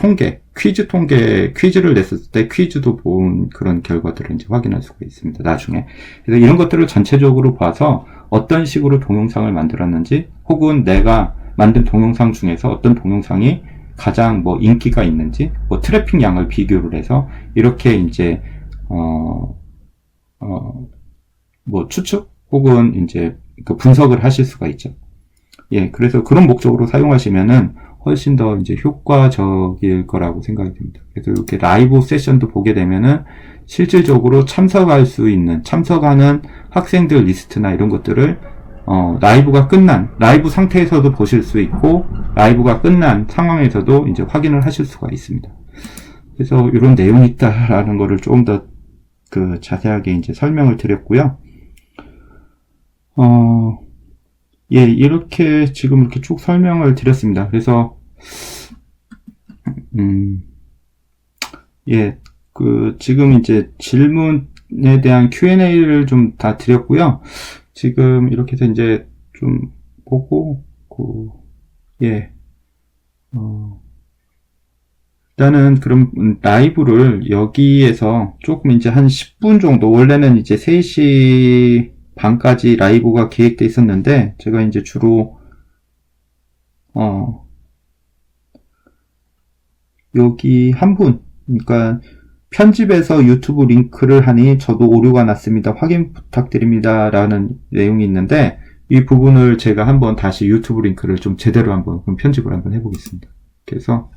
퀴즈를 냈을 때 퀴즈도 본 그런 결과들을 이제 확인할 수가 있습니다, 나중에. 그래서 이런 것들을 전체적으로 봐서 어떤 식으로 동영상을 만들었는지, 혹은 내가 만든 동영상 중에서 어떤 동영상이 가장 뭐 인기가 있는지, 뭐 트래픽 양을 비교를 해서 이렇게 이제, 뭐 추측? 혹은 이제 그 분석을 하실 수가 있죠. 그래서 그런 목적으로 사용하시면은 훨씬 더 이제 효과적일 거라고 생각이 듭니다. 그래서 이렇게 라이브 세션도 보게 되면은 실질적으로 참석하는 학생들 리스트나 이런 것들을 라이브 상태에서도 보실 수 있고, 라이브가 끝난 상황에서도 이제 확인을 하실 수가 있습니다. 그래서 이런 내용이 있다라는 거를 조금 더 자세하게 이제 설명을 드렸고요. 이렇게 지금 이렇게 쭉 설명을 드렸습니다. 그래서 지금 이제 질문에 대한 Q&A를 좀 다 드렸고요. 지금 이렇게 해서 이제 좀 보고 일단은 그럼 라이브를 여기에서 조금 이제 한 10분 정도, 원래는 이제 3시 반까지 라이브가 계획돼 있었는데, 제가 이제 주로, 여기 한 분, 그러니까 편집해서 유튜브 링크를 하니 저도 오류가 났습니다. 확인 부탁드립니다. 라는 내용이 있는데, 이 부분을 제가 한번 다시 유튜브 링크를 좀 제대로 한번 편집을 한번 해보겠습니다. 그래서,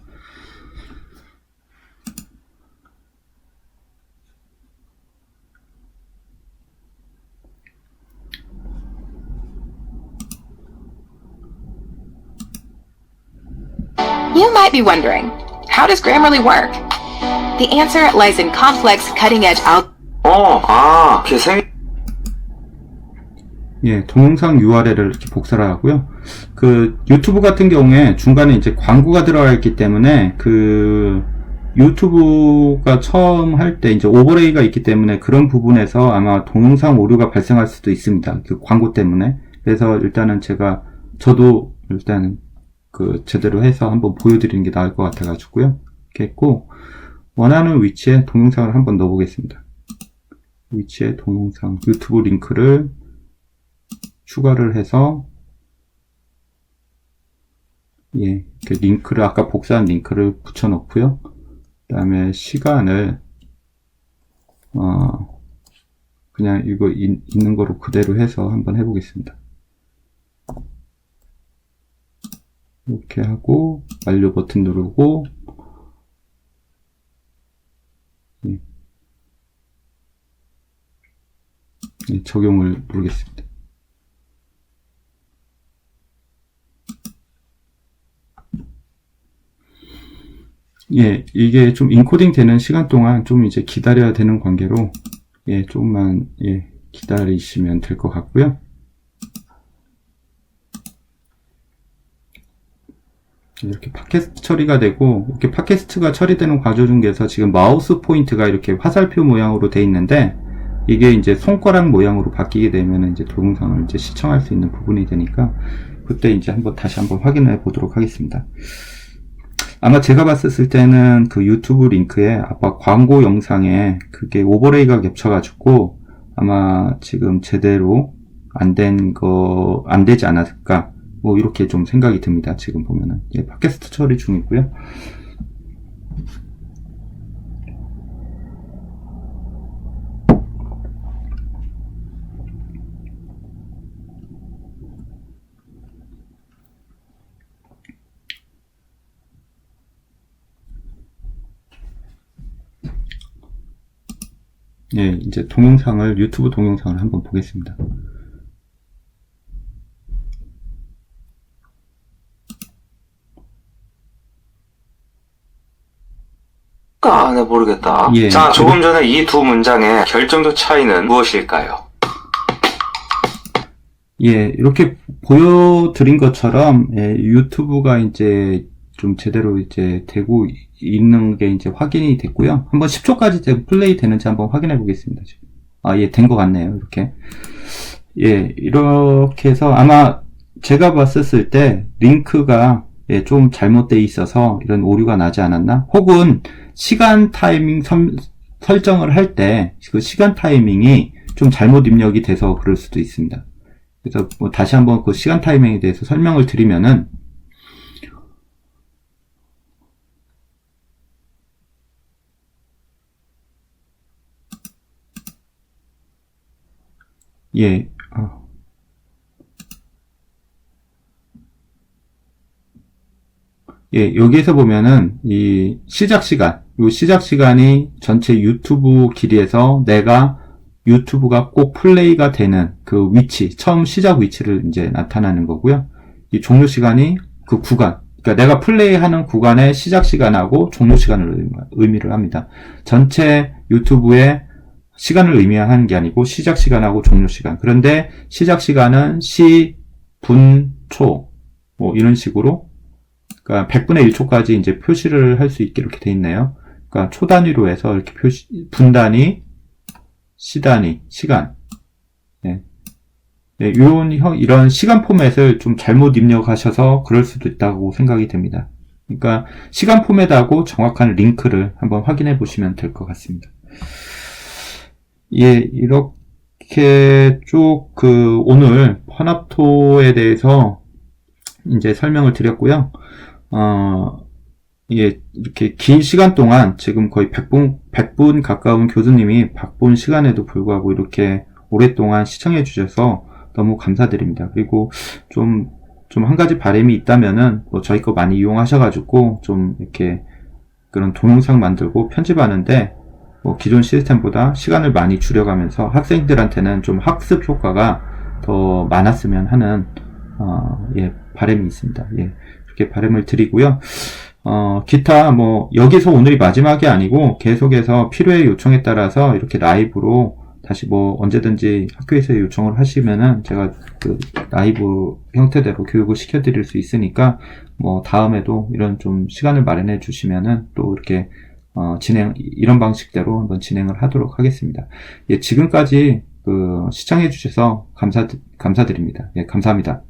You might be wondering, how does Grammarly work? The answer lies in complex, cutting-edge 예, 동영상 URL을 이렇게 복사를 하고요. 그 유튜브 같은 경우에 중간에 이제 광고가 들어가 있기 때문에 그 유튜브가 처음 할 때 이제 오버레이가 있기 때문에 그런 부분에서 아마 동영상 오류가 발생할 수도 있습니다. 그 광고 때문에. 그래서 일단은 저도 일단 그 제대로 해서 한번 보여드리는 게 나을 것 같아가지고요. 이렇게 했고, 원하는 위치에 동영상을 한번 넣어보겠습니다. 위치에 동영상 유튜브 링크를 추가를 해서, 예, 이렇게 링크를, 아까 복사한 링크를 붙여놓고요. 그 다음에 시간을, 그냥 이거 있는 거로 그대로 해서 한번 해보겠습니다. 이렇게 하고, 완료 버튼 누르고, 예. 예, 적용을 누르겠습니다. 예, 이게 좀 인코딩 되는 시간 동안 좀 이제 기다려야 되는 관계로, 예, 조금만, 예, 기다리시면 될 것 같고요. 이렇게 팟캐스트 처리가 되고, 이렇게 팟캐스트가 처리되는 과정 중에서 지금 마우스 포인트가 이렇게 화살표 모양으로 돼 있는데, 이게 이제 손가락 모양으로 바뀌게 되면 이제 동영상을 이제 시청할 수 있는 부분이 되니까, 그때 이제 다시 한번 확인해 보도록 하겠습니다. 아마 제가 봤을 때는 그 유튜브 링크에 아마 광고 영상에 그게 오버레이가 겹쳐가지고 아마 지금 제대로 안 되지 않았을까, 뭐 이렇게 좀 생각이 듭니다. 지금 보면은. 예, 팟캐스트 처리 중이고요. 예, 이제 유튜브 동영상을 한번 보겠습니다. 네, 모르겠다. 예, 자, 조금 전에 이 두 문장의 결정적 차이는 무엇일까요? 예, 이렇게 보여드린 것처럼, 예, 유튜브가 이제 좀 제대로 이제 되고 있는 게 이제 확인이 됐고요. 한번 10초까지 플레이 되는지 한번 확인해 보겠습니다. 지금. 예, 된 것 같네요. 이렇게. 예, 이렇게 해서 아마 제가 봤을 때 링크가, 예, 좀 잘못되어 있어서 이런 오류가 나지 않았나? 혹은 시간 타이밍 설정을 할 때 그 시간 타이밍이 좀 잘못 입력이 돼서 그럴 수도 있습니다. 그래서 뭐 다시 한번 그 시간 타이밍에 대해서 설명을 드리면은, 예, 예, 여기에서 보면은 이 시작 시간이 전체 유튜브 길이에서 내가 유튜브가 꼭 플레이가 되는 그 위치, 처음 시작 위치를 이제 나타나는 거고요. 이 종료 시간이 그 구간, 그러니까 내가 플레이하는 구간의 시작 시간하고 종료 시간을 의미를 합니다. 전체 유튜브의 시간을 의미하는 게 아니고 시작 시간하고 종료 시간. 그런데 시작 시간은 시, 분, 초, 뭐 이런 식으로, 그러니까 100분의 1초까지 이제 표시를 할 수 있게 이렇게 돼 있네요. 그러니까 초 단위로 해서 이렇게 분 단위, 시 단위, 시간. 네. 네, 이런 시간 포맷을 좀 잘못 입력하셔서 그럴 수도 있다고 생각이 됩니다. 그러니까 시간 포맷하고 정확한 링크를 한번 확인해 보시면 될 것 같습니다. 예, 이렇게 이렇게 쭉 오늘 헌합토에 대해서 이제 설명을 드렸고요. 예, 이렇게 긴 시간 동안 지금 거의 100분 가까운 교수님이 바쁜 시간에도 불구하고 이렇게 오랫동안 시청해 주셔서 너무 감사드립니다. 그리고 좀 한 가지 바람이 있다면은, 뭐 저희 거 많이 이용하셔가지고, 좀 이렇게 그런 동영상 만들고 편집하는데, 뭐 기존 시스템보다 시간을 많이 줄여가면서 학생들한테는 좀 학습 효과가 더 많았으면 하는, 예, 바람이 있습니다. 예, 그렇게 바람을 드리고요. 기타, 뭐, 여기서 오늘이 마지막이 아니고, 계속해서 필요의 요청에 따라서 이렇게 라이브로 다시 뭐 언제든지 학교에서 요청을 하시면은 제가 라이브 형태대로 교육을 시켜드릴 수 있으니까 뭐 다음에도 이런 좀 시간을 마련해 주시면은 또 이렇게 이런 방식대로 한번 진행을 하도록 하겠습니다. 예, 지금까지 시청해 주셔서 감사드립니다. 예, 감사합니다.